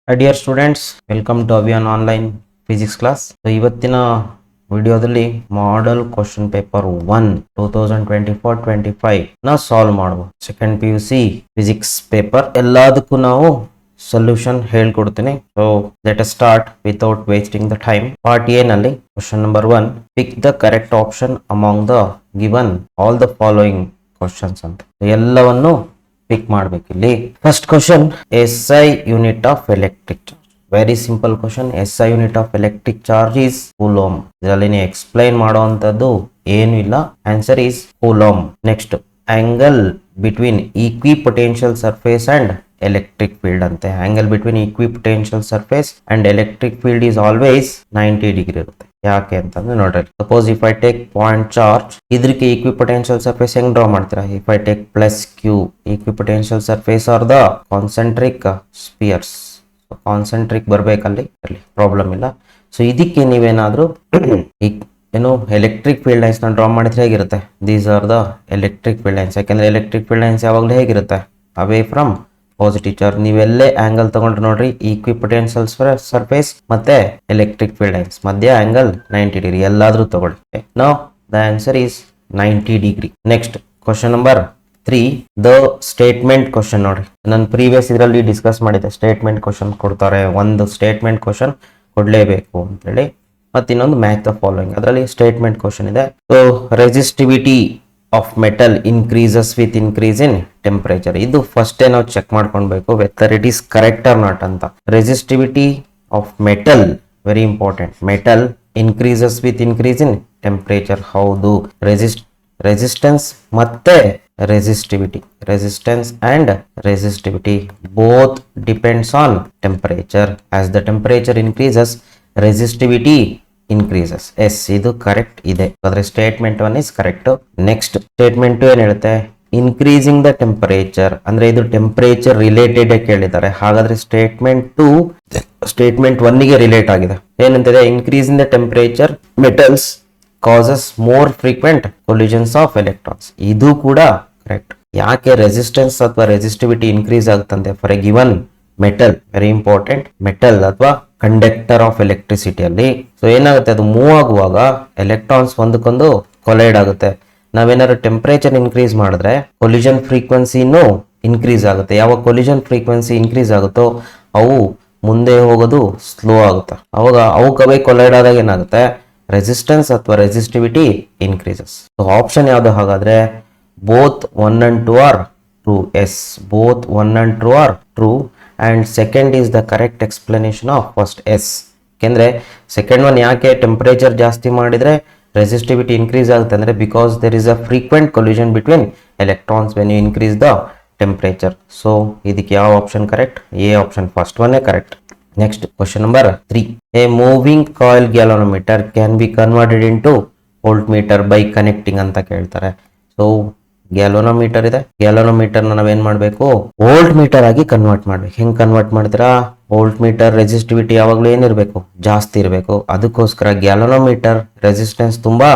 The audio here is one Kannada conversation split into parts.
Hi dear students, welcome to Avian online physics class. So ಇವತ್ತಿನ ವಿಡಿಯೋದಲ್ಲಿ ಮಾಡೆಲ್ ಕ್ವಶನ್ ಪೇಪರ್ 1 2024-25 ನ ಸಾಲ್ವ್ ಮಾಡುವ ಸೆಕೆಂಡ್ PUC ಫಿಸಿಕ್ಸ್ ಪೇಪರ್ ಎಲ್ಲದಕ್ಕೂ ನಾವು ಸೊಲ್ಯೂಷನ್ ಹೇಳ್ಕೊಡ್ತೀನಿ. So let us start without wasting the time. Part A ನಲ್ಲಿ question number 1, pick the correct option among the given all the following questions ಅಂತ ಎಲ್ಲವನ್ನು ಪಿಕ್ ಮಾಡಬೇಕು. ಇಲ್ಲಿ first question, SI unit of electric charge. Very simple question. SI unit of electric charge is coulomb. ಇದರಲ್ಲಿ ನೀವು ಎಕ್ಸ್ಪ್ಲೈನ್ ಮಾಡುವಂತದ್ದು ಏನು ಇಲ್ಲ. Answer is coulomb. Next, angle between equipotential surface and electric field ಅಂತೆ. Angle between equipotential surface and electric field is always 90 degree ಇರುತ್ತೆ. ಯಾಕೆ ಅಂತಂದ್ರೆ ನೋಡ್ರಿ, suppose if I take point charge, ಇದಕ್ಕೆ ಈಕ್ವಿಪೊಟೆನ್ಷಿಯಲ್ ಸರ್ಫೇಸ್ ಹೆಂಗ್ ಡ್ರಾ ಮಾಡ್ತೀರಾ? If I take plus Q, equipotential surface are the concentric spheres. Concentric ಬರ್ಬೇಕಲ್ಲಿ, ಪ್ರಾಬ್ಲಮ್ ಇಲ್ಲ. ಸೊ ಇದಕ್ಕೆ ನೀವೇನಾದ್ರೂ ಏನು ಎಲೆಕ್ಟ್ರಿಕ್ ಫೀಲ್ಡ್ ಲೈನ್ಸ್ ನ ಡ್ರಾ ಮಾಡಿದ್ರೆ ಹೇಗಿರುತ್ತೆ? These are the electric field lines. ಯಾಕಂದ್ರೆ ಎಲೆಕ್ಟ್ರಿಕ್ ಫೀಲ್ಡ್ ಲೈನ್ಸ್ ಯಾವಾಗಲೂ ಹೇಗಿರುತ್ತೆ? Away from positive charge. ನೀವೆಲ್ಲೇ ಆಂಗಲ್ ತಗೊಂಡ್ರೆ ನೋಡ್ರಿ, ಈಕ್ವಿಪೊಟೆನ್ಷಿಯಲ್ ಸರ್ಫೇಸ್ ಮತ್ತೆ ಎಲೆಕ್ಟ್ರಿಕ್ ಫೀಲ್ಡ್ ಲೈನ್ಸ್ ಮಧ್ಯ ಆಂಗಲ್ 90 ಡಿಗ್ರಿ. ಎಲ್ಲಾದ್ರೂ ತಗೊಳ್ಳಿ. Now the answer is 90 degree. Next question number 3, the statement question. ನೋಡ್ರಿ, ನಾನು ಪ್ರೀವಿಯಸ್ ಇದರಲ್ಲಿ ಡಿಸ್ಕಸ್ ಮಾಡಿದ್ದೆ. ಸ್ಟೇಟ್ಮೆಂಟ್ ಕ್ವಶನ್ ಕೊಡ್ತಾರೆ, ಒಂದು ಸ್ಟೇಟ್ಮೆಂಟ್ ಕ್ವಶನ್ ಕೊಡ್ಲೇಬೇಕು ಅಂತೇಳಿ. ಮತ್ತೆ ಇನ್ನೊಂದು ಮ್ಯಾಚ್ ದ ಫಾಲೋಯಿಂಗ್, ಅದರಲ್ಲಿ ಸ್ಟೇಟ್ಮೆಂಟ್ ಕ್ವಶನ್ ಇದೆ. So resistivity of metal increases with increase in temperature. ಇದು ಫಸ್ಟ್ ನಾವು ಚೆಕ್ ಮಾಡ್ಕೊಳ್ಬೇಕು whether it is correct or not ಅಂತ. Resistivity of metal, very important. Metal increases with increase in temperature. ಹೌದು, ರೆಸಿಸ್ಟೆನ್ಸ್ ಮತ್ತೆ resistivity, resistance and resistivity both depends on temperature. As the temperature increases, resistivity increases. Yes, ಇದು ಕರೆಕ್ಟ್ ಇದೆ. ಆದ್ರೆ statement 1 is correct. Next statement 2 ಏನ್ ಹೇಳುತ್ತೆ? ಇನ್ಕ್ರೀಸಿಂಗ್ ದ ಟೆಂಪರೇಚರ್, ಅಂದ್ರೆ ಇದು ಟೆಂಪರೇಚರ್ ರಿಲೇಟೆಡ್ ಕೇಳಿದ್ದಾರೆ. ಹಾಗಾದ್ರೆ ಸ್ಟೇಟ್ಮೆಂಟ್ 2 ಸ್ಟೇಟ್ಮೆಂಟ್ 1 ಗೆ ರಿಲೇಟ್ ಆಗಿದೆ. ಏನಂತಿದೆ? Increasing the temperature metals causes more frequent collisions of electrons. ಇದು ಕೂಡ ಕರೆಕ್ಟ್. ಯಾಕೆ ರೆಸಿಸ್ಟೆನ್ಸ್ ಅಥವಾ ರೆಸಿಸ್ಟಿವಿಟಿ ಇನ್ಕ್ರೀಸ್ ಆಗುತ್ತಂತೆ? For a given metal, very important, metal ಅಥವಾ ಕಂಡಕ್ಟರ್ ಆಫ್ ಎಲೆಕ್ಟ್ರಿಸಿಟಿಯಲ್ಲಿ. ಸೊ ಏನಾಗುತ್ತೆ? ಅದು ಮೂವ್ ಆಗುವಾಗ ಎಲೆಕ್ಟ್ರಾನ್ಸ್ ಒಂದಕ್ಕೊಂದು ಕೊಲೈಡ್ ಆಗುತ್ತೆ. ನಾವೇನಾದ್ರು ಟೆಂಪರೇಚರ್ ಇನ್ಕ್ರೀಸ್ ಮಾಡಿದ್ರೆ ಕೊಲಿಷನ್ ಫ್ರೀಕ್ವೆನ್ಸಿನೂ ಇನ್ಕ್ರೀಸ್ ಆಗುತ್ತೆ. ಯಾವಾಗ ಕೊಲಿಷನ್ ಫ್ರೀಕ್ವೆನ್ಸಿ ಇನ್ಕ್ರೀಸ್ ಆಗುತ್ತೋ ಅವು ಮುಂದೆ ಹೋಗೋದು ಸ್ಲೋ ಆಗುತ್ತೆ. ಅವಾಗ ಅವಕ್ಕವೇ ಕೊಲೈಡ್ ಆದಾಗ ಏನಾಗುತ್ತೆ? ರೆಸಿಸ್ಟೆನ್ಸ್ ಅಥವಾ ರೆಸಿಸ್ಟಿವಿಟಿ ಇನ್ಕ್ರೀಸಸ್. ಸೊ ಆಪ್ಷನ್ ಯಾವುದು ಹಾಗಾದ್ರೆ? Both 1 and 2 are true. Yes, both 1 and 2 are true. And second is the correct explanation of first. Yes, ಯಾಕೆಂದ್ರೆ ಸೆಕೆಂಡ್ ಒನ್ ಯಾಕೆ ಟೆಂಪರೇಚರ್ ಜಾಸ್ತಿ ಮಾಡಿದ್ರೆ ರೆಸಿಸ್ಟಿವಿಟಿ ಇನ್ಕ್ರೀಸ್ ಆಗುತ್ತೆ ಅಂದ್ರೆ because there is a frequent collision between electrons when you increase the temperature. So ಇದಕ್ಕೆ ಯಾವ option correct? A option, first one correct. Next question number 3, a moving coil galvanometer can B converted into volt meter by connecting ಅಂತ ಕೇಳ್ತಾರೆ. ಸೊ ಗ್ಯಾಲೋನೋಮೀಟರ್ ಇದೆ, ಗ್ಯಾಲೋನೋಮೀಟರ್ ನಾವೇನ್ ಮಾಡ್ಬೇಕು? ವೋಲ್ಟ್ ಮೀಟರ್ ಆಗಿ ಕನ್ವರ್ಟ್ ಮಾಡ್ಬೇಕು. ಹೆಂಗ್ ಕನ್ವರ್ಟ್ ಮಾಡ್ತೀರಾ? ವೋಲ್ಟ್ ಮೀಟರ್ ರೆಸಿಸ್ಟಿವಿಟಿ ಯಾವಾಗ್ಲೂ ಏನಿರ್ಬೇಕು? ಜಾಸ್ತಿ ಇರಬೇಕು. ಅದಕ್ಕೋಸ್ಕರ ಗ್ಯಾಲೋನೋಮೀಟರ್ ರೆಸಿಸ್ಟೆನ್ಸ್ ತುಂಬಾ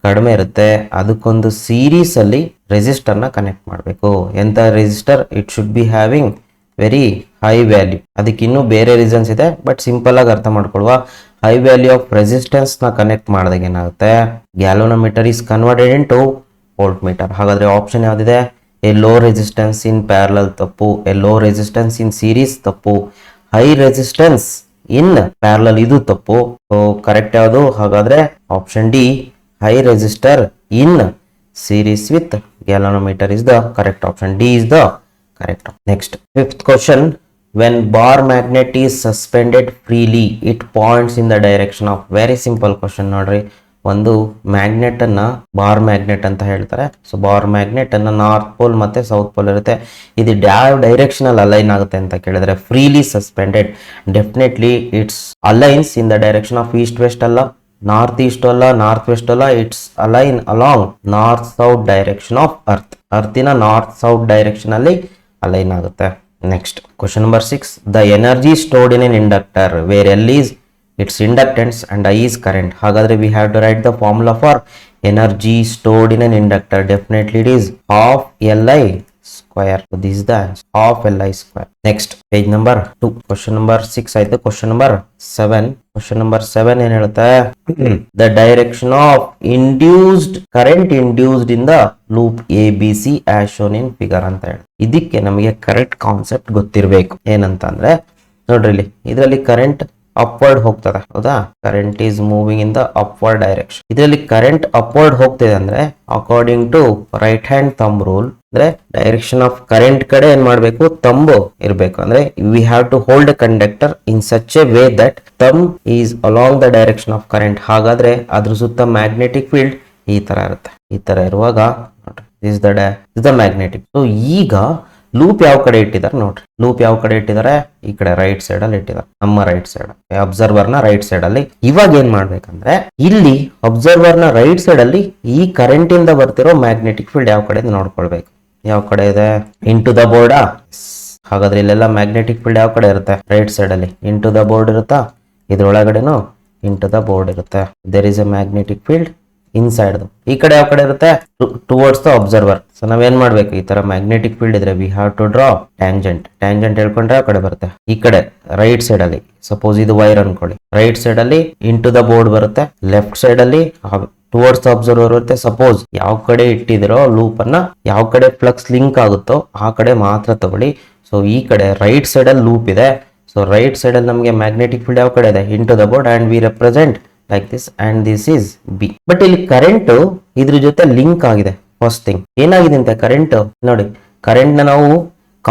ಕಡಿಮೆ ಇರುತ್ತೆ. ಅದಕ್ಕೊಂದು ಸೀರೀಸ್ ಅಲ್ಲಿ ರೆಸಿಸ್ಟರ್ ನ ಕನೆಕ್ಟ್ ಮಾಡಬೇಕು. ಎಂತ resistor? It should be having very high value. ಅದಕ್ಕೆ ಇನ್ನೂ ಬೇರೆ ರೀಸನ್ಸ್ ಇದೆ, ಬಟ್ ಸಿಂಪಲ್ ಆಗಿ ಅರ್ಥ ಮಾಡ್ಕೊಳುವ. ಹೈ ವ್ಯಾಲ್ಯೂ ಆಫ್ ರೆಸಿಸ್ಟೆನ್ಸ್ ನ ಕನೆಕ್ಟ್ ಮಾಡಿದಾಗ ಏನಾಗುತ್ತೆ? Galvanometer is converted into voltmeter. ಹಾಗಾದ್ರೆ ಆಪ್ಷನ್ ಯಾವ್ದಿದೆ? A low resistance in parallel ತಪ್ಪು, a low resistance in series ತಪ್ಪು, ಹೈ ರೆಸಿಸ್ಟೆನ್ಸ್ ಇನ್ ಪ್ಯಾರಲಲ್ ಇದು ತಪ್ಪು. ಸೊ ಕರೆಕ್ಟ್ ಯಾವುದು ಹಾಗಾದ್ರೆ? Option D, high resistor in series with galvanometer is the correct option. D is the correct. Next fifth question, when bar magnet is suspended freely it points in the direction of. Very simple question. ನೋಡ್ರಿ, ಒಂದು ಮ್ಯಾಗ್ನೆಟ್ ಅನ್ನ ಬಾರ್ ಮ್ಯಾಗ್ನೆಟ್ ಅಂತ ಹೇಳ್ತಾರೆ. ಸೊ ಬಾರ್ ಮ್ಯಾಗ್ನೆಟ್ ಅನ್ನ ನಾರ್ತ್ ಪೋಲ್ ಮತ್ತೆ ಸೌತ್ ಪೋಲ್ ಇರುತ್ತೆ. ಇದು ಯಾವ ಡೈರೆಕ್ಷನ್ ಅಲ್ಲಿ ಅಲೈನ್ ಆಗುತ್ತೆ ಅಂತ ಕೇಳಿದ್ರೆ freely suspended, definitely it's aligns in the direction of east west ಅಲ್ಲ, ನಾರ್ತ್ ಈಸ್ಟ್ ಅಲ್ಲ, ನಾರ್ತ್ ವೆಸ್ಟ್ ಅಲ್ಲ. It's align along north south direction of earth. ಅರ್ತಿನ ನಾರ್ತ್ ಸೌತ್ ಡೈರೆಕ್ಷನ್ ಅಲ್ಲಿ ಅಲೈನ್ ಆಗುತ್ತೆ. Next question number 6, the energy stored in an inductor where L is its inductance and I is current. ಹಾಗಾದ್ರೆ we have to write the formula for energy stored in an inductor. Definitely it is half Li square. So this is the answer of Li square. Next, page number 2. Question number 6 ಆಯ್ತು. Question number 7. Question number 7 ಏನ್ ಹೇಳುತ್ತೆ? The direction of current induced in the loop ABC as shown in figure ಅಂತ ಹೇಳಿ. ಇದಕ್ಕೆ ನಮಗೆ ಕರೆಕ್ಟ್ ಕಾನ್ಸೆಪ್ಟ್ ಗೊತ್ತಿರಬೇಕು. ಏನಂತ ಅಂದ್ರೆ ನೋಡ್ರಿ, ಇಲ್ಲಿ ಇದರಲ್ಲಿ ಕರೆಂಟ್ ಅಪ್ವರ್ಡ್ ಹೋಗ್ತದೆ, ಹೌದಾ? Current is moving in the upward direction. ಇದರಲ್ಲಿ ಕರೆಂಟ್ ಅಪ್ವರ್ಡ್ ಹೋಗ್ತಿದೆ ಅಂದ್ರೆ according to right hand thumb rule, ಅಂದ್ರೆ ಡೈರೆಕ್ಷನ್ ಆಫ್ ಕರೆಂಟ್ ಕಡೆ ಏನ್ ಮಾಡ್ಬೇಕು? ತಂಬು ಇರ್ಬೇಕು. ಅಂದ್ರೆ we have to hold a conductor in such a way that thumb is along the direction of current. ಹಾಗಾದ್ರೆ ಅದ್ರ ಸುತ್ತ ಮ್ಯಾಗ್ನೆಟಿಕ್ ಫೀಲ್ಡ್ ಈ ತರ ಇರುತ್ತೆ. ಈ ತರ ಇರುವಾಗ ಇಸ್ ದ ಮ್ಯಾಗ್ನೆಟಿಕ್. ಸೊ ಈಗ ಲೂಪ್ ಯಾವ ಕಡೆ ಇಟ್ಟಿದ್ದಾರೆ ನೋಡ್ರಿ. ಲೂಪ್ ಯಾವ ಕಡೆ ಇಟ್ಟಿದ್ದಾರೆ? ಈ ಕಡೆ ರೈಟ್ ಸೈಡ್ ಅಲ್ಲಿ ಇಟ್ಟಿದ್ದಾರೆ, ನಮ್ಮ ರೈಟ್ ಸೈಡ್, ಅಬ್ಸರ್ವರ್ ನ ರೈಟ್ ಸೈಡ್ ಅಲ್ಲಿ. ಇವಾಗ ಏನ್ ಮಾಡ್ಬೇಕಂದ್ರೆ ಇಲ್ಲಿ ಅಬ್ಸರ್ವರ್ ನ ರೈಟ್ ಸೈಡ್ ಅಲ್ಲಿ ಈ ಕರೆಂಟ್ ಇಂದ ಬರ್ತಿರೋ ಮ್ಯಾಗ್ನೆಟಿಕ್ ಫೀಲ್ಡ್ ಯಾವ ಕಡೆ ನೋಡ್ಕೊಳ್ಬೇಕು. ಯಾವ ಕಡೆ ಇದೆ? Into the board. ಹಾಗಾದ್ರೆ ಇಲ್ಲೆಲ್ಲ ಮ್ಯಾಗ್ನೆಟಿಕ್ ಫೀಲ್ಡ್ ಯಾವ ಕಡೆ ಇರುತ್ತೆ? ರೈಟ್ ಸೈಡ್ ಅಲ್ಲಿ ಇಂಟು ದ ಬೋರ್ಡ್ ಇರುತ್ತಾ? ಇದ್ರೊಳಗಡೆನು ಇಂಟು ದ ಬೋರ್ಡ್ ಇರುತ್ತೆ. There is a magnetic field inside. ಈ ಕಡೆ ಯಾವ ಕಡೆ ಇರುತ್ತೆ? Towards the observer. ಸೊ ನಾವೇನ್ ಮಾಡ್ಬೇಕು? ಈ ತರ ಮ್ಯಾಗ್ನೆಟಿಕ್ ಫೀಲ್ಡ್ ಇದ್ರೆ we have to draw tangent. Tangent ಹೇಳ್ಕೊಂಡ್ರೆ ಯಾವ ಕಡೆ ಬರುತ್ತೆ? ಈ ಕಡೆ ರೈಟ್ ಸೈಡ್ ಅಲ್ಲಿ. ಸಪೋಸ್ ಇದು ವೈರ್ ಅನ್ಕೊಳ್ಳಿ, ರೈಟ್ ಸೈಡ್ ಅಲ್ಲಿ ಇಂಟು ದ ಬೋರ್ಡ್ ಬರುತ್ತೆ, ಲೆಫ್ಟ್ ಸೈಡ್ ಅಲ್ಲಿ ಟುವರ್ಡ್ಸ್ ದ ಅಬ್ಸರ್ವರ್ ಬರುತ್ತೆ. ಸಪೋಸ್ ಯಾವ ಕಡೆ ಇಟ್ಟಿದಿರೋ ಲೂಪ್ ಅನ್ನ, ಯಾವ ಕಡೆ ಫ್ಲಕ್ಸ್ ಲಿಂಕ್ ಆಗುತ್ತೋ ಆ ಕಡೆ ಮಾತ್ರ ತಗೊಳ್ಳಿ. ಸೊ ಈ ಕಡೆ ರೈಟ್ ಸೈಡ್ ಅಲ್ಲಿ ಲೂಪ್ ಇದೆ. ಸೊ ರೈಟ್ ಸೈಡ್ ಅಲ್ಲಿ ನಮಗೆ ಮ್ಯಾಗ್ನೆಟಿಕ್ ಫೀಲ್ಡ್ ಯಾವ ಕಡೆ ಇದೆ? Into the board, and we represent like this and this is B. But ಇಲ್ಲಿ ಕರೆಂಟ್ ಇದ್ರ ಜೊತೆ ಲಿಂಕ್ ಆಗಿದೆ. ಫಸ್ಟ್ ಥಿಂಗ್ ಏನಾಗಿದೆ ಅಂತ, ಕರೆಂಟ್ ನೋಡಿ, ಕರೆಂಟ್ ನ ನಾವು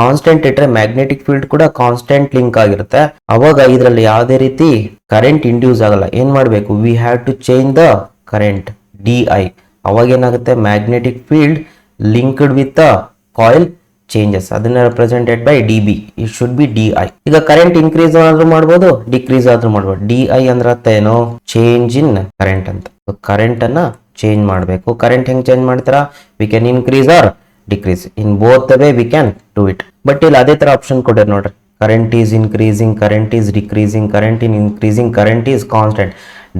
ಕಾನ್ಸ್ಟೆಂಟ್ ಇಟ್ರೆ ಮ್ಯಾಗ್ನೆಟಿಕ್ ಫೀಲ್ಡ್ ಕೂಡ ಕಾನ್ಸ್ಟೆಂಟ್ ಲಿಂಕ್ ಆಗಿರುತ್ತೆ. ಅವಾಗ ಇದರಲ್ಲಿ ಯಾವುದೇ ರೀತಿ ಕರೆಂಟ್ ಇಂಡ್ಯೂಸ್ ಆಗಲ್ಲ. ಏನ್ ಮಾಡ್ಬೇಕು? We have to change the current DI. ಅವಾಗ ಏನಾಗುತ್ತೆ? Magnetic field linked with the coil changes. ಅದನ್ನ represented by DB. It should be DI. ಈಗ ಕರೆಂಟ್ ಇನ್ಕ್ರೀಸ್ ಆದ್ರೂ ಮಾಡ್ಬೋದು, ಡಿಕ್ರೀಸ್ ಆದ್ರೂ ಮಾಡ್ಬೋದು. DI ಅಂದ್ರೆ ಏನು? ಚೇಂಜ್ ಇನ್ ಕರೆಂಟ್ ಅಂತ. ಕರೆಂಟ್ ಅನ್ನ ಚೇಂಜ್ ಮಾಡಬೇಕು. ಕರೆಂಟ್ ಹೆಂಗ್ ಚೇಂಜ್ ಮಾಡ್ತಾರ? We can increase or decrease. In both the way we can do it. But ಇಲ್ಲಿ ಅದೇ ತರ ಆಪ್ಷನ್ ಕೊಟ್ಟಿರ್ ನೋಡ್ರಿ. Current is increasing, current is decreasing, current in increasing, current is constant.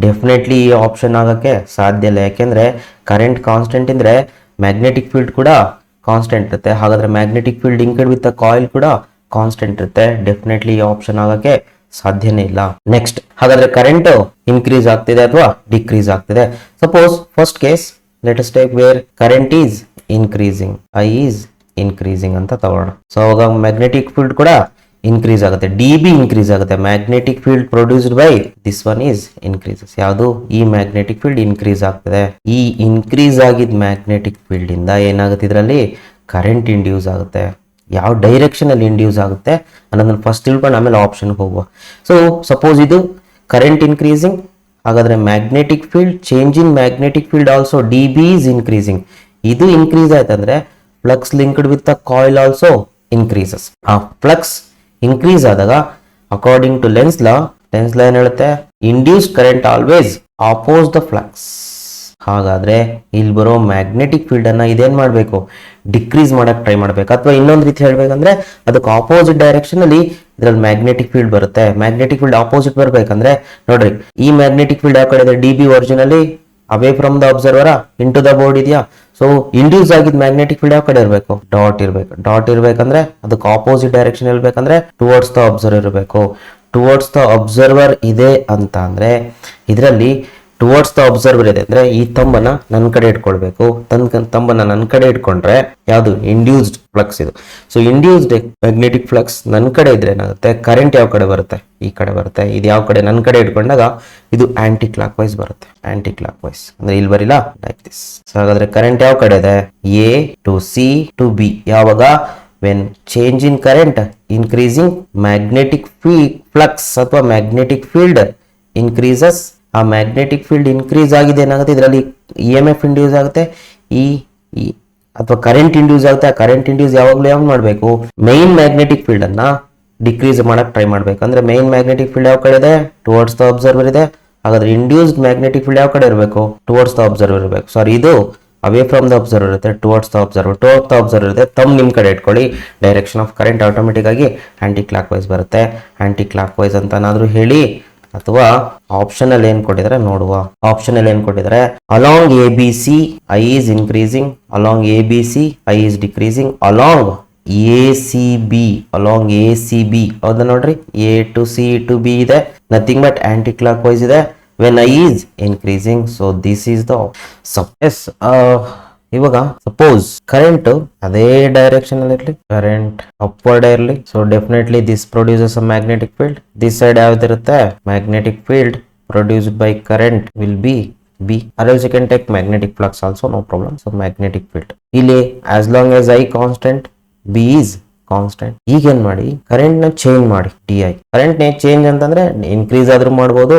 Definitely ಈ ಆಪ್ಷನ್ ಆಗಕ್ಕೆ ಸಾಧ್ಯ ಇಲ್ಲ. ಯಾಕೆಂದ್ರೆ ಕರೆಂಟ್ ಕಾನ್ಸ್ಟೆಂಟ್ ಇದ್ರೆ ಮ್ಯಾಗ್ನೆಟಿಕ್ ಫೀಲ್ಡ್ ಕೂಡ ಕಾನ್ಸ್ಟೆಂಟ್ ಇರುತ್ತೆ. ಹಾಗಾದ್ರೆ magnetic field linked with coil ಕೂಡ ಕಾನ್ಸ್ಟೆಂಟ್ ಇರುತ್ತೆ. ಡೆಫಿನೆಟ್ಲಿ ಈ ಆಪ್ಷನ್ ಆಗಕ್ಕೆ ಸಾಧ್ಯನೇ ಇಲ್ಲ. ನೆಕ್ಸ್ಟ್, ಹಾಗಾದ್ರೆ ಕರೆಂಟ್ ಇನ್ಕ್ರೀಸ್ ಆಗ್ತಿದೆ ಅಥವಾ ಡಿಕ್ರೀಸ್ ಆಗ್ತಿದೆ? Suppose first case let us take where current is increasing, I is increasing ಅಂತ ತಗೋಣ. ಸೊ ಅವಾಗ ಮ್ಯಾಗ್ನೆಟಿಕ್ ಫೀಲ್ಡ್ ಕೂಡ ಇನ್ಕ್ರೀಸ್ ಆಗುತ್ತೆ, DB ಇನ್ಕ್ರೀಸ್ ಆಗುತ್ತೆ. Magnetic field produced by this one is increases. ಯಾವುದು? ಈ ಮ್ಯಾಗ್ನೆಟಿಕ್ ಫೀಲ್ಡ್ ಇನ್ಕ್ರೀಸ್ ಆಗ್ತದೆ. ಈ ಇನ್ಕ್ರೀಸ್ ಆಗಿದ್ ಮ್ಯಾಗ್ನೆಟಿಕ್ ಫೀಲ್ಡ್ ಇಂದ ಏನಾಗುತ್ತೆ? ಇದರಲ್ಲಿ ಕರೆಂಟ್ ಇಂಡ್ಯೂಸ್ ಆಗುತ್ತೆ. ಯಾವ ಡೈರೆಕ್ಷನ್ ಅಲ್ಲಿ ಇಂಡ್ಯೂಸ್ ಆಗುತ್ತೆ ಅನ್ನೋದನ್ನ ಫಸ್ಟ್ ತಿಳ್ಕೊಂಡು ಆಮೇಲೆ ಆಪ್ಷನ್ ಹೋಗುವ. ಸೊ ಸಪೋಸ್ ಇದು ಕರೆಂಟ್ ಇನ್ಕ್ರೀಸಿಂಗ್, ಹಾಗಾದ್ರೆ magnetic field change in magnetic field also DB is increasing. ಇದು ಇನ್ಕ್ರೀಸ್ ಆಯ್ತಂದ್ರೆ flux linked with the coil also increases. ಆ ಫ್ಲಕ್ಸ್ ಇನ್ಕ್ರೀಸ್ ಆದಾಗ ಅಕಾರ್ಡಿಂಗ್ ಟು ಲೆನ್ಸ್ ಲಾ ಏನ್ ಹೇಳುತ್ತೆ? Induced current always ಆಪೋಸ್ the flux. ಹಾಗಾದ್ರೆ ಇಲ್ಲಿ ಬರೋ ಮ್ಯಾಗ್ನೆಟಿಕ್ ಫೀಲ್ಡ್ ಅನ್ನ ಇದೇನ್ ಮಾಡ್ಬೇಕು? ಡಿಕ್ರೀಸ್ ಮಾಡಕ್ ಟ್ರೈ ಮಾಡ್ಬೇಕು. ಅಥವಾ ಇನ್ನೊಂದು ರೀತಿ ಹೇಳ್ಬೇಕಂದ್ರೆ ಅದಕ್ಕೆ ಆಪೋಸಿಟ್ ಡೈರೆಕ್ಷನ್ ಅಲ್ಲಿ ಇದ್ರಲ್ಲಿ ಮ್ಯಾಗ್ನೆಟಿಕ್ ಫೀಲ್ಡ್ ಬರುತ್ತೆ. ಮ್ಯಾಗ್ನೆಟಿಕ್ ಫೀಲ್ಡ್ ಆಪೋಸಿಟ್ ಬರ್ಬೇಕಂದ್ರೆ ನೋಡ್ರಿ, ಈ ಮ್ಯಾಗ್ನೆಟಿಕ್ ಫೀಲ್ಡ್ ಯಾವ ಕಡೆ ಇದೆ? DB originally away from the observer into the board ಇದೆಯಾ? ಸೊ ಇಂಡ್ಯೂಸ್ ಆಗಿದ್ ಮ್ಯಾಗ್ನೆಟಿಕ್ ಫೀಲ್ಡ್ ಯಾವ ಕಡೆ ಇರಬೇಕು? ಡಾಟ್ ಇರಬೇಕು. ಡಾಟ್ ಇರ್ಬೇಕಂದ್ರೆ ಅದಕ್ಕೆ ಆಪೋಸಿಟ್ ಡೈರೆಕ್ಷನ್ ಇರ್ಬೇಕಂದ್ರೆ ಟುವರ್ಡ್ಸ್ ದ ಅಬ್ಸರ್ವರ್ ಇರಬೇಕು. ಟುವರ್ಡ್ಸ್ ದ ಅಬ್ಸರ್ವರ್ ಇದೆ ಅಂತ ಅಂದ್ರೆ ಇದರಲ್ಲಿ ಟುವರ್ಡ್ಸ್ ದ ಅಬ್ಸರ್ವರ್ ಇದೆ ಅಂದ್ರೆ ಈ ತಂಬನ್ನ ನನ್ನ ಕಡೆ ಇಟ್ಕೊಳ್ಬೇಕು. ತಂಬನ್ನ ನನ್ನ ಕಡೆ ಇಟ್ಕೊಂಡ್ರೆ ಯಾವುದು? ಇಂಡ್ಯೂಸ್ಡ್ ಫ್ಲಕ್ಸ್ ಇದು. ಸೊ ಇಂಡ್ಯೂಸ್ಡ್ ಮ್ಯಾಗ್ನೆಟಿಕ್ ಫ್ಲಕ್ಸ್ ನನ್ನ ಕಡೆ ಇದ್ರೆ ಏನಾಗುತ್ತೆ? ಕರೆಂಟ್ ಯಾವ ಕಡೆ ಬರುತ್ತೆ? ಈ ಕಡೆ ಬರುತ್ತೆ. ಇದು ಯಾವ ಕಡೆ? ನನ್ನ ಕಡೆ ಇಟ್ಕೊಂಡಾಗ ಇದು ಆಂಟಿ ಕ್ಲಾಕ್ ವೈಸ್ ಬರುತ್ತೆ. ಆಂಟಿ ಕ್ಲಾಕ್ ವೈಸ್ ಅಂದ್ರೆ ಇಲ್ಲಿ ಬರಿಲ್ಲ, ಲೈಕ್ ದಿಸ್. ಸೊ ಹಾಗಾದ್ರೆ ಕರೆಂಟ್ ಯಾವ ಕಡೆ ಇದೆ? A to C to B. ಯಾವಾಗ? when change in current increasing magnetic flux ಅಥವಾ magnetic field increases. ಆ ಮ್ಯಾಗ್ನೆಟಿಕ್ ಫೀಲ್ಡ್ ಇನ್ಕ್ರೀಸ್ ಆಗಿದೆ, ಏನಾಗುತ್ತೆ? ಇದರಲ್ಲಿ EMF ಇಂಡ್ಯೂಸ್ ಆಗುತ್ತೆ, ಅಥವಾ ಕರೆಂಟ್ ಇಂಡ್ಯೂಸ್ ಆಗುತ್ತೆ. ಆ ಕರೆಂಟ್ ಇಂಡ್ಯೂಸ್ ಯಾವಾಗಲೂ ಯಾವಾಗ ಮಾಡಬೇಕು? ಮೈನ್ ಮ್ಯಾಗ್ನೆಟಿಕ್ ಫೀಲ್ಡ್ ಅನ್ನ ಡಿಕ್ರೀಸ್ ಮಾಡಕ್ ಟ್ರೈ ಮಾಡ್ಬೇಕು. ಅಂದ್ರೆ ಮೈನ್ ಮ್ಯಾಗ್ನೆಟಿಕ್ ಫೀಲ್ಡ್ ಯಾವ ಕಡೆ ಇದೆ? ಟುವರ್ಡ್ಸ್ ದ ಅಬ್ಸರ್ವರ್ ಇದೆ. ಹಾಗಾದ್ರೆ ಇಂಡ್ಯೂಸ್ಡ್ ಮ್ಯಾಗ್ನೆಟಿಕ್ ಫೀಲ್ಡ್ ಯಾವ ಕಡೆ ಇರಬೇಕು? ಟುವರ್ಡ್ಸ್ ದ ಅಬ್ಸರ್ವರ್ ಇರಬೇಕು. ಸಾರಿ, ಇದು ಅವೇ ಫ್ರಮ್ ದ ಅಬ್ಸರ್ವರ್ ಇರುತ್ತೆ, towards the observer. Towards the observer ಇದೆ, ತಮ್ಮ ನಿಮ್ ಕಡೆ ಇಟ್ಕೊಳ್ಳಿ. ಡೈರೆಕ್ಷನ್ ಆಫ್ ಕರೆಂಟ್ ಆಟೋಮೆಟಿಕ್ ಆಗಿ ಆಂಟಿ ಕ್ಲಾಕ್ ವೈಸ್ ಬರುತ್ತೆ. ಆಂಟಿ ಕ್ಲಾಕ್ ವೈಸ್ ಅಂತ ಏನಾದ್ರೂ ಹೇಳಿ, ಅಥವಾ ಆಪ್ಷನ್ ಅಲ್ಲಿ ಏನ್ ಕೊಟ್ಟಿದ್ರೆ ನೋಡುವ. ಆಪ್ಷನ್ ಅಲ್ಲಿ ಏನ್ ಕೊಟ್ಟಿದ್ರೆ? Along ABC I is increasing, along ABC I is decreasing, along A C B along A C B ಹೌದಾ ನೋಡ್ರಿ, A to C to B ಇದೆ, nothing but anticlockwise ಇದೆ when I is increasing. So this is the S. ಇವಾಗ ಸಪೋಸ್ ಕರೆಂಟ್ ಅದೇ ಡೈರೆಕ್ಷನ್ ಅಲ್ಲಿ ಇರಲಿ, ಕರೆಂಟ್ ಅಪ್ವರ್ಡ್ ಇರಲಿ, so definitely this produces a magnetic field. This side ಯಾವ್ದಿರುತ್ತೆ, magnetic field produced by current will be B, or else you can take magnetic flux also, no problem. So magnetic field ಇಲ್ಲಿ as long as I constant, B is constant. ಈಗ ಏನ್ ಮಾಡಿ, ಕರೆಂಟ್ ನ ಚೇಂಜ್ ಮಾಡಿ, ಡಿ ಐ ಕರೆಂಟ್ ನೇ ಚೇಂಜ್ ಅಂತಂದ್ರೆ ಇನ್ಕ್ರೀಸ್ ಆದ್ರೂ ಮಾಡ್ಬೋದು,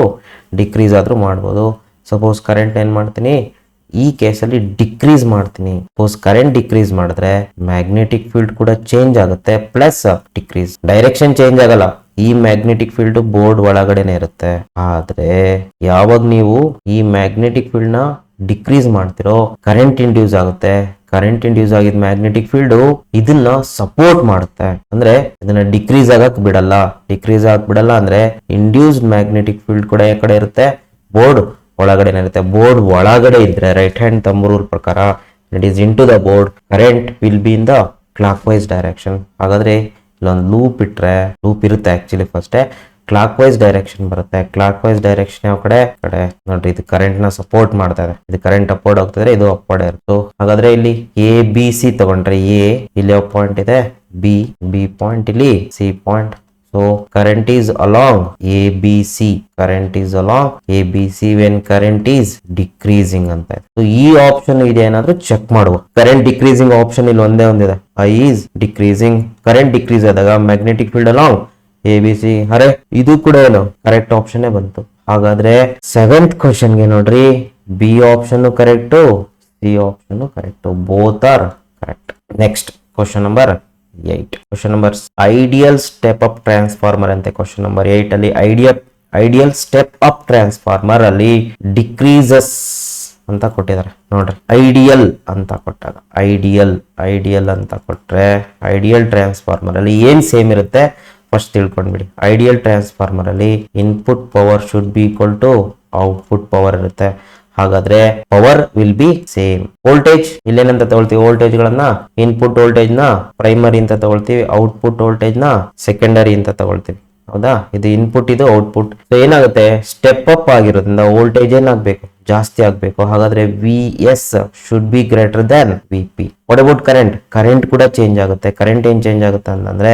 ಡಿಕ್ರೀಸ್ ಆದ್ರೂ ಮಾಡ್ಬೋದು. ಸಪೋಸ್ ಕರೆಂಟ್ ಏನ್ ಮಾಡ್ತೀನಿ, ಈ ಕೇಸಲ್ಲಿ ಡಿಕ್ರೀಸ್ ಮಾಡ್ತೀನಿ. ಸಪೋಸ್ ಕರೆಂಟ್ ಡಿಕ್ರೀಸ್ ಮಾಡಿದ್ರೆ ಮ್ಯಾಗ್ನೆಟಿಕ್ ಫೀಲ್ಡ್ ಕೂಡ ಚೇಂಜ್ ಆಗುತ್ತೆ, ಪ್ಲಸ್ ಡಿಕ್ರೀಸ್, ಡೈರೆಕ್ಷನ್ ಚೇಂಜ್ ಆಗಲ್ಲ. ಈ ಮ್ಯಾಗ್ನೆಟಿಕ್ ಫೀಲ್ಡ್ ಬೋರ್ಡ್ ಒಳಗಡೆನೆ ಇರುತ್ತೆ. ಆದ್ರೆ ಯಾವಾಗ ನೀವು ಈ ಮ್ಯಾಗ್ನೆಟಿಕ್ ಫೀಲ್ಡ್ ನ ಡಿಕ್ರೀಸ್ ಮಾಡ್ತಿರೋ, ಕರೆಂಟ್ ಇಂಡ್ಯೂಸ್ ಆಗುತ್ತೆ. ಕರೆಂಟ್ ಇಂಡ್ಯೂಸ್ ಆಗಿದ್ ಮ್ಯಾಗ್ನೆಟಿಕ್ ಫೀಲ್ಡ್ ಇದನ್ನ ಸಪೋರ್ಟ್ ಮಾಡುತ್ತೆ, ಅಂದ್ರೆ ಇದನ್ನ ಡಿಕ್ರೀಸ್ ಆಗಕ್ ಬಿಡಲ್ಲ. ಡಿಕ್ರೀಸ್ ಆಗಕ್ ಬಿಡಲ್ಲ ಅಂದ್ರೆ ಇಂಡ್ಯೂಸ್ಡ್ ಮ್ಯಾಗ್ನೆಟಿಕ್ ಫೀಲ್ಡ್ ಕೂಡ ಈ ಕಡೆ ಇರುತ್ತೆ, ಬೋರ್ಡ್ ಒಳಗಡೆನೆ ಇರುತ್ತೆ. ಬೋರ್ಡ್ ಒಳಗಡೆ ಇದ್ರೆ ರೈಟ್ ಹ್ಯಾಂಡ್ ಥಂಬ್ ರೂಲ್ ಪ್ರಕಾರ it is into the board, current will be in the clockwise direction. ಹಾಗಾದ್ರೆ ಇಲ್ಲೊಂದು ಲೂಪ್ ಇಟ್ರೆ, ಲೂಪ್ ಇರುತ್ತೆ actually, first clockwise direction ಬರುತ್ತೆ. ಕ್ಲಾಕ್ ವೈಸ್ ಡೈರೆಕ್ಷನ್ ಯಾವ ಕಡೆ ನೋಡ್ರಿ, ಇದು ಕರೆಂಟ್ ನ ಸಪೋರ್ಟ್ ಮಾಡ್ತಾ ಇದೆ, ಇದು ಕರೆಂಟ್ ಅಪ್ವರ್ಡ್ ಹೋಗ್ತಿದ್ರೆ ಇದು ಅಪ್ವರ್ಡ್ ಇರುತ್ತೆ. ಹಾಗಾದ್ರೆ ಇಲ್ಲಿ ಎ ಬಿ ಸಿ ತಗೊಂಡ್ರೆ, ಎ ಇಲ್ಲಿ ಪಾಯಿಂಟ್ ಇದೆ, ಬಿ ಬಿ ಪಾಯಿಂಟ್ ಇಲ್ಲಿ, C point. So current is along A B C, current is along A B see when current is decreasing ಅಂತ ಇದೆ. ಸೊ ಈ ಆಪ್ಷನ್ ಇದೆ ಏನಾದ್ರೂ ಚೆಕ್ ಮಾಡುವ. ಕರೆಂಟ್ ಡಿಕ್ರೀಸಿಂಗ್ ಆಪ್ಷನ್ ಇಲ್ಲಿ ಒಂದೇ ಒಂದಿದೆ, I is decreasing. Current decrease ಆದಾಗ magnetic field along A B C, ಅರೆ ಇದು ಕೂಡ ಏನು ಕರೆಕ್ಟ್ ಆಪ್ಷನ್ ಬಂತು. ಹಾಗಾದ್ರೆ ಸೆವೆಂತ್ ಕ್ವಶನ್ಗೆ ನೋಡ್ರಿ, B option correct, C option correct, both are correct. Next question number 8. Question number ideal step up transformer ಅಂತೆ. ಕ್ವಶನ್ ನಂಬರ್ 8 ಅಲ್ಲಿ ಐಡಿಯಲ್ ಸ್ಟೆಪ್ ಅಪ್ ಟ್ರಾನ್ಸ್ಫಾರ್ಮರ್ ಅಲ್ಲಿ ಡಿಕ್ರೀಸಸ್ ಅಂತ ಕೊಟ್ಟಿದ್ದಾರೆ ನೋಡ್ರಿ. ಐಡಿಯಲ್ ಅಂತ ಕೊಟ್ಟಾಗ, ಐಡಿಯಲ್ ಅಂತ ಕೊಟ್ರೆ, ಐಡಿಯಲ್ ಟ್ರಾನ್ಸ್ಫಾರ್ಮರ್ ಅಲ್ಲಿ ಏನ್ ಸೇಮ್ ಇರುತ್ತೆ ಫಸ್ಟ್ ತಿಳ್ಕೊಂಡ್ಬಿಡಿ. ಐಡಿಯಲ್ ಟ್ರಾನ್ಸ್ಫಾರ್ಮರ್ ಅಲ್ಲಿ input power should be equal to output power ಇರುತ್ತೆ. ಹಾಗಾದ್ರೆ power will be same. Voltage ಇಲ್ಲೇನಂತ ತಗೊಳ್ತೀವಿ, ವೋಲ್ಟೇಜ್ ಗಳನ್ನ ಇನ್ಪುಟ್ ವೋಲ್ಟೇಜ್ ನ ಪ್ರೈಮರಿ ಅಂತ ತಗೊಳ್ತೀವಿ, ಔಟ್ಪುಟ್ ವೋಲ್ಟೇಜ್ ನ ಸೆಕೆಂಡರಿ ಅಂತ ತಗೊಳ್ತೀವಿ. ಹೌದಾ, ಇದು ಇನ್ಪುಟ್, ಇದು ಔಟ್ಪುಟ್. ಏನಾಗುತ್ತೆ, ಸ್ಟೆಪ್ ಅಪ್ ಆಗಿರೋದ್ರಿಂದ ವೋಲ್ಟೇಜ್ ಏನಾಗಬೇಕು, ಜಾಸ್ತಿ ಆಗ್ಬೇಕು. ಹಾಗಾದ್ರೆ V S should be greater than V P. What about current, current ಕೂಡ ಚೇಂಜ್ ಆಗುತ್ತೆ. ಕರೆಂಟ್ ಏನ್ ಚೇಂಜ್ ಆಗುತ್ತೆ ಅಂತಂದ್ರೆ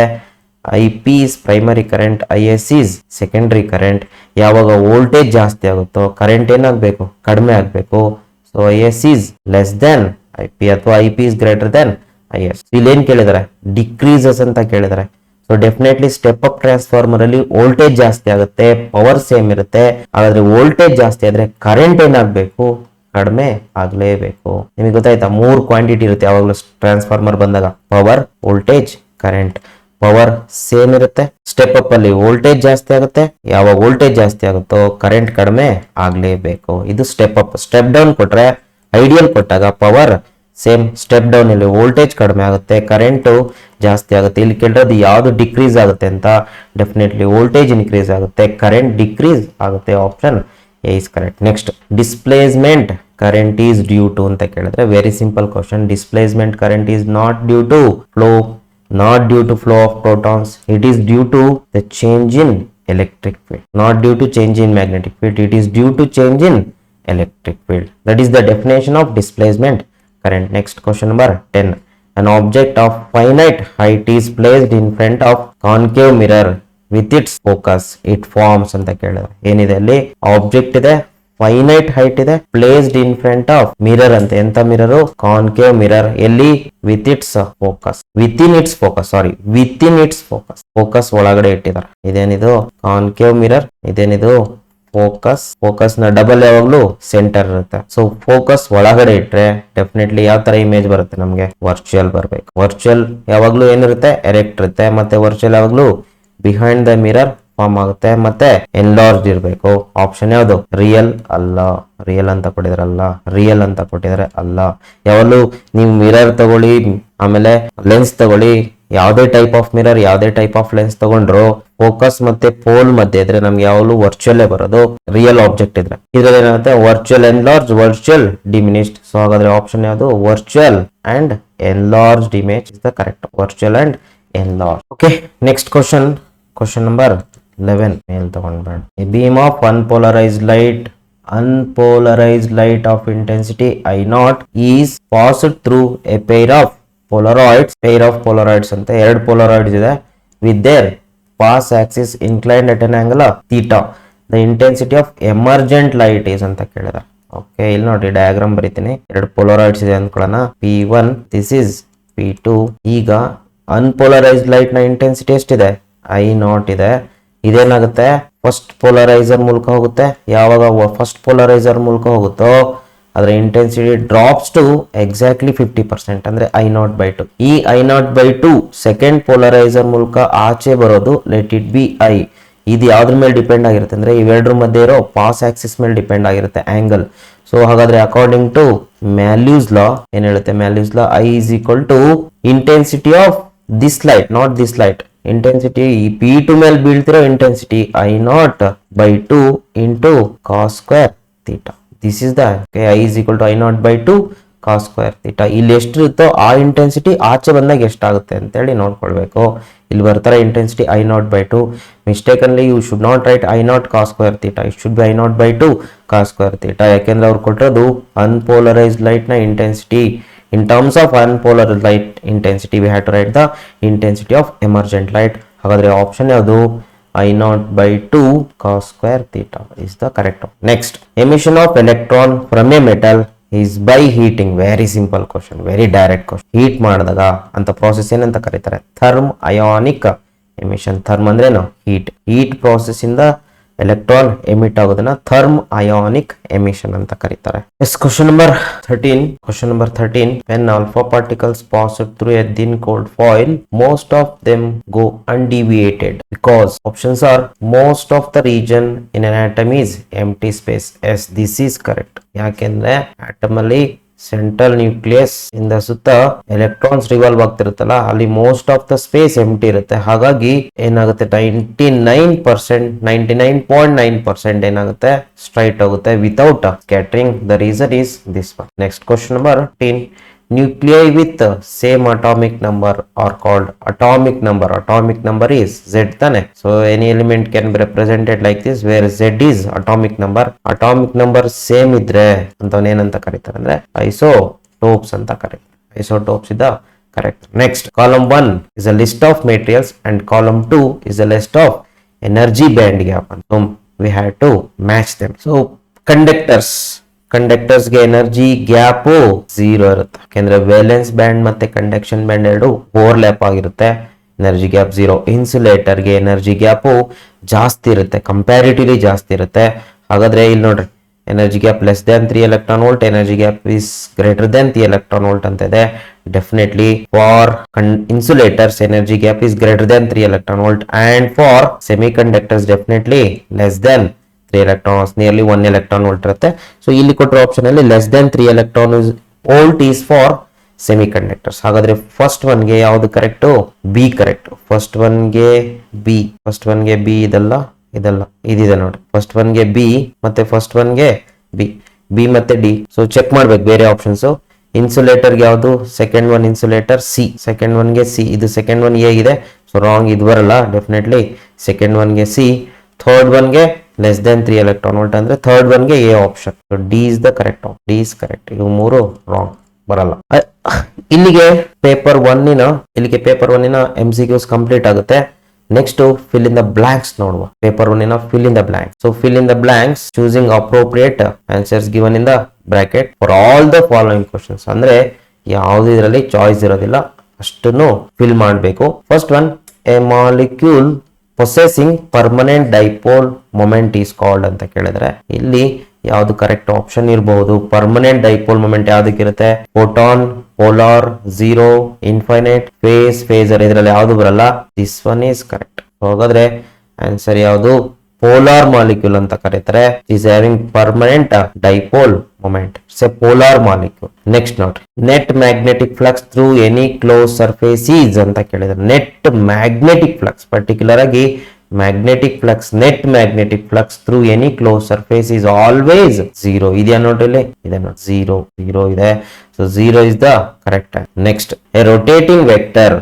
I P is primary current, I S is secondary current. ಯಾವಾಗ ವೋಲ್ಟೇಜ್ ಜಾಸ್ತಿ ಆಗುತ್ತೋ ಕರೆಂಟ್ ಏನಾಗಬೇಕು, ಕಡಿಮೆ ಆಗಬೇಕು. So I S is less than I P ಅಥವಾ I P is greater than I S. ಇಲ್ಲಿ ಏನ್ ಕೇಳಿದಾರೆ, ಡಿಕ್ರೀಸಸ್ ಅಂತ ಕೇಳಿದಾರೆ. So definitely step up transformer ಅಲ್ಲಿ ವೋಲ್ಟೇಜ್ ಜಾಸ್ತಿ ಆಗುತ್ತೆ, ಪವರ್ ಸೇಮ್ ಇರುತ್ತೆ. ಹಾಗಾದ್ರೆ ವೋಲ್ಟೇಜ್ ಜಾಸ್ತಿ ಆದ್ರೆ ಕರೆಂಟ್ ಏನಾಗಬೇಕು, ಕಡಿಮೆ ಆಗ್ಲೇಬೇಕು. ನಿಮಗೆ ಗೊತ್ತಾಯ್ತಾ, 3 ಕ್ವಾಂಟಿಟಿ ಇರುತ್ತೆ ಯಾವಾಗಲೂ ಟ್ರಾನ್ಸ್ಫಾರ್ಮರ್ ಬಂದಾಗ, power, voltage, current. Power same ಇರುತ್ತೆ, ಸ್ಟೆಪ್ ಅಪ್ ಅಲ್ಲಿ ವೋಲ್ಟೇಜ್ ಜಾಸ್ತಿ ಆಗುತ್ತೆ. ಯಾವಾಗ ವೋಲ್ಟೇಜ್ ಜಾಸ್ತಿ ಆಗುತ್ತೋ ಕರೆಂಟ್ ಕಡಿಮೆ ಆಗ್ಲೇಬೇಕು. ಇದು ಸ್ಟೆಪ್ ಅಪ್. ಸ್ಟೆಪ್ ಡೌನ್ ಕೊಟ್ರೆ, ಐಡಿಯಲ್ ಕೊಟ್ಟಾಗ ಪವರ್ ಸೇಮ್, ಸ್ಟೆಪ್ ಡೌನ್ ಇಲ್ಲಿ ವೋಲ್ಟೇಜ್ ಕಡಿಮೆ ಆಗುತ್ತೆ, ಕರೆಂಟ್ ಜಾಸ್ತಿ ಆಗುತ್ತೆ. ಇಲ್ಲಿ ಕೇಳಿರೋದು ಯಾವ್ದು ಡಿಕ್ರೀಸ್ ಆಗುತ್ತೆ ಅಂತ, ಡೆಫಿನೆಟ್ಲಿ ವೋಲ್ಟೇಜ್ ಇನ್ಕ್ರೀಸ್ ಆಗುತ್ತೆ, ಕರೆಂಟ್ ಡಿಕ್ರೀಸ್ ಆಗುತ್ತೆ. Option A is correct. Next, displacement current is due to ಅಂತ ಕೇಳಿದ್ರೆ, very simple question. Displacement current is not due to flow, not due to flow of protons, it is due to the change in electric field, not due to change in magnetic field, it is due to change in electric field. That is the definition of displacement current. Next, question number 10. An object of finite height is placed in front of concave mirror with its focus, it forms ಅಂತ ಕೇಳಿದ್ರೆ ಏನಿದೆ ಅಲ್ಲಿ, ಆಬ್ಜೆಕ್ಟ್ ಇದೆ, ಫೈನೈಟ್ ಹೈಟ್ ಇದೆ, placed in front of mirror ಅಂತ. ಎಂತ ಮಿರರ್, ಕಾನ್ಕೇವ್ ಮಿರರ್. ಎಲ್ಲಿ, with its focus, within it's focus, within it's focus, focus ಒಳಗಡೆ ಇಟ್ಟಿದ್ದಾರೆ. ಇದೇನಿದು ಕಾನ್ಕೇವ್ ಮಿರರ್, ಇದೇನಿದು ಫೋಕಸ್. ಫೋಕಸ್ ನ ಡಬಲ್ ಯಾವಾಗ್ಲೂ ಸೆಂಟರ್ ಇರುತ್ತೆ. ಸೊ ಫೋಕಸ್ ಒಳಗಡೆ ಇಟ್ರೆ ಡೆಫಿನೆಟ್ಲಿ ಯಾವ ತರ ಇಮೇಜ್ ಬರುತ್ತೆ ನಮ್ಗೆ, ವರ್ಚುವಲ್ ಬರ್ಬೇಕು. ವರ್ಚುವಲ್ ಯಾವಾಗ್ಲೂ ಏನಿರುತ್ತೆ, ಎರೆಕ್ಟ್ ಇರುತ್ತೆ. ಮತ್ತೆ ವರ್ಚುವಲ್ ಯಾವಾಗ್ಲೂ ಬಿಹೈಂಡ್ ದ ಮಿರರ್ ಫಾರ್ಮ್ ಆಗುತ್ತೆ, ಮತ್ತೆ ಎನ್ಲಾರ್ಜ್ ಇರಬೇಕು. ಆಪ್ಷನ್ ಯಾವುದು, ರಿಯಲ್ ಅಲ್ಲ. ರಿಯಲ್ ಅಂತ ಕೊಟ್ಟಿದ್ರಲ್ಲ, ರಿಯಲ್ ಅಂತ ಕೊಟ್ಟಿದ್ರೆ ಅಲ್ಲ. ಯಾವಾಗಲೂ ನೀವು ಮಿರರ್ ತಗೊಳ್ಳಿ, ಆಮೇಲೆ ಲೆನ್ಸ್ ತಗೊಳ್ಳಿ, ಯಾವುದೇ ಟೈಪ್ ಆಫ್ ಮಿರರ್ ಯಾವುದೇ ಟೈಪ್ ಆಫ್ ಲೆನ್ಸ್ ತಗೊಂಡ್ರು ಫೋಕಸ್ ಮತ್ತೆ ಪೋಲ್ ಮಧ್ಯೆ ಇದ್ರೆ ನಮ್ಗೆ ಯಾವಾಗಲೂ ವರ್ಚುವಲ್ ಬರೋದು ರಿಯಲ್ ಆಬ್ಜೆಕ್ಟ್ ಇದ್ರೆ. ಇದ್ರಲ್ಲಿ ಏನಾಗುತ್ತೆ virtual enlarge virtual diminished. So ಹಾಗಾದ್ರೆ ಆಪ್ಷನ್ ಯಾವುದು virtual and enlarged image is the correct. Virtual and enlarge. Okay, next question number 11 ಮೇಲ್ ತಗೊಂಡ್ಬೇಡ. A beam of unpolarized light of intensity I naught is passed through a pair of polaroids ಅಂತ ಎರಡು polaroids ಇದೆ with their pass axis inclined at an angle of theta. The intensity of emergent light is ಅಂತ ಕೇಳಿದ. ಓಕೆ, ಇಲ್ಲಿ ನೋಡಿ ಡಯಾಗ್ರಾಮ್ ಬರೀತೀನಿ. ಎರಡು polaroids ಇದೆ ಅಂದ್ಕೊಳ್ಳೋಣ. P1 this is P2. ಈಗ ಅನ್ಪೋಲರೈಸ್ಡ್ ಲೈಟ್ ನ ಇಂಟೆನ್ಸಿಟಿ ಎಷ್ಟಿದೆ? I naught ಇದೆ. ಇದೇನಾಗುತ್ತೆ ಫಸ್ಟ್ ಪೋಲರೈಸರ್ ಮೂಲಕ ಹೋಗುತ್ತೆ. ಯಾವಾಗ ಫಸ್ಟ್ ಪೋಲರೈಸರ್ ಮೂಲಕ ಹೋಗುತ್ತೋ ಅದರ ಇಂಟೆನ್ಸಿಟಿ ಡ್ರಾಪ್ಸ್ ಟು ಎಕ್ಸಾಕ್ಟ್ಲಿ 50%, ಅಂದ್ರೆ I0/2. ಈ I0/2 ಸೆಕೆಂಡ್ ಪೋಲರೈಸರ್ ಮೂಲಕ ಆಚೆ ಬರೋದು ಲೆಟ್ ಇಟ್ ಬಿ ಐ. ಇದು ಯಾವ್ದ್ರ ಮೇಲೆ ಡಿಪೆಂಡ್ ಆಗಿರುತ್ತೆ ಅಂದ್ರೆ ಇವೆರಡರ ಮಧ್ಯೆ ಇರೋ ಪಾಸ್ ಆಕ್ಸಿಸ್ ಮೇಲೆ ಡಿಪೆಂಡ್ ಆಗಿರುತ್ತೆ ಆಂಗಲ್. ಸೊ ಹಾಗಾದ್ರೆ ಅಕಾರ್ಡಿಂಗ್ ಟು ಮ್ಯಾಲ್ಯೂಸ್ ಲಾ ಏನ್ ಹೇಳುತ್ತೆ? ಮ್ಯಾಲ್ಯೂಸ್ ಲಾ I is equal to intensity of this light, not this light. Intensity ಈ P2 ಮೇಲೆ ಬೀಳ್ತಿರೋ intensity I0/2 into cos square theta. This is the I is equal to I0/2 cos square theta. ಇಲ್ಲಿ ಎಷ್ಟಿರುತ್ತೋ ಆ ಇಂಟೆನ್ಸಿಟಿ ಆಚೆ ಬಂದಾಗ ಎಷ್ಟಾಗುತ್ತೆ ಅಂತೇಳಿ ನೋಡ್ಕೊಳ್ಬೇಕು. ಇಲ್ಲಿ ಬರ್ತಾರೆ intensity I0/2. Mistakenly you should not write I0 cos square theta. It should be I0/2 cos square theta. ಯಾಕೆಂದ್ರೆ ಅವ್ರು ಕೊಟ್ಟಿರೋದು ಅನ್ಪೋಲರೈಸ್ಡ್ ಲೈಟ್ ನ intensity. In terms of unpolarized light intensity, we have to write the intensity of emergent light. ಹಾಗಾದ್ರೆ ಆಪ್ಷನ್ ಯಾವುದು? I0/2 cos square theta is the correct. Next, emission of electron from a metal is by heating. Very simple question, very direct question. Heat ಮಾಡಿದಾಗ ಅಂತ process ಏನಂತ ಕರೀತಾರೆ? Therm ionic emission. Therm ಅಂದ್ರೆ ಏನು? Heat process ಇಂದ ಎಲೆಕ್ಟ್ರಾನ್ ಎಮಿಟ್ ಆಗೋದನ್ನ ಥರ್ಮ್ ಅಯಾನಿಕ್ ಎಮಿಷನ್ ಅಂತ ಕರೀತಾರೆ. Question number 13. When alpha particles pass through a thin cold foil, most of them go undeviated because options are most of the region in an atom is empty space. Yes, this is correct. ಯಾಕೆಂದ್ರೆ ಆಟಮ್ ಅಲ್ಲಿ ಸೆಂಟ್ರಲ್ ನ್ಯೂಕ್ಲಿಯಸ್ ಇಂದ ಸುತ್ತ ಎಲೆಕ್ಟ್ರಾನ್ಸ್ ರಿವಾಲ್ವ್ ಆಗ್ತಿರುತ್ತಲ್ಲ, ಅಲ್ಲಿ ಮೋಸ್ಟ್ ಆಫ್ ದ ಸ್ಪೇಸ್ ಎಂಟಿ ಇರುತ್ತೆ. ಹಾಗಾಗಿ ಏನಾಗುತ್ತೆ 99.9% ಏನಾಗುತ್ತೆ ಸ್ಟ್ರೈಟ್ ಆಗುತ್ತೆ without scattering. The reason is this one. Next question number 10. Nuclei with same atomic number are called atomic number. Atomic number is Z ತಾನೆ. So any element can be represented like this where Z is atomic number. Atomic number same ಇದ್ರೆ ಅಂತವನ್ನ ಏನಂತ ಕರೀತಾರೆ ಅಂದ್ರೆ isotopes ಅಂತ ಕರೀತಾರೆ. Isotopes is the correct. Next, column 1 is a list of materials and column 2 is a list of energy band gap. So we have to match them. So conductors ಗೆ ಎನರ್ಜಿ ಗ್ಯಾಪ್ 0 ಇರುತ್ತೆ. ಯಾಕೆಂದ್ರೆ ವೇಲೆನ್ಸ್ ಬ್ಯಾಂಡ್ ಮತ್ತೆ ಕಂಡಕ್ಷನ್ ಬ್ಯಾಂಡ್ ಎರಡು ಓವರ್ಲ್ಯಾಪ್ ಆಗಿರುತ್ತೆ. Energy gap 0. ಇನ್ಸುಲೇಟರ್ ಗೆ ಎನರ್ಜಿ ಗ್ಯಾಪ್ ಜಾಸ್ತಿ ಇರುತ್ತೆ, ಕಂಪ್ಯಾರಿಟಿವ್ಲಿ ಜಾಸ್ತಿ ಇರುತ್ತೆ. ಹಾಗಾದ್ರೆ ಇಲ್ಲಿ ನೋಡ್ರಿ energy gap less than 3 electron volt, energy gap is greater than 3 electron volt ಅಂತ ಇದೆ. Definitely for insulators energy gap is greater than 3 electron volt and for semiconductors definitely less than 3 electrons, nearly 1 electron volt ಇರುತ್ತೆ. ಸೊ ಇಲ್ಲಿ ಕೊಟ್ಟಿರೋ ಆಪ್ಷನ್ ಅಲ್ಲಿ less than 3 electron volt is for semiconductors. ಹಾಗಾದ್ರೆ ಫಸ್ಟ್ ಒನ್ ಗೆ ಯಾವುದು correct? B correct. First one ಗೆ ಬಿ ಇದಲ್ಲ ಇದಿದೆ ನೋಡಿ. ಫಸ್ಟ್ ಒನ್ ಗೆ ಬಿ ಮತ್ತೆ ಫಸ್ಟ್ ಒನ್ ಗೆ ಬಿ ಮತ್ತೆ ಡಿ. ಸೊ ಚೆಕ್ ಮಾಡ್ಬೇಕು ಬೇರೆ ಆಪ್ಷನ್ಸ್. ಇನ್ಸುಲೇಟರ್ ಗೆ ಯಾವುದು? Second one insulator C. Second one ಗೆ ಸಿ. ಇದು ಸೆಕೆಂಡ್ ಒನ್ ಎ ಇದೆ, ಸೊ ರಾಂಗ್. ಇದು ಬರಲ್ಲ ಡೆಫಿನೆಟ್ಲಿ. ಸೆಕೆಂಡ್ ಒನ್ ಗೆ ಸಿ. ಥರ್ಡ್ ಒನ್ ಗೆ ಲೆಸ್ ದನ್ 3 electron volt ಅಂದ್ರೆ ಥರ್ಡ್ ಒನ್ ಗೆ A option. So D is the correct. D is correct. ಇವು ಮೂರು ರಾಂಗ್ ಬರಲ್ಲ. ಇಲ್ಲಿಗೆ ಪೇಪರ್ ಒನ್ನಿನ MCQs ಕಂಪ್ಲೀಟ್ ಆಗುತ್ತೆ. Next fill in the blanks ನೋಡುವ. ಪೇಪರ್ ಒನ್ನಿನ fill in the blanks. So fill in the blanks choosing appropriate answers given in the bracket for all the following questions. ಅಂದ್ರೆ ಯಾವ್ದು ಇದರಲ್ಲಿ ಚಾಯ್ಸ್ ಇರೋದಿಲ್ಲ, ಅಷ್ಟನ್ನು ಫಿಲ್ ಮಾಡಬೇಕು. First one, a molecule possessing permanent dipole moment is called ಅಂತ ಕೇಳಿದ್ರೆ ಇಲ್ಲಿ ಯಾವ್ದು ಕರೆಕ್ಟ್ ಆಪ್ಷನ್ ಇರಬಹುದು? ಪರ್ಮನೆಂಟ್ ಡೈಪೋಲ್ ಮೊಮೆಂಟ್ ಯಾವ್ದಕ್ಕಿರುತ್ತೆ? Photon, polar, zero, infinite, phasor. ಇದರಲ್ಲಿ ಯಾವ್ದು ಬರಲ್ಲ. This one is correct. ಹಾಗಾದ್ರೆ ಆನ್ಸರ್ ಯಾವುದು? ಪೋಲಾರ್ ಮಾಲಿಕ್ಯೂಲ್ ಅಂತ ಕರೀತಾರೆ. Is having permanent dipole moment. It's a polar molecule. Next ನೋಡ್ರಿ, net magnetic flux through any close surface is ಅಂತ ಕೇಳಿದ್ರೆ, ನೆಟ್ ಮ್ಯಾಗ್ನೆಟಿಕ್ ಫ್ಲಕ್ಸ್ ಪರ್ಟಿಕ್ಯುಲರ್ ಆಗಿ magnetic flux, net magnetic flux through any close surface is always zero. ಇದೆಯಾ ನೋಡ್ರಿ, ಇದೆ ನೋಡಿ, ಝೀರೋ ಇದೆ. So zero is the correct. Next, A rotating vector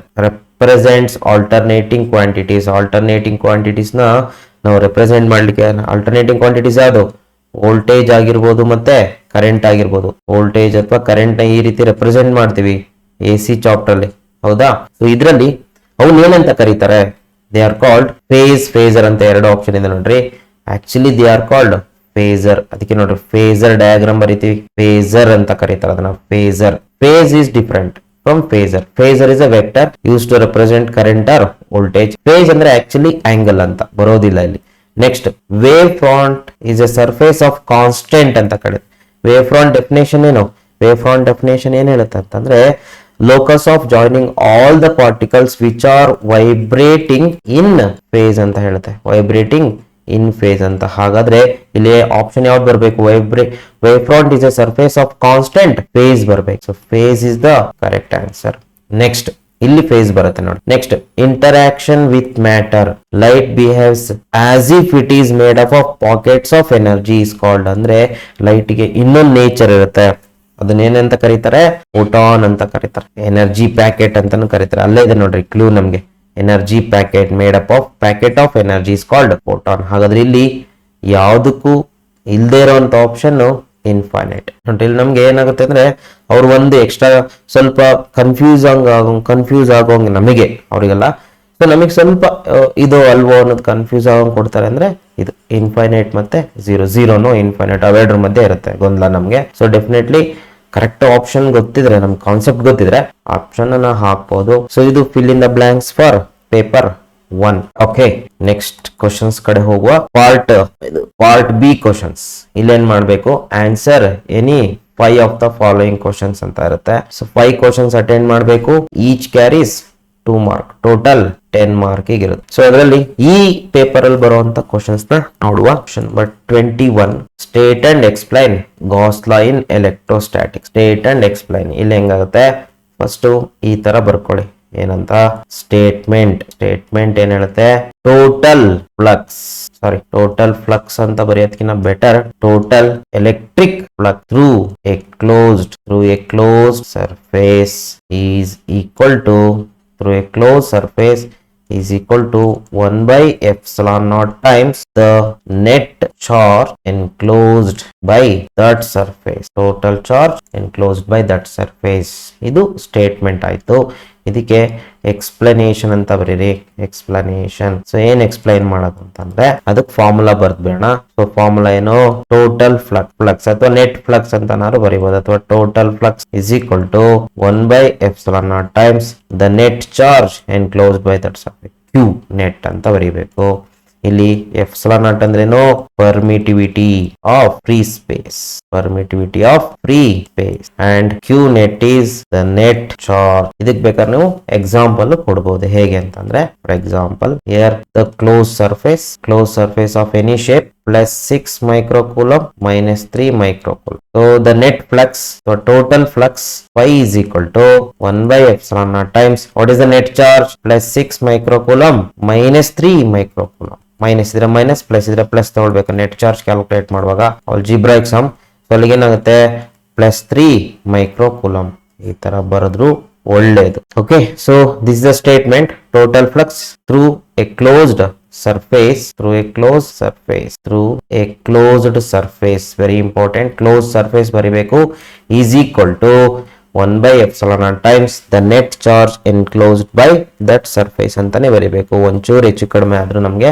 represents alternating quantities. alternating quantities ನ ನಾವು ರೆಪ್ರೆಸೆಂಟ್ ಮಾಡ್ಲಿಕ್ಕೆ alternating quantities ಯಾವುದು, ವೋಲ್ಟೇಜ್ ಆಗಿರ್ಬೋದು ಮತ್ತೆ ಕರೆಂಟ್ ಆಗಿರ್ಬೋದು. ವೋಲ್ಟೇಜ್ ಅಥವಾ ಕರೆಂಟ್ ನ ಈ ರೀತಿ ರೆಪ್ರೆಸೆಂಟ್ ಮಾಡ್ತೀವಿ AC ಚಾಪ್ಟರ್ ಅಲ್ಲಿ, ಹೌದಾ. ಸೊ ಇದರಲ್ಲಿ ಅವನು ಏನಂತ ಕರೀತಾರೆ, ದೇ ಆರ್ ಕಾಲ್ಡ್ ಫೇಸರ್ ಅಂತ ಎರಡು ಆಪ್ಷನ್ ಇದೆ ನೋಡ್ರಿ. Actually they are called phasor. ಅದಕ್ಕೆ ನೋಡ್ರಿ ಫೇಸರ್ ಡಯಾಗ್ರಾಮ್ ಬರೀತೀವಿ, ಫೇಸರ್ ಅಂತ ಕರೀತಾರೆ ಅದನ್ನ. Phase is different from phasor. Phasor is a vector used to represent current or voltage. Phase ಅಂದ್ರೆ actually angle ಅಂತ ಬರೋದಿಲ್ಲ ಇಲ್ಲಿ. Next, wave front is a surface of constant ಅಂತ ಕರೀತಾರೆ. Wave front definition ಏನು, wave front definition ಏನು ಹೇಳುತ್ತೆ ಅಂತಂದ್ರೆ, locus of joining all the particles which are vibrating in phase ಅಂತ ಹೇಳುತ್ತೆ. vibrating in phase ಅಂತ. ಹಾಗಾದ್ರೆ ಇಲ್ಲಿ ಆಪ್ಷನ್ ಯಾವ್ದು ಬರಬೇಕು, wave front is a surface of constant phase ಬರಬೇಕು. So phase is the correct answer. Next, ಇಲ್ಲಿ ಫೇಸ್ ಬರುತ್ತೆ ನೋಡಿ. Next, interaction with matter, light behaves as if it is made up of pockets of energy is called. ಅಂದ್ರೆ ಲೈಟ್ ಗೆ ಇನ್ನೊಂದು ನೇಚರ್ ಇರುತ್ತೆ, ಅದನ್ನೇನಂತ ಕರೀತಾರೆ, ಫೋಟಾನ್ ಅಂತ ಕರೀತಾರೆ. ಎನರ್ಜಿ ಪ್ಯಾಕೆಟ್ ಅಂತಾನು ಕರೀತಾರೆ. ಅಲ್ಲೇ ಇದೆ ನೋಡ್ರಿ ಕ್ಲೂ ನಮ್ಗೆ, energy packet made up of packet of energy is called photon. ಹಾಗಾದ್ರೆ ಇಲ್ಲಿ ಯಾವುದಕ್ಕೂ ಇಲ್ಲದೆ ಇರುವಂತ ಆಪ್ಷನ್ ಇನ್ಫೈನೈಟ್. ಇಲ್ಲಿ ನಮ್ಗೆ ಏನಾಗುತ್ತೆ ಅಂದ್ರೆ, ಅವ್ರು ಒಂದು ಎಕ್ಸ್ಟ್ರಾ ಸ್ವಲ್ಪ ಕನ್ಫ್ಯೂಸ್ ಆಗೋಂಗ್ ನಮಗೆ, ಅವರಿಗೆಲ್ಲ. ಸೊ ನಮಗೆ ಸ್ವಲ್ಪ ಇದು ಅಲ್ವೋ ಅನ್ನೋದು ಕನ್ಫ್ಯೂಸ್ ಆಗೋಂಗ್ ಕೊಡ್ತಾರೆ. ಅಂದ್ರೆ ಇದು ಇನ್ಫೈನೈಟ್ ಮತ್ತೆ ಝೀರೋನು ಇನ್ಫೈನೈಟ್ ಅವೆರಡರ ಮಧ್ಯೆ ಇರುತ್ತೆ ಗೊಂದಲ ನಮ್ಗೆ. ಸೊ ಡೆಫಿನೆಟ್ಲಿ ಕರೆಕ್ಟ್ ಆಪ್ಷನ್ ಗೊತ್ತಿದ್ರೆ, ನಮ್ ಕಾನ್ಸೆಪ್ಟ್ ಗೊತ್ತಿದ್ರೆ ಆಪ್ಷನ್ ಅನ್ನ ಹಾಕ್ಬೋದು. ಸೊ ಇದು fill in the blanks for paper 1. Okay, next questions ಕಡೆ ಹೋಗುವ. Part B questions. ಇಲ್ಲೇನ್ ಮಾಡ್ಬೇಕು, answer any 5 of the following questions ಅಂತ ಇರುತ್ತೆ. ಸೊ 5 ಕ್ವಶನ್ಸ್ ಅಟೆಂಡ್ ಮಾಡಬೇಕು. Each carries 2 mark, total 10 mark ಇರುತ್ತೆ. ಸೊ ಅದರಲ್ಲಿ ಈ ಪೇಪರ್ ಅಲ್ಲಿ ಬರುವಂತ ಕ್ವಶನ್ಸ್ ನ ನೋಡುವ. Question number 21, state and explain Gauss law in electrostatics. State and explain ಇಲ್ಲಿ ಹೆಂಗಾಗುತ್ತೆ, ಫಸ್ಟ್ ಈ ತರ ಬರ್ಕೊಳ್ಳಿ. ಏನಂತ, ಸ್ಟೇಟ್ಮೆಂಟ್ ಏನ್ ಹೇಳುತ್ತೆ, ಟೋಟಲ್ ಫ್ಲಕ್ಸ್ ಅಂತ ಬರೆಯೋದಕ್ಕಿಂತ better total electric flux through a closed surface is equal to through a closed surface is equal to 1 by epsilon naught times the net charge enclosed by that surface. Total charge enclosed by that surface. ಇದು ಸ್ಟೇಟ್ಮೆಂಟ್ ಆಯ್ತು. ಇದಕ್ಕೆ ಎಕ್ಸ್ಪ್ಲನೇಷನ್ ಅಂತ ಬರೀರಿ, ಎಕ್ಸ್ಪ್ಲನೇಷನ್. ಸೊ ಏನ್ ಎಕ್ಸ್ಪ್ಲೈನ್ ಮಾಡೋದು ಅಂತಂದ್ರೆ, ಅದಕ್ಕೆ ಫಾರ್ಮುಲಾ ಬರ್ದ್ಬೇಡ. ಸೊ ಫಾರ್ಮುಲಾ ಏನು, ಟೋಟಲ್ ಫ್ಲಕ್ಸ್ ಅಥವಾ ನೆಟ್ ಫ್ಲಕ್ಸ್ ಅಂತನಾದ್ರು ಬರೀಬಹುದು, ಅಥವಾ total flux is equal to 1 by epsilon naught times the net charge enclosed by that surface. Q net ಅಂತ ಬರೀಬೇಕು. ಇಲ್ಲಿ ಎಪ್ಸಿಲಾನ್ ನಾಟ್ ಅಂದ್ರೇನು, permittivity of free space and Q net is the net charge. ಇದಕ್ ಬೇಕಾದ್ರೆ ನೀವು ಎಕ್ಸಾಂಪಲ್ ಕೊಡಬಹುದು. ಹೇಗೆ ಅಂತಂದ್ರೆ, for example here the close surface of any shape plus 6 microcoulomb minus 3 microcoulomb. So the net flux, so total flux phi is equal to 1 by epsilon naught times what is the net charge, plus 6 microcoulomb minus 3 microcoulomb. Minus ಇದ್ರೆ ಮೈನಸ್, ಪ್ಲಸ್ ಇದ್ರೆ ಪ್ಲಸ್ ತಗೊಳ್ಬೇಕು ನೆಟ್ ಚಾರ್ಜ್ ಕ್ಯಾಲ್ಕುಲೇಟ್ ಮಾಡುವಾಗ. Algebraic sum. ಸೊ ಅಲ್ಲಿಗೆ ಏನಾಗುತ್ತೆ, +3 ಮೈಕ್ರೋಕೂಲಮ್. ಈ ತರ ಬರೆದ್ರು ಒಳ್ಳೇದು. Okay, so this is the statement. Total flux through a closed surface, through a closed surface, very important, closed surface ಬರಿಬೇಕು, is equal to 1 by epsilon naught times the net charge enclosed by that surface ಅಂತಾನೆ ಬರಿಬೇಕು. ಒಂಚೂರು ಹೆಚ್ಚು ಕಡಿಮೆ ಆದ್ರೂ ನಮ್ಗೆ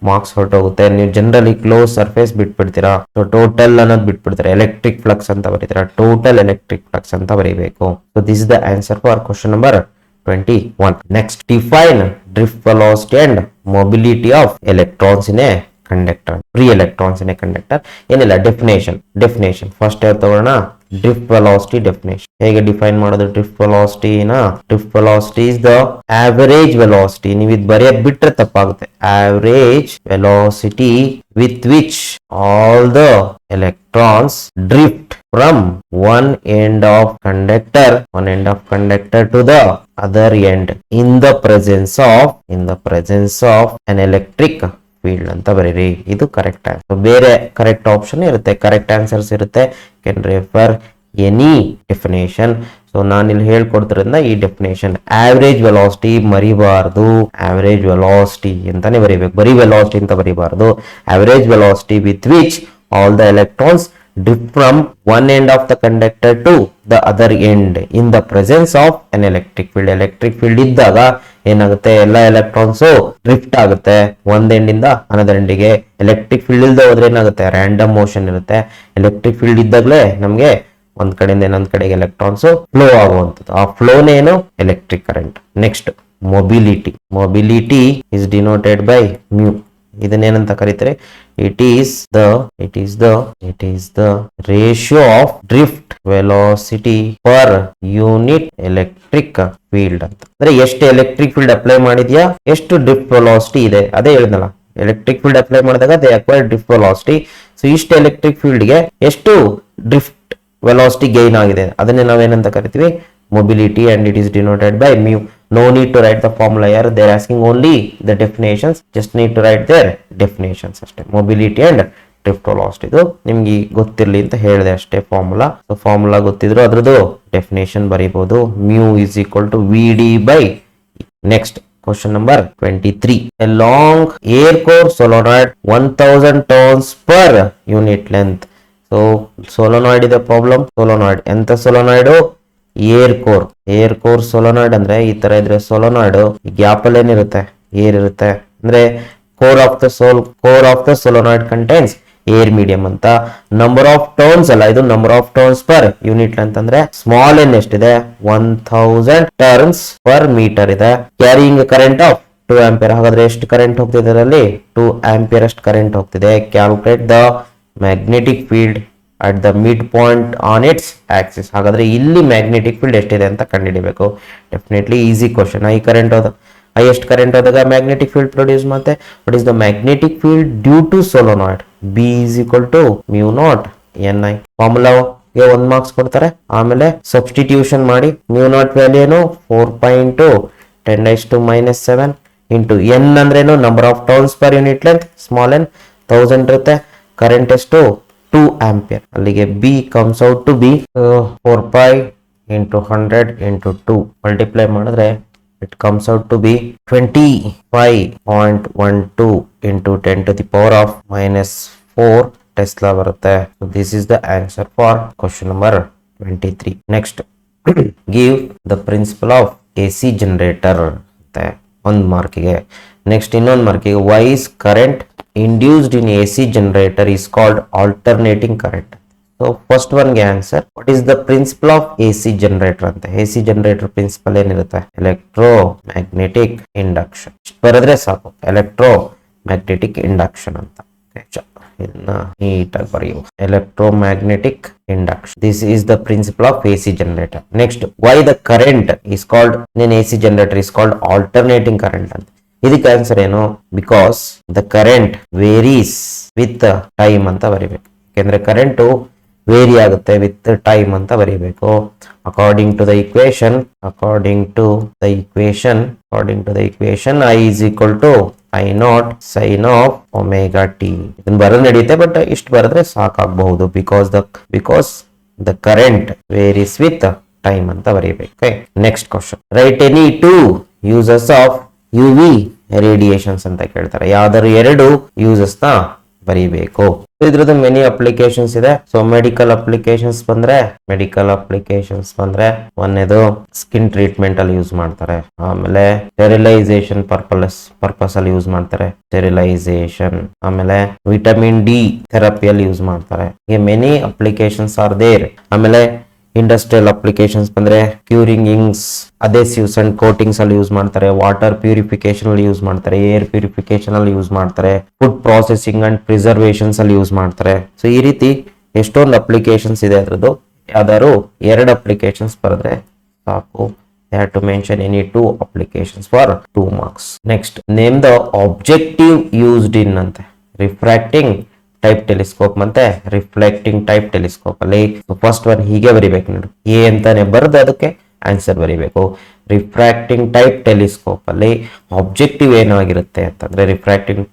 ಮಾರ್ಕ್ಸ್ ಹೊರಟೋಗುತ್ತೆ. ನೀವು ಜನರಲಿ ಕ್ಲೋಸ್ ಸರ್ಫೇಸ್ ಬಿಟ್ಬಿಡ್ತೀರಾ, ಸೊ ಟೋಟಲ್ ಅನ್ನೋದು ಬಿಟ್ಬಿಡ್ತೀರಾ, ಎಲೆಕ್ಟ್ರಿಕ್ ಫ್ಲಕ್ಸ್ ಅಂತ ಬರೀತೀರಾ, ಟೋಟಲ್ ಎಲೆಕ್ಟ್ರಿಕ್ ಫ್ಲಕ್ಸ್ ಅಂತ ಬರೀಬೇಕು. So this is the answer for question number 21. Next, define drift velocity and mobility of electrons in a conductor. Free electrons in a conductor. ಏನಿಲ್ಲ, ಡೆಫಿನೇಷನ್ ಫಸ್ಟ್ ಯಾವ್ದು ತಗೋಣ, ಡ್ರಿಫ್ಟ್ ವೆಲಾಸಿಟಿ ಡೆಫಿನೇಷನ್. ಹೇಗೆ ಡಿಫೈನ್ ಮಾಡೋದು ಡ್ರಿಫ್ಟ್ ವೆಲಾಸಿಟಿನ? Drift velocity is the average velocity. ನೀವು ಇದು ಬರೆಯೋದ್ ಬಿಟ್ರೆ ತಪ್ಪಾಗುತ್ತೆ. Average velocity with which all the electrons drift from one end of conductor to the other end in the presence of an electric field ಅಂತ ಬರೀರಿ. ಇದು ಕರೆಕ್ಟ್ ಆನ್ಸರ್. ಬೇರೆ ಕರೆಕ್ಟ್ ಆಪ್ಷನ್ ಇರುತ್ತೆ, ಕರೆಕ್ಟ್ ಆನ್ಸರ್ಸ್ ಇರುತ್ತೆ. Can refer any definition. So ನಾನು ಇಲ್ಲಿ ಹೇಳ್ಕೊಡ್ತಿರೋದ್ರಿಂದ ಈ ಡೆಫಿನೇಷನ್ ಆವರೇಜ್ ವೆಲಾಸಿಟಿ ಮರಿಬಾರ್ದು. ಆವರೇಜ್ ವೆಲಾಸಿಟಿ ಅಂತಾನೆ ಬರೀಬೇಕು, ಬರೀ ವೆಲಾಸಿಟಿ ಅಂತ ಬರೀಬಾರ್ದು. Average velocity with which all the electrons drift from one end of the conductor to the other end in the presence of an electric field. electric field ಇದ್ದಾಗ ಏನಾಗುತ್ತೆ, ಎಲ್ಲ ಎಲೆಕ್ಟ್ರಾನ್ಸ್ ಡ್ರಿಫ್ಟ್ ಆಗುತ್ತೆ ಒಂದ್ ಎಂಡ್ ಇಂದ ಅನದರ್ ಎಂಡಿಗೆ. ಎಲೆಕ್ಟ್ರಿಕ್ ಫೀಲ್ಡ್ ಇಲ್ದ ಹೋದ್ರೆ ಏನಾಗುತ್ತೆ, ರ್ಯಾಂಡಮ್ ಮೋಷನ್ ಇರುತ್ತೆ. ಎಲೆಕ್ಟ್ರಿಕ್ ಫೀಲ್ಡ್ ಇದ್ದಾಗಲೇ ನಮ್ಗೆ ಒಂದ್ ಕಡೆಯಿಂದ ಇನ್ನೊಂದ್ ಕಡೆಗೆ ಎಲೆಕ್ಟ್ರಾನ್ಸ್ ಫ್ಲೋ ಆಗುವಂಥದ್ದು. ಆ ಫ್ಲೋನೇ ಏನು, electric current. Next mobility is denoted by mu. ಇದನ್ನೇನಂತ ಕರೀತಾರೆ? It is the ratio of drift velocity per unit electric field ಅಂತ. ಅಂದ್ರೆ ಎಷ್ಟು ಎಲೆಕ್ಟ್ರಿಕ್ ಫೀಲ್ಡ್ ಅಪ್ಲೈ ಮಾಡಿದ್ಯಾ, ಎಷ್ಟು ಡ್ರಿಫ್ಟ್ ವೆಲಾಸಿಟಿ ಇದೆ, ಅದೇ ಹೇಳಿದ್ನಲ್ಲ. ಎಲೆಕ್ಟ್ರಿಕ್ ಫೀಲ್ಡ್ ಅಪ್ಲೈ ಮಾಡಿದಾಗ they acquire drift velocity. So ಇಷ್ಟು ಎಲೆಕ್ಟ್ರಿಕ್ ಫೀಲ್ಡ್ಗೆ ಎಷ್ಟು ಡ್ರಿಫ್ಟ್ ವೆಲಾಸಿಟಿ ಗೈನ್ ಆಗಿದೆ, ಅದನ್ನೇ ನಾವೇನಂತ ಕರಿತೀವಿ, mobility, and it is denoted by mu. No need to write the formula here. They are asking only the definitions. Just need to write their definitions ಅಷ್ಟೇ. mobility and drift velocity ಇದು ನಿಮ್ಗೆ ಗೊತ್ತಿರಲಿ ಅಂತ ಹೇಳಿದೆ ಅಷ್ಟೇ ಫಾರ್ಮುಲಾ. ಸೊ ಫಾರ್ಮುಲಾ ಗೊತ್ತಿದ್ರು ಅದ್ರದ್ದು definition ಬರೀಬಹುದು. mu is equal to vd by. Next question number 23. A long air core solenoid 1000 tons per unit length. So solenoid ಇದೆ ಪ್ರಾಬ್ಲಮ್. ಸೋಲನಾಯ್ಡ್ ಎಂತ ಸೋಲನಾಯ್ಡ್? ಏರ್ ಕೋರ್ ಸೋಲನಾಯ್ಡ್ ಅಂದ್ರೆ ಈ ತರ ಇದ್ರೆ ಸೋಲನಾಯ್ಡ್ ಗ್ಯಾಪ್ ಅಲ್ಲಿ ಏನಿರುತ್ತೆ, ಏರ್ ಇರುತ್ತೆ. ಅಂದ್ರೆ core of the solenoid contains air medium ಅಂತ. ನಂಬರ್ ಆಫ್ ಟರ್ನ್ಸ್ ಅಲ್ಲ, ಇದು number of turns per unit length. ಅಂದ್ರೆ ಸ್ಮಾಲ್ ಎನ್ ಎಷ್ಟಿದೆ, 1000 ಟರ್ನ್ಸ್ ಪರ್ ಮೀಟರ್ ಇದೆ. Carrying current of 2 ampere. ಹಾಗಾದ್ರೆ ಎಷ್ಟು ಕರೆಂಟ್ ಹೋಗ್ತಿದೆ ಅದರಲ್ಲಿ? 2 ಆಂಪಿಯರ್ ಅಷ್ಟು ಕರೆಂಟ್ ಹೋಗ್ತಿದೆ. Calculate the magnetic field at the mid point on its axis. ಹಾಗಾದ್ರೆ ಇಲ್ಲಿ ಮ್ಯಾಗ್ನೆಟಿಕ್ ಫೀಲ್ಡ್ ಎಷ್ಟಿದೆ ಅಂತ ಕಂಡುಹಿಡಿಬೇಕು. Definitely easy question. Highest current ಹೋದಾಗ ಮ್ಯಾಗ್ನೆಟಿಕ್ ಫೀಲ್ಡ್ ಪ್ರೊಡ್ಯೂಸ್ ಮತ್ತೆ. What is the magnetic field due to solenoid? B is equal to mu naught n I. ಫಾರ್ಮುಲಾಗೆ 1 ಮಾರ್ಕ್ಸ್ ಕೊಡ್ತಾರೆ. ಆಮೇಲೆ ಸಬ್ಸ್ಟಿಟ್ಯೂಷನ್ ಮಾಡಿ. ಮ್ಯೂ ನಾಟ್ ವ್ಯಾಲ್ಯೂ ಏನು, 4.10⁻⁻7 ಇಂಟು ಎನ್ ಅಂದ್ರೇನು, number of turns per unit length, small N 1000 ಇರುತ್ತೆ. ಕರೆಂಟ್ ಎಷ್ಟು, 2 ಆಂಪಿಯರ್. ಅಲ್ಲಿಗೆ B comes out to be 4π into 100 into 2 multiply ಮಾಡಿದ್ರೆ it comes out to be 25.12 into 10 to the power of -4 tesla ಬರುತ್ತೆ. So this is the answer for question number 23. Next, give the principle of AC generator ಅಂತ 1 ಮಾರ್ಕಿಗೆ. ನೆಕ್ಸ್ಟ್ ಇನ್ನೊಂದು ಮಾರ್ಕಿಗೆ, why is current induced in AC generator is called alternating current. So first one ಗೆ answer, what is the principle of AC generator ಅಂತ. AC generator principle ಏನಿರುತ್ತೆ, electromagnetic induction. ಬರೆದ್ರೆ ಸಾಕು, electromagnetic induction ಅಂತ. ಇದನ್ನ ನೀಟಾಗಿ ಬರೆಯುವ, electromagnetic induction. This is the principle of AC generator. Next, why the current is called in AC generator is called alternating current ಅಂತ. ಇದಕ್ಕೆ ಆನ್ಸರ್ ಏನು, because the current varies with time ಅಂತ ಬರೀಬೇಕು. ಯಾಕೆಂದ್ರೆ ಕರೆಂಟು ವೇರಿ ಆಗುತ್ತೆ ವಿತ್ ಟೈಮ್ ಅಂತ ಬರೀಬೇಕು. According to the equation I is equal to I0 sin of omega t. ಇದನ್ನ ಬರೋದು ನಡೆಯುತ್ತೆ, ಬಟ್ ಇಷ್ಟು ಬರೆದ್ರೆ ಸಾಕಾಗಬಹುದು. Because the current varies with time ಅಂತ ಬರೀಬೇಕು. Next question, write any 2 uses of UV radiations ಅಂತ ಕೇಳ್ತಾರೆ. ಯಾವ್ದಾದ್ರು 2 ಯೂಸಸ್ ನ ಬರೀಬೇಕು. ಇದ್ರದ್ದು ಮೆನಿ ಅಪ್ಲಿಕೇಶನ್ಸ್ ಇದೆ. ಸೊ ಮೆಡಿಕಲ್ ಅಪ್ಲಿಕೇಶನ್ಸ್ ಬಂದ್ರೆ ಒಂದೇದು ಸ್ಕಿನ್ ಟ್ರೀಟ್ಮೆಂಟ್ ಅಲ್ಲಿ ಯೂಸ್ ಮಾಡ್ತಾರೆ. ಆಮೇಲೆ ಸ್ಟೆರಿಲೈಸೇಷನ್ ಪರ್ಪಸ್ ಅಲ್ಲಿ ಯೂಸ್ ಮಾಡ್ತಾರೆ, ಸ್ಟೆರಿಲೈಸೇಷನ್. ಆಮೇಲೆ ವಿಟಮಿನ್ ಡಿ ಥೆರಪಿಯಲ್ಲಿ ಯೂಸ್ ಮಾಡ್ತಾರೆ. ಹೀಗೆ ಮೆನಿ ಅಪ್ಲಿಕೇಶನ್ಸ್ ಆರ್ ದೇರ್. ಆಮೇಲೆ ಇಂಡಸ್ಟ್ರಿಯಲ್ ಅಪ್ಲಿಕೇಶನ್ಸ್ ಬಂದ್ರೆ curing inks, adhesives and coatings ಅಲ್ಲಿ ಯೂಸ್ ಮಾಡ್ತಾರೆ. ವಾಟರ್ ಪ್ಯೂರಿಫಿಕೇಶನ್ ಅಲ್ಲಿ ಯೂಸ್ ಮಾಡ್ತಾರೆ, ಏರ್ ಪ್ಯೂರಿಫಿಕೇಶನ್ ಅಲ್ಲಿ ಯೂಸ್ ಮಾಡ್ತಾರೆ, ಫುಡ್ ಪ್ರಾಸೆಸಿಂಗ್ ಅಂಡ್ ಪ್ರಿಸರ್ವೇಷನ್ಸ್ ಅಲ್ಲಿ ಯೂಸ್ ಮಾಡ್ತಾರೆ. ಸೊ ಈ ರೀತಿ ಎಷ್ಟೊಂದು ಅಪ್ಲಿಕೇಶನ್ಸ್ ಇದೆ ಅದ್ರದ್ದು. ಯಾವ್ದಾದ್ರು 2 ಅಪ್ಲಿಕೇಶನ್ಸ್ ಬರೆದ್ರೆ ಸಾಕು. they have to mention any 2 applications for 2 marks. Next, name the objective used in ante refracting type telescope ಮತ್ತೆ reflecting type telescope ಅಲ್ಲಿ ಫಸ್ಟ್ ಒನ್ ಹೀಗೆ ಬರಿಬೇಕು ನೋಡಿ, ಎ ಅಂತಾನೆ ಬರೆದು ಅದಕ್ಕೆ ಆನ್ಸರ್ ಬರಿಬೇಕು. ರಿಫ್ರಾಕ್ಟಿಂಗ್ ಟೈಪ್ ಟೆಲಿಸ್ಕೋಪ್ ಅಲ್ಲಿ ಆಬ್ಜೆಕ್ಟಿವ್ ಏನಾಗಿರುತ್ತೆ ಅಂತಂದ್ರೆ ರಿಫ್ರಾಕ್ಟಿಂಗ್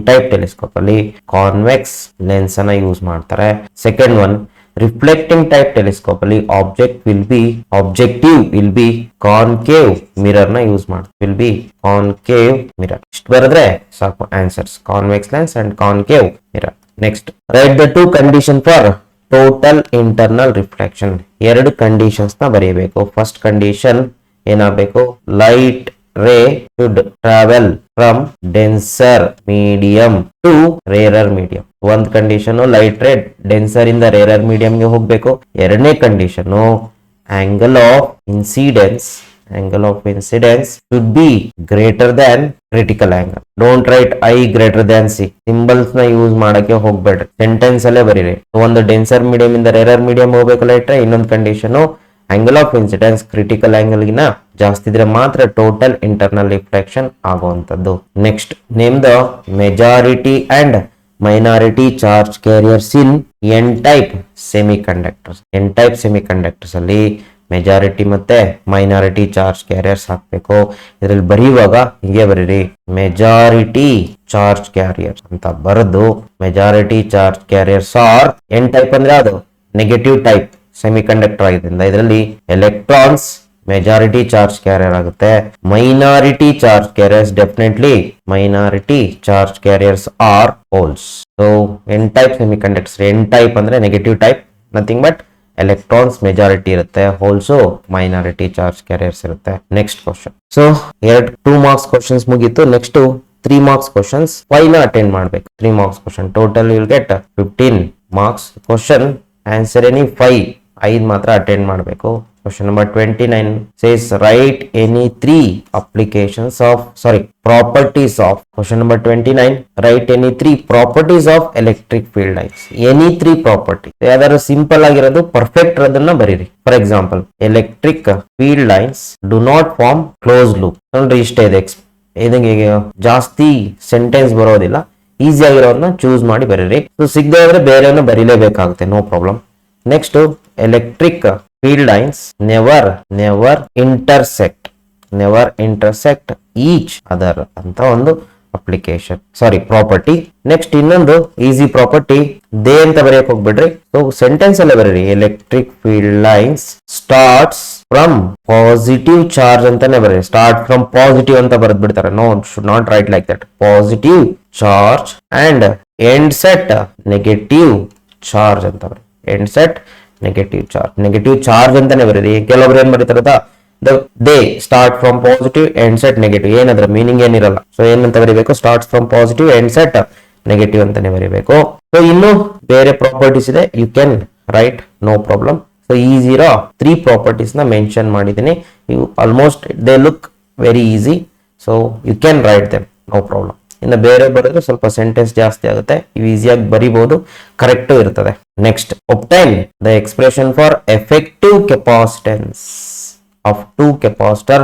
ಟೈಪ್ ಟೆಲಿಸ್ಕೋಪ್ ಅಲ್ಲಿ ಕಾನ್ವೆಕ್ಸ್ ಲೆನ್ಸ್ ಅನ್ನ ಯೂಸ್ ಮಾಡ್ತಾರೆ. Second one reflecting type telescope ಅಲ್ಲಿ objective will be concave mirror ನ ಯೂಸ್ ಮಾಡ್ತಾರೆ. ಇಷ್ಟು ಬರೆದ್ರೆ ಸಾಕು answers, convex lens and concave mirror. Next, write the 2 condition for total internal reflection. 2 conditions ನ ಬರೆಯಬೇಕು. ಫಸ್ಟ್ ಕಂಡೀಷನ್ ಏನಾಗಬೇಕು, light ray should travel from denser medium to rarer medium. ಒಂದ್ ಕಂಡೀಷನ್ ಲೈಟ್ ರೇ ಡೆನ್ಸರ್ ಇಂದ ರೇರರ್ ಮೀಡಿಯಂಗೆ ಹೋಗ್ಬೇಕು. ಎರಡನೇ condition angle of incidence should be greater than critical angle. Don't write I greater than C. Symbols ನ ಯೂಸ್ ಮಾಡಕ್ಕೆ ಹೋಗ್ಬೇಡ್ರಿ, ಸೆಂಟೆನ್ಸ್ ಅಲ್ಲೇ ಬರೀರಿ. ಒಂದು ಡೆನ್ಸರ್ ಮೀಡಿಯಂ ಇಂದ ರೇರರ್ ಮೀಡಿಯಂ ಹೋಗ್ಬೇಕು ಲೈಟ್ ರೇ. ಇನ್ನೊಂದು condition angle of incidence critical angle ಗಿನ ಜಾಸ್ತಿ ಇದ್ರೆ ಮಾತ್ರ ಟೋಟಲ್ ಇಂಟರ್ನಲ್ ರಿಫ್ಲೆಕ್ಷನ್ ಆಗುವಂತದ್ದು. Next, name the majority and minority charge carriers in n type semiconductors ಅಲ್ಲಿ ಮೆಜಾರಿಟಿ ಮತ್ತೆ ಮೈನಾರಿಟಿ ಚಾರ್ಜ್ ಕ್ಯಾರಿಯರ್ಸ್ ಹಾಕ್ಬೇಕು. ಇದರಲ್ಲಿ ಬರೆಯುವಾಗ ಹೀಗೆ ಬರೀರಿ, ಮೆಜಾರಿಟಿ ಚಾರ್ಜ್ ಕ್ಯಾರಿಯರ್ಸ್ ಅಂತ ಬರೆದು majority charge carriers are n type ಅಂದ್ರೆ ಅದು ನೆಗೆಟಿವ್ ಟೈಪ್ ಸೆಮಿಕಂಡಕ್ಟರ್ ಆಗಿದ್ದರಿಂದ ಇದರಲ್ಲಿ ಎಲೆಕ್ಟ್ರಾನ್ಸ್ ಮೆಜಾರಿಟಿ ಚಾರ್ಜ್ ಕ್ಯಾರಿಯರ್ ಆಗುತ್ತೆ. Minority charge carriers definitely minority charge carriers are holes. So n type semiconductors, n type ಅಂದ್ರೆ negative type, nothing but electrons majority ಇರುತ್ತೆ, ಹೋಲ್ಸು ಮೈನಾರಿಟಿ ಚಾರ್ಜ್ ಕ್ಯಾರಿಯರ್ಸ್ ಇರುತ್ತೆ. Next question. So 2 marks questions ಮುಗೀತು. ನೆಕ್ಸ್ಟ್ 3 ಮಾರ್ಕ್ಸ್ ಕ್ವಶನ್ಸ್ 5 ನ ಅಟೆಂಡ್ ಮಾಡ್ಬೇಕು. 3 marks question total will get 15 marks. Question answer any 5 ಮಾತ್ರ ಅಟೆಂಡ್ ಮಾಡಬೇಕು. Question number 29 says write any 3 properties of. Question number 29, write any 3 properties of electric field lines. Any 3 properties. ಯಾವ್ದಾದ್ರು ಸಿಂಪಲ್ ಆಗಿರೋದು ಪರ್ಫೆಕ್ಟ್ ಅದನ್ನ ಬರೀರಿ. For example, electric field lines do not form close loop. ನೋಡ್ರಿ ಇಷ್ಟೇ ಇದೆ. ಇದಕ್ಕೆ ಜಾಸ್ತಿ ಸೆಂಟೆನ್ಸ್ ಬರೋದಿಲ್ಲ, ಈಸಿ ಆಗಿರೋದನ್ನ ಚೂಸ್ ಮಾಡಿ ಬರೀರಿ. ಸೊ ಸಿಗದೆ ಇದ್ರೆ ಬೇರೆಯನ್ನ ಬರೀಲೇಬೇಕಾಗುತ್ತೆ, no problem. Next, electric field lines never intersect each other ಅಂತ ಒಂದು ಪ್ರಾಪರ್ಟಿ. ನೆಕ್ಸ್ಟ್ ಇನ್ನೊಂದು ಈಸಿ ಪ್ರಾಪರ್ಟಿ, ದೇ ಅಂತ ಬರೆಯಕ್ ಹೋಗ್ಬಿಡ್ರಿ. ಸೊ ಸೆಂಟೆನ್ಸ್ ಅಲ್ಲೇ ಬರೀರಿ, electric field lines starts from positive charge ಅಂತಾನೆ ಬರೀರಿ. ಸ್ಟಾರ್ಟ್ ಫ್ರಮ್ ಪಾಸಿಟಿವ್ ಅಂತ ಬರೆದ್ ಬಿಡ್ತಾರೆ. No, should not write like that. Positive charge and ends at negative charge ಅಂತ ಬರೀ. ಎಂಡ್ಸ್ ಎಟ್ ನೆಗೆಟಿವ್ ಚಾರ್ಜ್ ಅಂತಾನೆ ಬರೀರಿ. ಕೆಲವೊಬ್ರು ಏನ್ ಬರೀತಾರ, they start from positive ends at negative, ಏನದ್ರ ಮೀನಿಂಗ್ ಏನಿರಲ್ಲ. ಸೊ ಏನಂತ ಬರೀಬೇಕು, starts from positive ends at negative ಅಂತಾನೆ ಬರೀಬೇಕು. ಸೊ ಇನ್ನು ಬೇರೆ ಪ್ರಾಪರ್ಟೀಸ್ ಇದೆ, you can write, no problem. So easy ಇರೋ 3 ಪ್ರಾಪರ್ಟೀಸ್ ನ ಮೆನ್ಷನ್ ಮಾಡಿದ್ದೀನಿ. You almost they look very easy, so you can write them, no problem. ಇನ್ನು ಬೇರೆ ಬರೆದ್ರೆ ಸ್ವಲ್ಪ ಸೆಂಟೆನ್ಸ್ ಜಾಸ್ತಿ ಆಗುತ್ತೆ, ಇವು ಈಸಿಯಾಗಿ ಬರಿಬಹುದು, ಕರೆಕ್ಟ್ ಇರ್ತದೆ. Next, obtain the expression for effective capacitance of 2 capacitor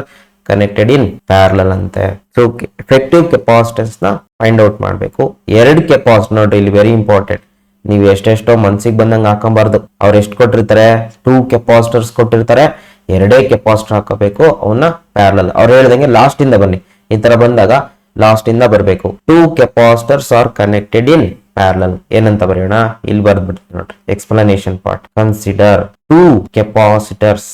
connected in parallel ಅಂತೆ. ಸೊ ಎಫೆಕ್ಟಿವ್ ಕೆಪಾಸಿಟೆನ್ಸ್ ನ ಫೈಂಡ್ ಔಟ್ ಮಾಡಬೇಕು. 2 ಕೆಪಾಸಿಟರ್ ನೋಡ್ರಿ, ಇಲ್ಲಿ ವೆರಿ ಇಂಪಾರ್ಟೆಂಟ್. ನೀವು ಎಷ್ಟೆಷ್ಟೋ ಮನ್ಸಿಗೆ ಬಂದಂಗೆ ಹಾಕೊಂಬಾರ್ದು. ಅವ್ರು ಎಷ್ಟು ಕೊಟ್ಟಿರ್ತಾರೆ, 2 ಕೆಪಾಸಿಟರ್ಸ್ ಕೊಟ್ಟಿರ್ತಾರೆ, 2 ಕೆಪಾಸಿಟರ್ ಹಾಕಬೇಕು, ಅವನ್ನ ಪ್ಯಾರಲಲ್. ಅವ್ರು ಹೇಳ್ದಂಗೆ ಲಾಸ್ಟ್ ಇಂದ ಬನ್ನಿ, ಈ ತರ ಬಂದಾಗ ಲಾಸ್ಟ್ ಇಂದ ಬರಬೇಕು. 2 capacitors R connected in parallel. ಏನಂತ ಬರೆಯೋಣ, ಇಲ್ಲಿ ಬರ್ದ್ಬಿಡ್ತೀನಿ ನೋಡ್ರಿ, ಎಕ್ಸ್ಪ್ಲನೇಷನ್ ಪಾರ್ಟ್. ಕನ್ಸಿಡರ್ 2 ಕೆಪಾಸಿಟರ್ಸ್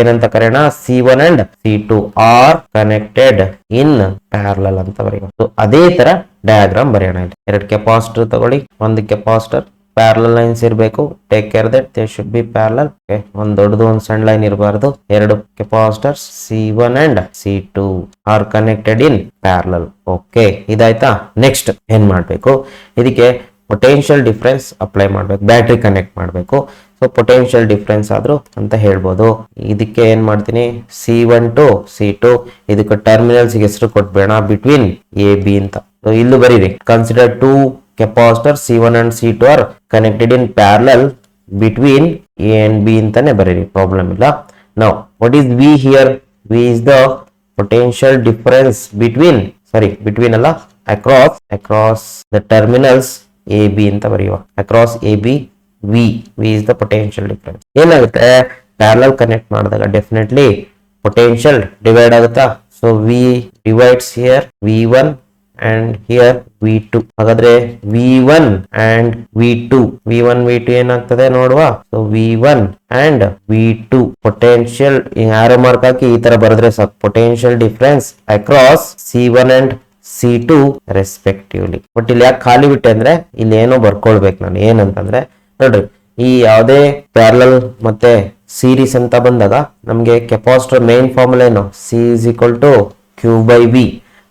ಏನಂತ ಕರೆಯೋಣ, C1 and C2 are connected in parallel ಅಂತ ಬರೆಯೋಣ. ಅದೇ ತರ ಡಯಾಗ್ರಾಮ್ ಬರೆಯೋಣ. ಇಲ್ಲಿ 2 ಕೆಪಾಸಿಟರ್ ತಗೊಳ್ಳಿ, 1 ಕೆಪಾಸಿಟರ್, ಪ್ಯಾರಲಲ್ ಲೈನ್ಸ್ ಇರಬೇಕು. Take care that they should be parallel. ಒಂದು ದೊಡ್ಡದು ಒಂದು ಸಣ್ಣ ಲೈನ್ ಇರಬಾರ್ದು. 2 capacitors C1 and C2 are connected in parallel. Okay, ಇದಾಯ್ತಾ. ನೆಕ್ಸ್ಟ್ ಏನ್ ಮಾಡ್ಬೇಕು, ಇದಕ್ಕೆ ಪೊಟೆನ್ಷಿಯಲ್ ಡಿಫರೆನ್ಸ್ ಅಪ್ಲೈ ಮಾಡ್ಬೇಕು, ಬ್ಯಾಟ್ರಿ ಕನೆಕ್ಟ್ ಮಾಡ್ಬೇಕು. ಸೊ ಪೊಟೆನ್ಷಿಯಲ್ ಡಿಫರೆನ್ಸ್ ಆದ್ರೂ ಅಂತ ಹೇಳ್ಬೋದು. ಇದಕ್ಕೆ ಏನ್ ಮಾಡ್ತೀನಿ, C1 ಟು C2, ಇದಕ್ಕೆ ಟರ್ಮಿನಲ್ಸ್ ಹೆಸರು ಕೊಟ್ಬೇಡ, ಬಿಟ್ವೀನ್ A B ಅಂತ. ಸೊ ಇಲ್ಲೂ ಬರೀರಿ, consider 2 capacitor C1 and C2 are connected in parallel between A and B ಅಂತಾನೆ ಬರೀರಿ, ಪ್ರಾಬ್ಲಮ್ ಇಲ್ಲ. ನಾವು what is V here? V is the potential difference between ಅಲ್ಲ, across the terminals A B ಅಂತ ಬರೆಯುವ. Across A B V is the potential difference. ಏನಾಗುತ್ತೆ, ಪ್ಯಾರಲಲ್ ಕನೆಕ್ಟ್ ಮಾಡಿದಾಗ ಡೆಫಿನೆಟ್ಲಿ ಪೊಟೆನ್ಷಿಯಲ್ ಡಿವೈಡ್ ಆಗುತ್ತಾ. So V divides here V1 and here V2. ಹಾಗಾದ್ರೆ V1 and V2 ಏನಾಗ್ತದೆ ನೋಡುವ. So V1 and V2 potential arrow mark ಹಾಕಿ ಈ ತರ ಬರೆದ್ರೆ ಸಾಕು. Potential difference across C1 and C2 respectively. But ಇಲ್ಲಿ ಯಾಕೆ ಖಾಲಿ ಬಿಟ್ಟೆ ಅಂದ್ರೆ ಇಲ್ಲಿ ಏನೋ ಬರ್ಕೊಳ್ಬೇಕು ನಾನು. ಏನಂತಂದ್ರೆ ನೋಡ್ರಿ, ಈ ಯಾವುದೇ ಪ್ಯಾರಲಲ್ ಮತ್ತೆ ಸೀರೀಸ್ ಅಂತ ಬಂದಾಗ ನಮ್ಗೆ ಕೆಪಾಸಿಟರ್ ಮೇನ್ ಫಾರ್ಮುಲಾ ಏನು? C is equal to Q/V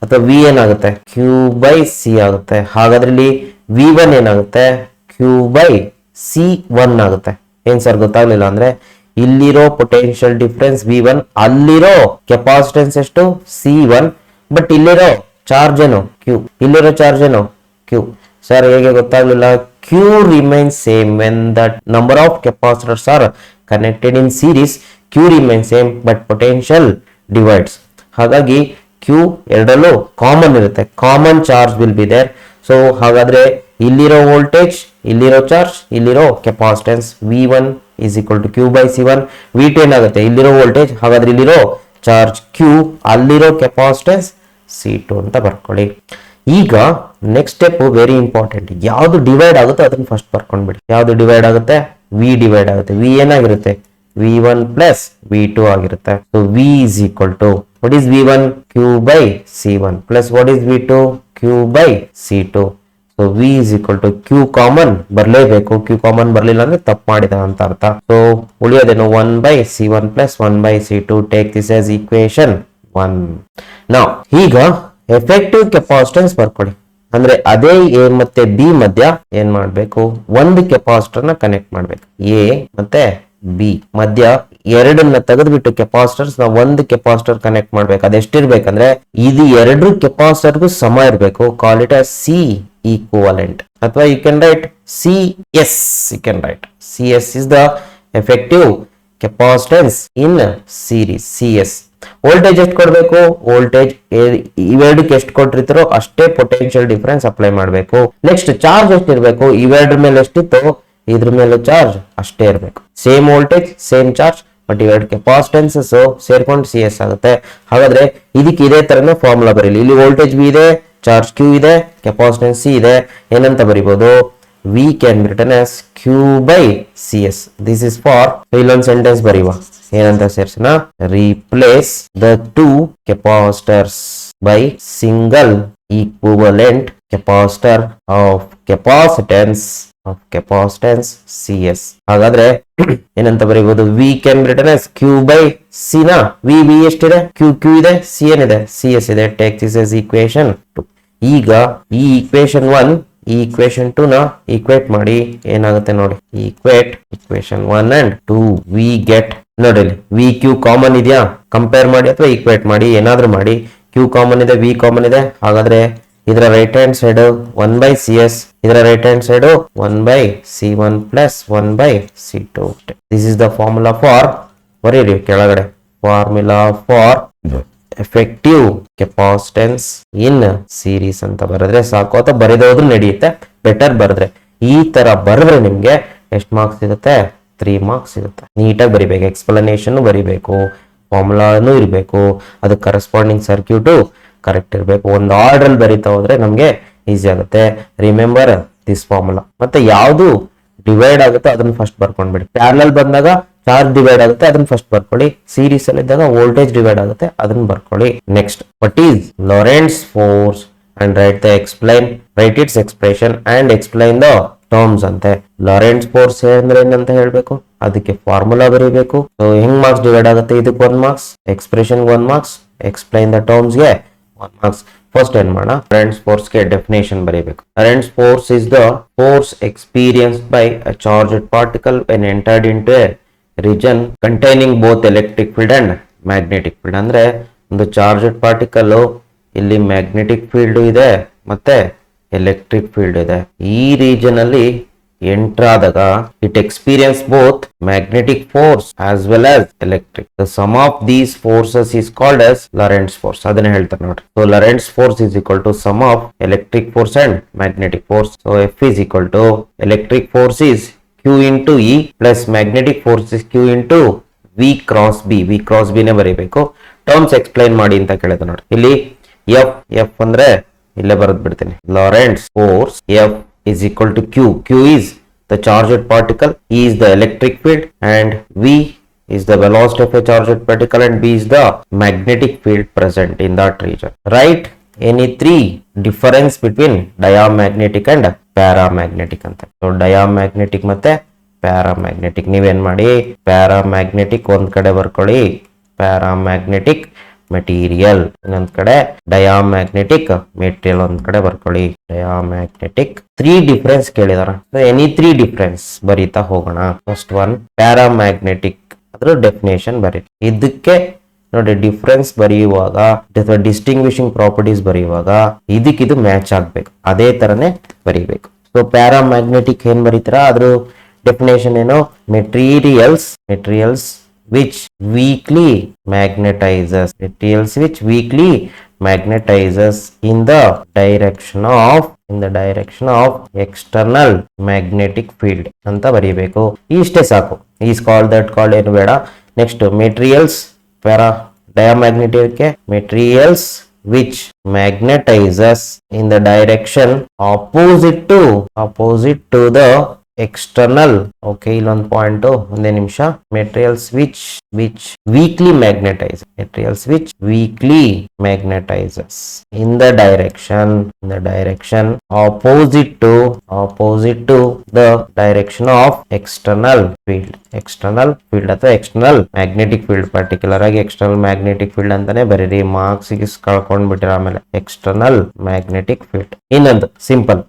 ಅಥವಾ V ಏನಾಗುತ್ತೆ? Q/C ಆಗುತ್ತೆ. ಹಾಗಾದ್ರೆ ಇಲ್ಲಿ V1 ಏನಾಗುತ್ತೆ? Q/C1 ಆಗುತ್ತೆ. ಏನ್ ಸರ್ ಗೊತ್ತಾಗ್ಲಿಲ್ಲ ಅಂದ್ರೆ, ಇಲ್ಲಿರೋ ಪೊಟೆನ್ಷಿಯಲ್ ಡಿಫರೆನ್ಸ್ V1, ಅಲ್ಲಿರೋ ಕೆಪಾಸಿಟೆನ್ಸ್ ಎಷ್ಟು? C1, ಬಟ್ ಇಲ್ಲಿರೋ ಚಾರ್ಜ್ ಏನು? Q. ಇಲ್ಲಿರೋ ಚಾರ್ಜ್ ಏನು? Q. ಸರ್ ಹೇಗೆ ಗೊತ್ತಾಗ್ಲಿಲ್ಲ? Q remains same when the number of capacitors are connected in series. Q remains same but potential divides. ಹಾಗಾಗಿ Q ಎರಡಲ್ಲೂ ಕಾಮನ್ ಇರುತ್ತೆ. Common charge will be there. So ಹಾಗಾದ್ರೆ ಇಲ್ಲಿರೋ ವೋಲ್ಟೇಜ್, ಇಲ್ಲಿರೋ ಚಾರ್ಜ್, ಇಲ್ಲಿರೋ capacitance V1 is equal to Q/C1. V2 ಏನಾಗುತ್ತೆ? ಇಲ್ಲಿರೋ ವೋಲ್ಟೇಜ್, ಹಾಗಾದ್ರೆ ಇಲ್ಲಿರೋ ಚಾರ್ಜ್ Q, ಅಲ್ಲಿರೋ ಕೆಪಾಸಿಟೆನ್ಸ್ C2 ಅಂತ ಬರ್ಕೊಳ್ಳಿ. ಈಗ ನೆಕ್ಸ್ಟ್ ಸ್ಟೆಪ್ ವೆರಿ ಇಂಪಾರ್ಟೆಂಟ್. ಯಾವ್ದು ಡಿವೈಡ್ ಆಗುತ್ತೆ ಅದನ್ನ ಫಸ್ಟ್ ಬರ್ಕೊಂಡ್ಬಿಡಿ. ಯಾವ್ದು ಡಿವೈಡ್ ಆಗುತ್ತೆ? V ಡಿವೈಡ್ ಆಗುತ್ತೆ. V ಏನಾಗಿರುತ್ತೆ? V1 plus V2 ಆಗಿರುತ್ತೆ. So V is equal to, what is V1? Q/C1 plus what is V2? Q/C2. So V is equal to Q common ಬರ್ಲೇಬೇಕು. Q ಕಾಮನ್ ಬರ್ಲಿಲ್ಲ ಅಂದ್ರೆ ತಪ್ಪು ಮಾಡಿದ ಅಂತ ಅರ್ಥ. ಸೊ ಉಳಿಯೋದೇನು? 1/C1 plus 1/C2. Take this as equation 1. ನಾವು ಈಗ ಎಫೆಕ್ಟಿವ್ ಕೆಪಾಸಿಟೆನ್ಸ್ ಬರ್ಕೊಳ್ಳಿ. ಅಂದ್ರೆ ಅದೇ ಎ ಮತ್ತೆ ಬಿ ಮಧ್ಯ ಏನ್ ಮಾಡ್ಬೇಕು? ಒಂದು ಕೆಪಾಸಿಟರ್ ನ ಕನೆಕ್ಟ್ ಮಾಡ್ಬೇಕು. ಎ ಮತ್ತೆ ಬಿ ಮಧ್ಯ ಎರಡನ್ನ ತೆಗೆದ್ಬಿಟ್ಟು ಕೆಪಾಸಿಟರ್ಸ್ ನಾವು ಒಂದು ಕೆಪಾಸಿಟರ್ ಕನೆಕ್ಟ್ ಮಾಡ್ಬೇಕು. ಅದೆಷ್ಟಿರ್ಬೇಕಂದ್ರೆ ಇದು ಎರಡು ಕೆಪಾಸಿಟರ್ಗೂ ಸಮ ಇರಬೇಕು. Call it as C equivalent, ಅಥವಾ you can write CS. You can write CS is the effective capacitance in series. CS. Voltage ಎಷ್ಟು ಕೊಡ್ಬೇಕು? ವೋಲ್ಟೇಜ್ ಇವೆರಡಕ್ಕೆ ಎಷ್ಟು ಕೊಟ್ಟಿರ್ತಾರೋ ಅಷ್ಟೇ ಪೊಟೆನ್ಷಿಯಲ್ ಡಿಫರೆನ್ಸ್ ಅಪ್ಲೈ ಮಾಡಬೇಕು. ನೆಕ್ಸ್ಟ್ ಚಾರ್ಜ್ ಎಷ್ಟು ಇರಬೇಕು? ಇವೆರಡ್ರ ಮೇಲೆ ಎಷ್ಟಿತ್ತು ಇದ್ರ ಮೇಲೆ ಚಾರ್ಜ್ ಅಷ್ಟೇ ಇರಬೇಕು. Same voltage same charge, but ಇವೆರಡು ಕೆಪಾಸಿಟೆನ್ಸಸ್ ಸೇರ್ಕೊಂಡು CS ಆಗುತ್ತೆ. ಹಾಗಾದ್ರೆ ಇದಕ್ಕೆ ಇದೇ ತರನೇ ಫಾರ್ಮುಲಾ ಬರೀಲಿ. ಇಲ್ಲಿ ವೋಲ್ಟೇಜ್ V ಇದೆ, ಚಾರ್ಜ್ Q ಇದೆ, ಕೆಪಾಸಿಟೆನ್ಸ್ C ಇದೆ. ಏನಂತ ಬರೀಬಹುದು? V can be written as Q/CS. This is for, ಇಲ್ಲೊಂದು ಸೆಂಟೆನ್ಸ್ ಬರೀವ. ಏನಂತ ಸೇರ್ಸೋಣ? Replace the two capacitors by single equivalent capacitor of capacitance CS. ಹಾಗಾದ್ರೆ ಏನಂತ ಬರೀಬಹುದು? V can be written as Q/C ನ V ಎಷ್ಟಿದೆ? Q ಇದೆ, C ಏನಿದೆ? CS ಇದೆ. Take this as equation 2. ಈಗ ಈ equation 1 ಈ equation 2 ನ ಈಕ್ವೇಟ್ ಮಾಡಿ. ಏನಾಗುತ್ತೆ ನೋಡಿ? equation 1 and 2 we get, ನೋಡಿ V Q ಕಾಮನ್ ಇದೆಯಾ? ಕಂಪೇರ್ ಮಾಡಿ ಅಥವಾ ಈಕ್ವೇಟ್ ಮಾಡಿ, ಏನಾದ್ರೂ ಮಾಡಿ. Q ಕಾಮನ್ ಇದೆ, V ಕಾಮನ್ ಇದೆ. ಹಾಗಾದ್ರೆ ಇದರ ರೈಟ್ ಹ್ಯಾಂಡ್ ಸೈಡ್ 1/CS, ಇದರ right hand side 1/C1 plus 1/C2. This is the formula for, ಬರೀರಿ ಕೆಳಗಡೆ, formula for effective capacitance in series ಅಂತ ಬರೆದ್ರೆ ಸಾಕು. ಅಥವಾ ಬರೆದೋದ್ರು ನಡೆಯುತ್ತೆ, ಬೆಟರ್ ಬರೆದ್ರೆ. ಈ ತರ ಬರೆದ್ರೆ ನಿಮ್ಗೆ ಎಷ್ಟು ಮಾರ್ಕ್ಸ್ ಸಿಗುತ್ತೆ? 3 ಮಾರ್ಕ್ಸ್ ಸಿಗುತ್ತೆ. ನೀಟಾಗಿ ಬರಿಬೇಕು, ಎಕ್ಸ್ಪ್ಲನೇಷನ್ ಬರಿಬೇಕು, ಫಾರ್ಮುಲಾನು ಇರಬೇಕು, ಅದು ಕರೆಸ್ಪಾಂಡಿಂಗ್ ಸರ್ಕ್ಯೂಟು ಕರೆಕ್ಟ್ ಇರಬೇಕು. ಒಂದು ಆರ್ಡರ್ ಅಲ್ಲಿ ಬರಿತಾ ಹೋದ್ರೆ ನಮ್ಗೆ ಈಸಿ ಆಗುತ್ತೆ. Remember this formula. ಮತ್ತೆ ಯಾವುದು ಡಿವೈಡ್ ಆಗುತ್ತೆ ಅದನ್ನ ಫಸ್ಟ್ ಬರ್ಕೊಂಡ್ಬಿಡಿ. ಪ್ಯಾರಲಲ್ ಬಂದಾಗ ಚಾರ್ಜ್ ಡಿವೈಡ್ ಆಗುತ್ತೆ, ಅದನ್ನ ಫಸ್ಟ್ ಬರ್ಕೊಳ್ಳಿ. ಸೀರೀಸ್ ಅಲ್ಲಿ ಇದ್ದಾಗ ವೋಲ್ಟೇಜ್ ಡಿವೈಡ್ ಆಗುತ್ತೆ, ಅದನ್ನ ಬರ್ಕೊಳ್ಳಿ. Next, what is Lorentz force and write its expression and explain the terms ಅಂತೆ. ಲಾರೆಂಟ್ಸ್ ಫೋರ್ಸ್ ಅಂದ್ರೆ ಏನಂತ ಹೇಳ್ಬೇಕು, ಅದಕ್ಕೆ ಫಾರ್ಮುಲಾ ಬರೀಬೇಕು. ಸೊ ಹೆಂಗ್ ಮಾರ್ಕ್ಸ್ ಡಿವೈಡ್ ಆಗುತ್ತೆ? ಇದಕ್ಕೆ 1 marks, expression 1 marks, explain the terms ಗೆ 1 ಮಾರ್ಕ್ಸ್. ಫಸ್ಟ್ ಏನ್ ಮಾಡೋಣ? ಲಾರೆಂಟ್ಸ್ ಫೋರ್ಸ್ ಗೆ ಡೆಫಿನೇಷನ್ ಬರೀಬೇಕು. Lorentz force is the force experienced by a charged particle when entered into a region containing both electric field and magnetic field. ಅಂದ್ರೆ ಒಂದು ಚಾರ್ಜ್ಡ್ ಪಾರ್ಟಿಕಲ್ ಇಲ್ಲಿ ಮ್ಯಾಗ್ನೆಟಿಕ್ ಫೀಲ್ಡ್ ಇದೆ ಮತ್ತೆ ಎಲೆಕ್ಟ್ರಿಕ್ ಫೀಲ್ಡ್ ಇದೆ. ಈ ರೀಜನ್ ಅಲ್ಲಿ ಎಂಟರ್ ಆದಾಗ it experience both magnetic force as well as electric. The sum of these forces is called as Lorentz force. ಅದನ್ನ ಹೇಳ್ತಾರೆ ನೋಡಿ. So Lorentz force is equal to sum of electric force and magnetic force. So F is equal to electric force is Q into E plus magnetic force is Q into V cross B. V cross B ನೇ ಬರೀಬೇಕು. ಟರ್ಮ್ಸ್ ಎಕ್ಸ್ಪ್ಲೈನ್ ಮಾಡಿ ಅಂತ ಕೇಳಿದ ನೋಡಿ. ಇಲ್ಲಿ F ಅಂದ್ರೆ ಇಲ್ಲೇ ಬರೆದು ಬಿಡ್ತೀನಿ. Lorentz force F is equal to Q. Q is the charged particle, E is the electric field, and V is the velocity of a charged particle, and B is the magnetic field present in that region. Write any three difference between diamagnetic and paramagnetic ಅಂತ. So diamagnetic ಮತ್ತೆ paramagnetic ನೀವೇನ್ ಮಾಡಿ, paramagnetic ಒಂದ್ ಕಡೆ ಬರ್ಕೊಳ್ಳಿ, paramagnetic ಮೆಟೀರಿಯಲ್ ಇನ್ನೊಂದ್ ಕಡೆ, ಡಯಾಮ್ಯಾಗ್ನೆಟಿಕ್ ಮೆಟೀರಿಯಲ್ ಒಂದ್ ಕಡೆ ಬರ್ಕೊಳ್ಳಿ. ಡಯಾಮ್ಯಾಗ್ನೆಟಿಕ್ ತ್ರೀ ಡಿಫರೆನ್ಸ್ ಕೇಳಿದಾರ. ಎನಿ ತ್ರೀ ಡಿಫರೆನ್ಸ್ ಬರೀತಾ ಹೋಗೋಣ. ಫಸ್ಟ್ ಒನ್ ಪ್ಯಾರಾಮ್ಯಾಗ್ನೆಟಿಕ್, ಅದ್ರ ಡೆಫಿನೇಷನ್ ಬರೀ. ಇದಕ್ಕೆ ನೋಡಿ ಡಿಫರೆನ್ಸ್ ಬರೆಯುವಾಗ ಅಥವಾ ಡಿಸ್ಟಿಂಗ್ವಿಶಿಂಗ್ ಪ್ರಾಪರ್ಟೀಸ್ ಬರೆಯುವಾಗ ಇದಕ್ಕಿದು ಮ್ಯಾಚ್ ಆಗ್ಬೇಕು, ಅದೇ ತರನೇ ಬರೀಬೇಕು. ಸೊ ಪ್ಯಾರಾಮ್ಯಾಗ್ನೆಟಿಕ್ ಏನ್ ಬರೀತೀರಾ, ಅದ್ರ ಡೆಫಿನೇಷನ್ ಏನು, materials which weakly magnetizes in the direction of external magnetic field ಅಂತ ಬರೀಬೇಕು. ಇಷ್ಟೇ ಸಾಕು. ಈಸ್ ಕಾಲ್ಡ್ ದಟ್ ಕಾಲ್ಡ್ ಏನು ಬೇಡ. Next materials diamagnetic materials which magnetizes in the direction opposite to the external. Okay, ಇಲ್ಲೊಂದು ಪಾಯಿಂಟ್, ಒಂದೇ ನಿಮಿಷ. Materials which weakly magnetizes in the direction opposite to the direction of external field ಅಥವಾ external magnetic field. ಪರ್ಟಿಕ್ಯುಲರ್ ಆಗಿ external magnetic field ಅಂತಾನೆ ಬರೀರಿ, ಮಾರ್ಕ್ಸ್ ಕಳ್ಕೊಂಡ್ಬಿಟ್ಟಿರ ಆಮೇಲೆ. external magnetic field. ಇನ್ನೊಂದು ಸಿಂಪಲ್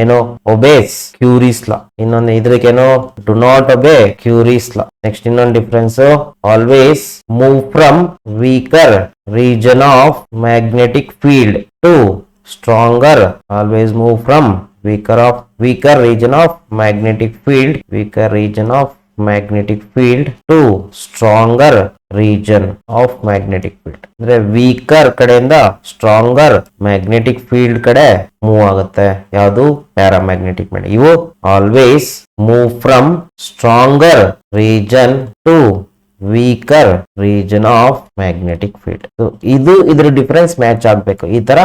ಏನೋ, obeys Curie's law. ಇನ್ನೊಂದು ಇದ್ರಕ್ಕೇನೋ, do not obey Curie's law. Next ಇನ್ನೊಂದು difference, always move from weaker region of magnetic field to stronger. Always move from weaker region of magnetic field to stronger region of magnetic field. ಅಂದ್ರೆ ವೀಕರ್ ಕಡೆಯಿಂದ ಸ್ಟ್ರಾಂಗರ್ ಮ್ಯಾಗ್ನೆಟಿಕ್ ಫೀಲ್ಡ್ ಕಡೆ ಮೂವ್ ಆಗುತ್ತೆ. ಯಾವುದು, ಪ್ಯಾರಾಮ್ಯಾಗ್ನೆಟಿಕ್ ಮೇಲೆ. ಇವು always move from stronger region to weaker region of magnetic field. ಇದ್ರ ಡಿಫರೆನ್ಸ್ ಮ್ಯಾಚ್ ಆಗ್ಬೇಕು. ಈ ತರ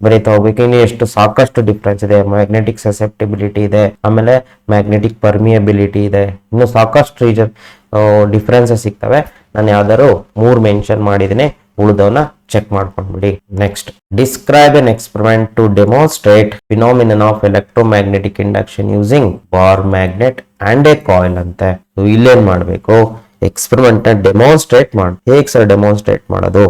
ಬರೀತಾ ಹೋಗ್ಬೇಕು. ಇನ್ನು ಎಷ್ಟು ಸಾಕಷ್ಟು ಡಿಫ್ರೆನ್ಸ್ ಇದೆ. ಮ್ಯಾಗ್ನೆಟಿಕ್ ಸಸೆಪ್ಟಿಬಿಲಿಟಿ ಇದೆ, ಆಮೇಲೆ ಮ್ಯಾಗ್ನೆಟಿಕ್ ಪರ್ಮಿಯಬಿಲಿಟಿ ಇದೆ, ಇನ್ನು ಸಾಕಷ್ಟು ರೀಜನ್ ಡಿಫ್ರೆನ್ಸಸ್ ಸಿಗ್ತವೆ. ನಾನು ಯಾವ್ದಾದ್ರು 3 ಮೆನ್ಷನ್ ಮಾಡಿದ್ದೀನಿ, ಉಳಿದವನ್ನ ಚೆಕ್ ಮಾಡ್ಕೊಂಡ್ಬಿಡಿ. Next, describe an experiment to demonstrate phenomenon of electromagnetic induction using bar magnet and a coil ಅಂತೆ. ಇಲ್ಲೇನ್ ಮಾಡ್ಬೇಕು, ಎಕ್ಸ್ಪೆರಿಮೆಂಟ್ ನ ಡೆಮಾನ್ಸ್ಟ್ರೇಟ್ ಮಾಡಿ. ಹೇಗ್ ಸರ್ ಡೆಮಾನ್ಸ್ಟ್ರೇಟ್ ಮಾಡೋದು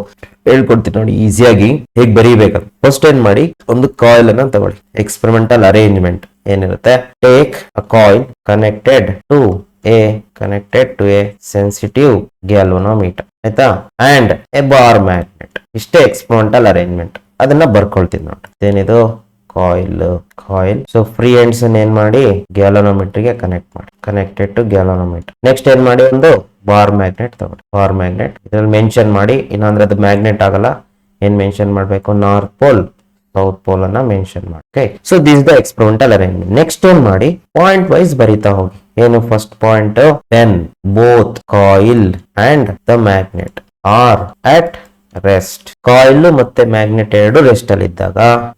ಹೇಳ್ಕೊಡ್ತೀನಿ ನೋಡಿ, ಈಸಿಯಾಗಿ ಹೇಗ್ ಬರೀಬೇಕು. ಫಸ್ಟ್ ಏನ್ ಮಾಡಿ, ಒಂದು ಕಾಯಿಲ್ ಅನ್ನ ತಗೊಳ್ಳಿ. ಎಕ್ಸ್ಪೆರಿಮೆಂಟಲ್ ಅರೇಂಜ್ಮೆಂಟ್ ಏನಿರುತ್ತೆ, take a coil connected to a sensitive galvanometer, ಆಯ್ತಾ, ಅಂಡ್ ಎ ಬಾರ್ ಮ್ಯಾಗ್ನೆಟ್. ಇಷ್ಟೇ ಎಕ್ಸ್ಪೆರಿಮೆಂಟಲ್ ಅರೇಂಜ್ಮೆಂಟ್. ಅದನ್ನ ಬರ್ಕೊಳ್ತೀನಿ ನೋಡಿ. ಏನಿದು, ಕಾಯಿಲ್. ಸೊ ಫ್ರೀ ಎಂಡ್ಸ್ ಏನ್ ಮಾಡಿ, ಗ್ಯಾಲೋನೋಮೀಟರ್ ಗೆ ಕನೆಕ್ಟ್ ಮಾಡಿ, ಕನೆಕ್ಟೆಡ್ ಟು ಗ್ಯಾಲೋನೋಮೀಟರ್. ನೆಕ್ಸ್ಟ್ ಏನ್ ಮಾಡಿ, ಒಂದು ಬಾರ್ ಮ್ಯಾಗ್ನೆಟ್ ತಗೊಳ್ಳಿ. ಬಾರ್ ಮ್ಯಾಗ್ನೆಟ್ ಇದ್ರಲ್ಲಿ ಮೆನ್ಷನ್ ಮಾಡಿ, ಇನ್ನಂದ್ರೆ ಅದು ಮ್ಯಾಗ್ನೆಟ್ ಆಗಲ್ಲ. ಏನ್ ಮೆನ್ಷನ್ ಮಾಡ್ಬೇಕು, ನಾರ್ತ್ ಪೋಲ್ ಸೌತ್ ಪೋಲ್ ಅನ್ನ ಮೆನ್ಷನ್ ಮಾಡಿ. Okay, so this the experimental arrangement. Next ಏನ್ ಮಾಡಿ, ಪಾಯಿಂಟ್ ವೈಸ್ ಬರೀತಾ ಹೋಗಿ. ಏನು first point, then both coil and the magnet are at rest. Coil ಮತ್ತೆ ಮ್ಯಾಗ್ನೆಟ್ ಎರಡು ರೆಸ್ಟ್ ಅಲ್ಲಿ ಇದ್ದಾಗ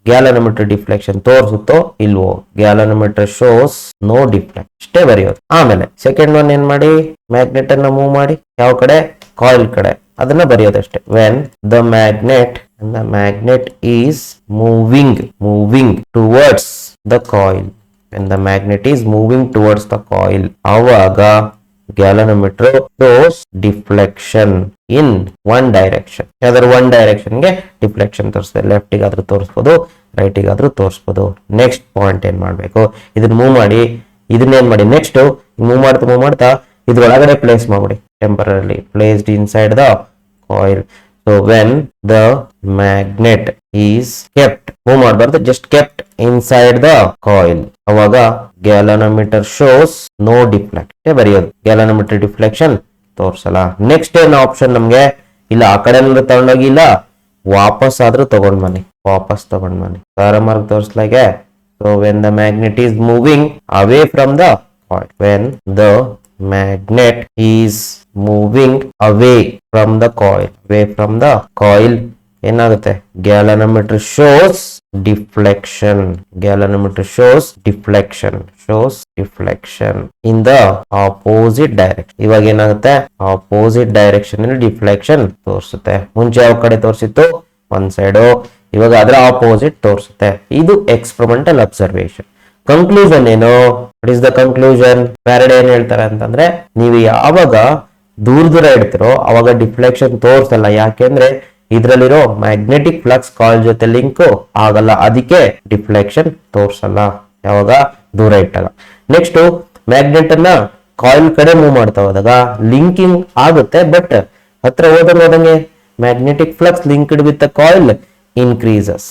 ಗ್ಯಾಲೋನೋಮೀಟರ್ ಡಿಫ್ಲೆಕ್ಷನ್ ತೋರಿಸುತ್ತೋ ಇಲ್ವೋ, ಗ್ಯಾಲೋನೋಮೀಟರ್ ಶೋಸ್ ನೋ ಡಿಫ್ಲೆಕ್ಷನ್. ಇಷ್ಟೇ ಬರೆಯೋದು. ಆಮೇಲೆ ಸೆಕೆಂಡ್ ಒನ್ ಏನ್ ಮಾಡಿ, ಮ್ಯಾಗ್ನೆಟ್ ಅನ್ನ ಮೂವ್ ಮಾಡಿ, ಯಾವ ಕಡೆ, ಕಾಯಿಲ್ ಕಡೆ. ಅದನ್ನ ಬರೆಯೋದಷ್ಟೇ. When the magnet is moving towards the coil. when the magnet is moving towards the coil, ಆವಾಗ galvanometer shows deflection in one direction. ಯಾವ್ದಾದ್ರು one direction ಗೆ ಡಿಫ್ಲೆಕ್ಷನ್ ತೋರಿಸ್ತದೆ. ಲೆಫ್ಟ್ ಗಾದ್ರೂ ತೋರಿಸಬಹುದು, ರೈಟ್ ಗಾದ್ರೂ ತೋರಿಸಬಹುದು. ನೆಕ್ಸ್ಟ್ ಪಾಯಿಂಟ್ ಏನ್ ಮಾಡ್ಬೇಕು, ಇದನ್ನ ಮೂವ್ ಮಾಡಿ, ಇದನ್ನೇನ್ ಮಾಡಿ, ನೆಕ್ಸ್ಟ್ ಮೂವ್ ಮಾಡ್ತಾ ಇದ್ರೊಳಗಡೆ ಪ್ಲೇಸ್ ಮಾಡ್ಬಿಡಿ. Temporary placed inside the coil. So when the magnet is kept, move ಮಾಡಬಾರ್ದು, just kept inside the coil. ಅವಾಗ ಗ್ಯಾಲನೋಮೀಟರ್ ಶೋಸ್ ನೋ ಡಿಫ್ಲೆಕ್ಷನ್ ಬರೆಯೋದು, ಗ್ಯಾಲನೋಮೀಟರ್ ಡಿಫ್ಲೆಕ್ಷನ್ ತೋರ್ಸಲ್ಲ. ನೆಕ್ಸ್ಟ್ ಏನು ಆಪ್ಷನ್ ನಮ್ಗೆ, ಇಲ್ಲ ಆ ಕಡೆ ತಗೊಂಡೋಗಿ, ಇಲ್ಲ ವಾಪಸ್ ಆದ್ರೂ ತಗೊಂಡ್ ಬನ್ನಿ, ವಾಪಸ್ ತಗೊಂಡ್ ಬನ್ನಿ. ಮಾರ್ಕ್ ತೋರಿಸ್ಲಾಗೆ. So when the magnet is moving away from the coil, when the magnet is moving away from the coil, ಏನಾಗುತ್ತೆ, galvanometer shows deflection in the opposite direction. ಇವಾಗ ಏನಾಗುತ್ತೆ, ಆಪೋಸಿಟ್ ಡೈರೆಕ್ಷನ್ ಅಲ್ಲಿ ಡಿಫ್ಲೆಕ್ಷನ್ ತೋರಿಸುತ್ತೆ. ಮುಂಚೆ ಯಾವ ಕಡೆ ತೋರಿಸಿತ್ತು, ಒಂದ್ ಸೈಡು, ಇವಾಗ ಅದರ ಆಪೋಸಿಟ್ ತೋರಿಸುತ್ತೆ. ಇದು ಎಕ್ಸ್ಪೆರಿಮೆಂಟಲ್ ಅಬ್ಸರ್ವೇಷನ್. ಕನ್ಕ್ಲೂಷನ್ ಏನು, what is the conclusion? Faraday ಏನ್ ಹೇಳ್ತಾರೆ ಅಂತಂದ್ರೆ, ನೀವು ಯಾವಾಗ ದೂರ ಇಡ್ತಿರೋ ಅವಾಗ ಡಿಫ್ಲೆಕ್ಷನ್ ತೋರಿಸಲ್ಲ. ಯಾಕೆಂದ್ರೆ ಇದ್ರಲ್ಲಿರೋ ಮ್ಯಾಗ್ನೆಟಿಕ್ ಫ್ಲಕ್ಸ್ ಕಾಯಿಲ್ ಜೊತೆ ಲಿಂಕ್ ಆಗಲ್ಲ, ಅದಕ್ಕೆ ಡಿಫ್ಲೆಕ್ಷನ್ ತೋರಿಸಲ್ಲ ಯಾವಾಗ ದೂರ ಇಟ್ಟಾಗ. ನೆಕ್ಸ್ಟ್ ಮ್ಯಾಗ್ನೆಟ್ ಅನ್ನ ಕಾಯಿಲ್ ಕಡೆ ಮೂವ್ ಮಾಡ್ತಾ ಹೋದಾಗ ಲಿಂಕಿಂಗ್ ಆಗುತ್ತೆ, ಬಟ್ ಹತ್ರ ಹೋದಂಗೆ magnetic flux linked with the coil increases,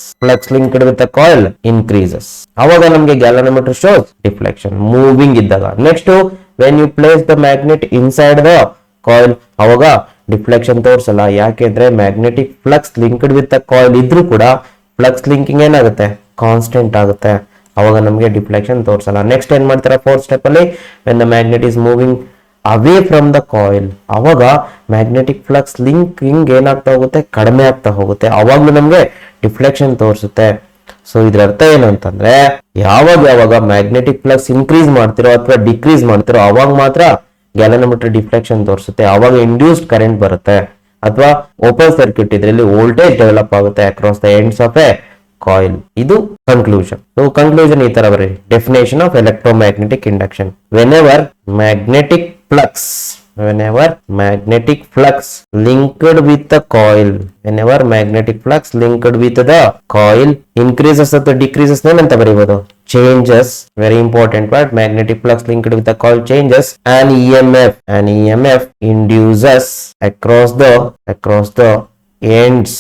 ಅವಾಗ ನಮಗೆ ಗ್ಯಾಲನೋಮೀಟರ್ ಶೋಸ್ ಡಿಫ್ಲೆಕ್ಷನ್ ಮೂವಿಂಗ್ ಇದ್ದಾಗ. Next when you place the magnet inside the coil, ಅವಾಗ ಡಿಫ್ಲೆಕ್ಷನ್ ತೋರಿಸಲ್ಲ. ಯಾಕೆಂದ್ರೆ magnetic flux linked with the coil ಇದ್ರೂ ಕೂಡ ಫ್ಲಕ್ಸ್ ಲಿಂಕಿಂಗ್ ಏನಾಗುತ್ತೆ, ಕಾನ್ಸ್ಟೆಂಟ್ ಆಗುತ್ತೆ, ಅವಾಗ ನಮಗೆ ಡಿಫ್ಲೆಕ್ಷನ್ ತೋರಿಸಲ್ಲ. ನೆಕ್ಸ್ಟ್ ಏನ್ ಮಾಡ್ತಾರೆ, ಫೋರ್ತ್ ಸ್ಟೆಪ್ ಅಲ್ಲಿ, when the magnet is moving away from the coil, ಅವಾಗ ಮ್ಯಾಗ್ನೆಟಿಕ್ ಫ್ಲಕ್ಸ್ ಲಿಂಕಿಂಗ್ ಏನಾಗ್ತಾ ಹೋಗುತ್ತೆ, ಕಡಿಮೆ ಆಗ್ತಾ ಹೋಗುತ್ತೆ, ಅವಾಗ್ಲೂ ನಮ್ಗೆ ಡಿಫ್ಲೆಕ್ಷನ್ ತೋರಿಸುತ್ತೆ. ಸೊ ಇದ್ರ ಅರ್ಥ ಏನು ಅಂತಂದ್ರೆ, ಯಾವಾಗ ಮ್ಯಾಗ್ನೆಟಿಕ್ ಫ್ಲಕ್ಸ್ ಇನ್ಕ್ರೀಸ್ ಮಾಡ್ತಿರೋ ಅಥವಾ ಡಿಕ್ರೀಸ್ ಮಾಡ್ತಿರೋ ಅವಾಗ ಮಾತ್ರ ಗ್ಯಾಲನೋಮೀಟರ್ ಡಿಫ್ಲೆಕ್ಷನ್ ತೋರಿಸುತ್ತೆ, ಅವಾಗ ಇಂಡ್ಯೂಸ್ಡ್ ಕರೆಂಟ್ ಬರುತ್ತೆ, ಅಥವಾ ಓಪನ್ ಸರ್ಕ್ಯೂಟ್ ಇದ್ರಲ್ಲಿ ವೋಲ್ಟೇಜ್ ಡೆವಲಪ್ ಆಗುತ್ತೆ across the ends of A coil. ಇದು ಕನ್ಕ್ಲೂಷನ್. ಸೊ ಕನ್ಕ್ಲೂಷನ್ ಈ ತರ ಬರೀ, definition of electromagnetic induction. Whenever magnetic flux linked with the coil increases ಅಥವಾ decreases ಏನಂತ ಬರೀಬಹುದು, changes, very important word, magnetic flux linked with the coil changes an EMF induces across the ends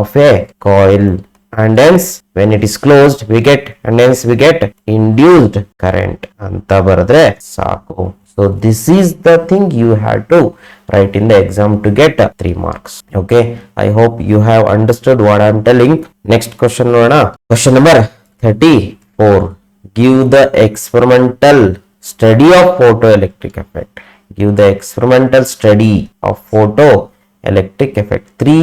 of a coil, and hence when it is closed we get induced current ಅಂತ ಬರೆದ್ರೆ ಸಾಕು. So this is the thing you have to write in the exam to get 3 marks. Okay, I hope you have understood what I am telling. Next question ನೋಡೋಣ. Question number 34. Give the experimental study of photoelectric effect. Give the experimental study of photoelectric effect. 3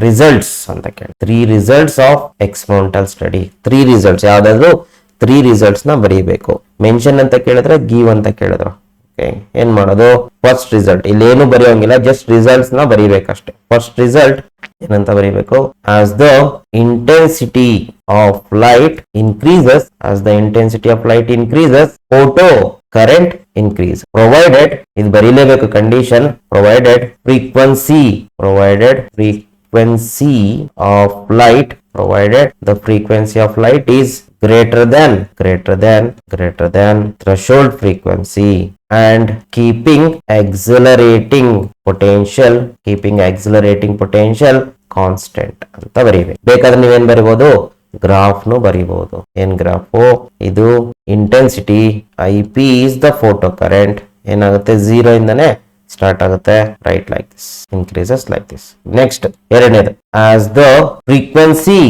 results ಅಂತ ಕೇಳಿ. 3 results of experimental study. 3 results ಯಾವ್ದಾದ್ರು 3 results ನ ಬರೀಬೇಕು. ಮೆನ್ಷನ್ ಅಂತ ಕೇಳಿದ್ರೆ, ಗಿವ್ ಅಂತ ಕೇಳಿದ್ರು. ಏನ್ ಮಾಡೋದು, ಫಸ್ಟ್ ರಿಸಲ್ಟ್, ಇಲ್ಲಿ ಏನು ಬರೆಯೋಂಗಿಲ್ಲ, ಜಸ್ಟ್ ರಿಸಲ್ಟ್ಸ್ ನ ಬರೀಬೇಕಷ್ಟೇ. ಫಸ್ಟ್ ರಿಸಲ್ಟ್ ಏನಂತ ಬರೀಬೇಕು, as the intensity of light increases photo current increase, provided, ಇದು ಬರೀಲೇಬೇಕು condition, provided frequency of light, provided the frequency of light is greater than threshold frequency, and keeping accelerating potential constant ಅಂತ ಬರೀಬೇಕು. ಬೇಕಾದ್ರೆ ನೀವೇನ್ ಬರೀಬಹುದು, ಗ್ರಾಫ್ ನು ಬರೀಬಹುದು. ಏನ್ ಗ್ರಾಫ್, ಇದು intensity, IP is the photo current, ಏನಾಗುತ್ತೆ 0 ಇಂದನೇ ಸ್ಟಾರ್ಟ್ ಆಗುತ್ತೆ, right like this, increases like this. Next ಎರಡನೇದು, as the frequency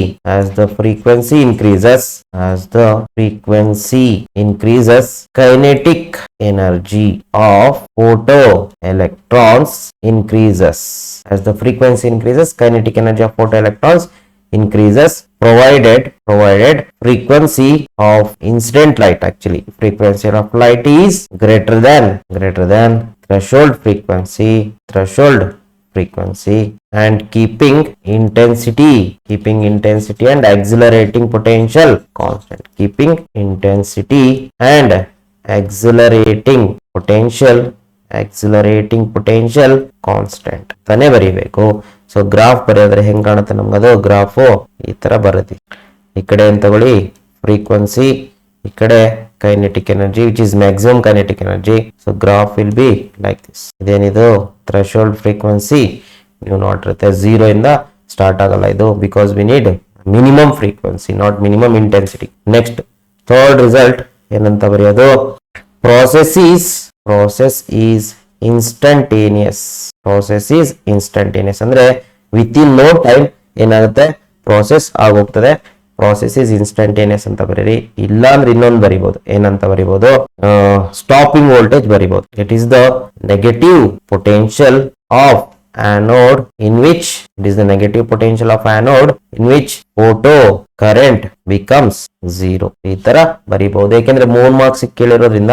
increases kinetic energy of photoelectrons increases, provided frequency of incident light, actually frequency of light is greater than threshold frequency, and keeping intensity and accelerating potential constant. accelerating potential constant ತಾನೇ ಬರೀಬೇಕು. ಸೊ ಗ್ರಾಫ್ ಬರೆಯೋದ್ರೆ ಹೆಂಗ್ ಕಾಣುತ್ತೆ ನಮ್ಗದು, ಗ್ರಾಫು ಈ ತರ ಬರುತ್ತೆ. ಈ ಕಡೆ ಏನ್ ತಗೊಳ್ಳಿ, ಫ್ರೀಕ್ವೆನ್ಸಿ, ಈ ಕಡೆ kinetic energy which is maximum kinetic energy. So graph will be like this. ಇದೇನಿದು ಥ್ರೆಶೋಲ್ಡ್ ಫ್ರೀಕ್ವೆನ್ಸಿ ನೀವು ನೋಡಿರುತ್ತೆ, 0 ಇಂದ ಸ್ಟಾರ್ಟ್ ಆಗಲ್ಲ ಇದು, because we need minimum frequency, not minimum intensity. Next third result ಏನಂತ ಬರೆಯೋದು, process is instantaneous. process is instantaneous ಅಂದ್ರೆ ವಿತಿನ್ ನೋ ಟೈಮ್ ಏನಾಗುತ್ತೆ, ಪ್ರೋಸೆಸ್ ಆಗೋಗ್ತದೆ. process is instantaneous ಅಂತ ಬರೀರಿ. ಇಲ್ಲ ಅಂದ್ರೆ ಇನ್ನೊಂದು ಬರಿಬಹುದು, ಏನಂತ ಬರಿಬಹುದು, ಸ್ಟಾಪಿಂಗ್ ವೋಲ್ಟೇಜ್ ಬರಿಬಹುದು. It is the negative potential of anode in which photo current becomes 0. ಈ ತರ ಬರಿಬಹುದು. ಯಾಕೆಂದ್ರೆ 3 marks ಕೇಳಿರೋದ್ರಿಂದ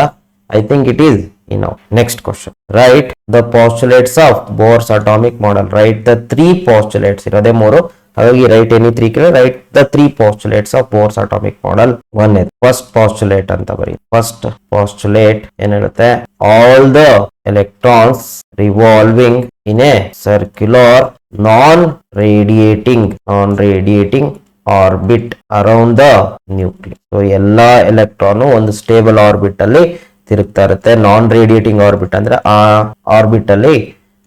I think it is enough. Next question. Write the postulates of Bohr's atomic model. Write the 3 postulates. ಇರೋದೇ 3. ಹಾಗಾಗಿ write any 3 ಕೇಳಿ, write the 3 postulates of Bohr's atomic model. One is first postulate ಅಂತ ಬರಿ. First postulate ಏನ್ ಹೇಳುತ್ತೆ, all the electrons revolving in a circular non-radiating orbit around the nucleus. So ಎಲ್ಲಾ ಎಲೆಕ್ಟ್ರಾನ್ ಒಂದು ಸ್ಟೇಬಲ್ ಆರ್ಬಿಟ್ ಅಲ್ಲಿ ತಿರುಗ್ತಾ ಇರುತ್ತೆ. ನಾನ್ ರೇಡಿಯೇಟಿಂಗ್ ಆರ್ಬಿಟ್ ಅಂದ್ರೆ ಆ ಆರ್ಬಿಟ್ ಅಲ್ಲಿ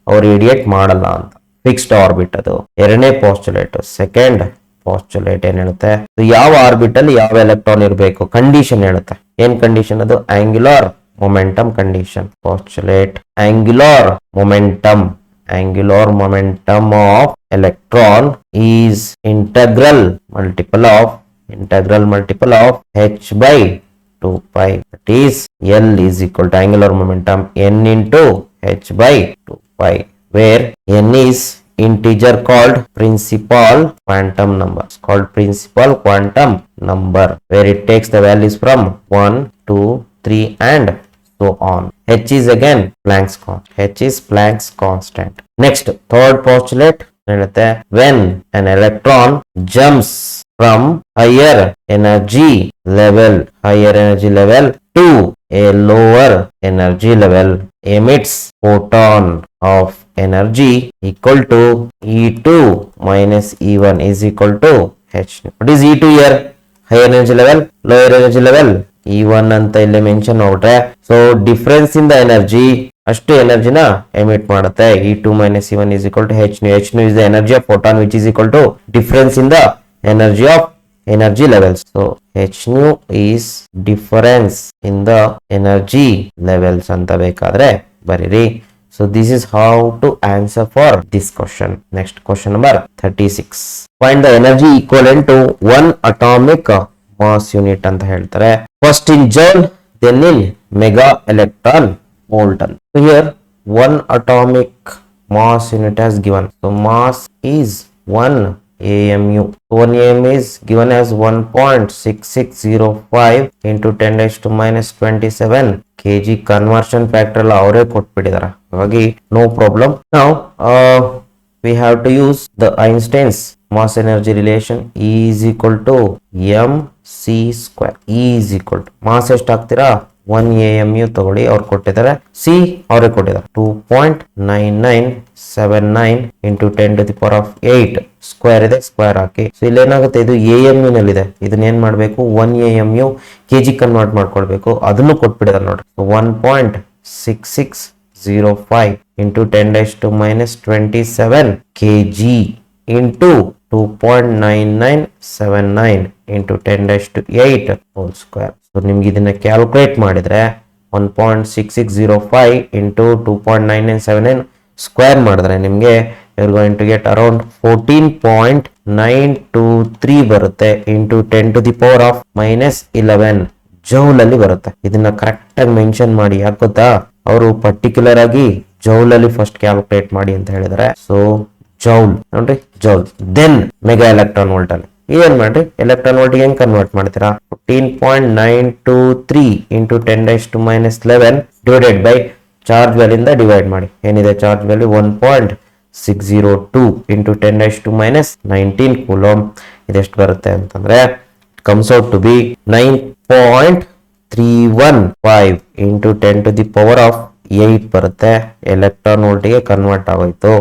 ಅವ್ರು ರೇಡಿಯೇಟ್ ಮಾಡಲ್ಲ ಅಂತ, ಫಿಕ್ಸ್ಡ್ ಆರ್ಬಿಟ್ ಅದು. ಎರಡನೇ ಪಾಸ್ಟುಲೇಟ್. ಸೆಕೆಂಡ್ ಪಾಸ್ಟುಲೇಟ್ ಏನ್ ಹೇಳುತ್ತೆ, ಯಾವ ಆರ್ಬಿಟ್ ಅಲ್ಲಿ ಯಾವ ಎಲೆಕ್ಟ್ರಾನ್ ಇರಬೇಕು, ಕಂಡೀಷನ್ ಹೇಳುತ್ತೆ. ಏನ್ ಕಂಡೀಷನ್ ಅದು, angular momentum condition. Postulate angular momentum of electron is integral multiple of h by 2 pi. That is L is equal to angular momentum n into h by 2 pi, where n is integer called principal quantum number, where it takes the values from 1, 2, 3 and so on. H is again Planck's constant. Next, third postulate, when an electron jumps from higher energy level to a lower energy level, emits photon of energy equal to E2 minus E1 is equal to H. What is E2 here? Higher energy level, lower energy level. E1 ಅಂತ ಇಲ್ಲಿ ಮೆನ್ಷನ್ ನೋಡ್ರೆ, so difference in the energy ಅಷ್ಟು ಎನರ್ಜಿನ ಎಮಿಟ್ ಮಾಡುತ್ತೆ. E2 minus E1 is equal to H nu. H nu is the energy of photon which is equal to difference in the energy levels. So H nu is difference in the energy levels ಅಂತ ಬೇಕಾದ್ರೆ ಬರೀರಿ. So this is how to answer for this question. Next, question number 36. Find the energy equivalent to 1 atomic mass unit ಅಂತ ಹೇಳ್ತಾರೆ. First in joule, then in mega electron volt. So here 1 atomic mass unit has given. So mass is 1 AMU. 1 AMU is given as 1.6605 into 10 raised to minus 27 kg. Conversion factor ಎಲ್ಲ ಅವರೇ ಕೊಟ್ಬಿಟ್ಟಿದ್ದಾರೆ, ಹಾಗಾಗಿ no problem. Now we have to use the Einstein's mass energy relation. E is equal to mc square. E is equal to mass ಎಷ್ಟು ಹಾಕ್ತೀರಾ, 1 AMU ತಗೊಳ್ಳಿ, ಅವ್ರು ಕೊಟ್ಟಿದ್ದಾರೆ. C ಅವರೇ ಕೊಟ್ಟಿದ್ದಾರೆ 2.9979 into 10 to the power of 8 square ಇದೆ, ಸ್ಕ್ವೇರ್ ಹಾಕಿ. ಸೊ ಇಲ್ಲಿ ಏನಾಗುತ್ತೆ, ಇದು AMU ನಲ್ಲಿದೆ, ಇದನ್ನ ಏನ್ ಮಾಡ್ಬೇಕು, 1 AMU kg ಕನ್ವರ್ಟ್ ಮಾಡ್ಕೊಳ್ಬೇಕು, ಅದನ್ನು ಕೊಟ್ಬಿಟ್ಟಿದ್ದಾರೆ ನೋಡಿ. 1.6605 into 10 raised to minus 27 kg into 2.9979 into 10 raised to 8 whole square. So ನಿಮ್ಗೆ ಇದನ್ನ ಕ್ಯಾಲ್ಕುಲೇಟ್ ಮಾಡಿದ್ರೆ 1.6605 into 2.9979 ಸ್ಕ್ವೇರ್ ಮಾಡಿದ್ರೆ ನಿಮ್ಗೆ you're going to get around 14.923 ಬರುತ್ತೆ into 10 to the power of minus 11 joule ಅಲ್ಲಿ ಬರುತ್ತೆ. ಇದನ್ನ ಕರೆಕ್ಟ್ ಆಗಿ ಮೆನ್ಷನ್ ಮಾಡಿ, ಯಾಕೆ ಗೊತ್ತಾ, ಅವರು ಪರ್ಟಿಕ್ಯುಲರ್ ಆಗಿ ಜೌಲ್ ಅಲ್ಲಿ ಫಸ್ಟ್ ಕ್ಯಾಲ್ಕುಲೇಟ್ ಮಾಡಿ ಅಂತ ಹೇಳಿದ್ರೆ. ಸೊ ಜೌಲ್ ನೋಡ್ರಿ, joule. Then mega electron volt ಅಲ್ಲಿ ಏನ್ ಮಾಡ್ರಿ, ಎಲೆಕ್ಟ್ರಾನ್ ವೋಲ್ಟ್ ಹೆಂಗ್ ಕನ್ವರ್ಟ್ ಮಾಡ್ತೀರಾ, 14.923 into 10 raised to minus 11 divided by charge value ಇಂದ ಡಿವೈಡ್ ಮಾಡಿ. ಏನಿದೆ charge value 1.602 into 10 raised to minus 19 coulomb. ಇದೆಷ್ಟು ಬರುತ್ತೆ ಅಂತಂದ್ರೆ comes out to be 9.315 into 10 to the power of 8 ಬರುತ್ತೆ. ಎಲೆಕ್ಟ್ರಾನ್ ವೋಲ್ಟ್ಗೆ ಕನ್ವರ್ಟ್ ಆಗೋಯ್ತು.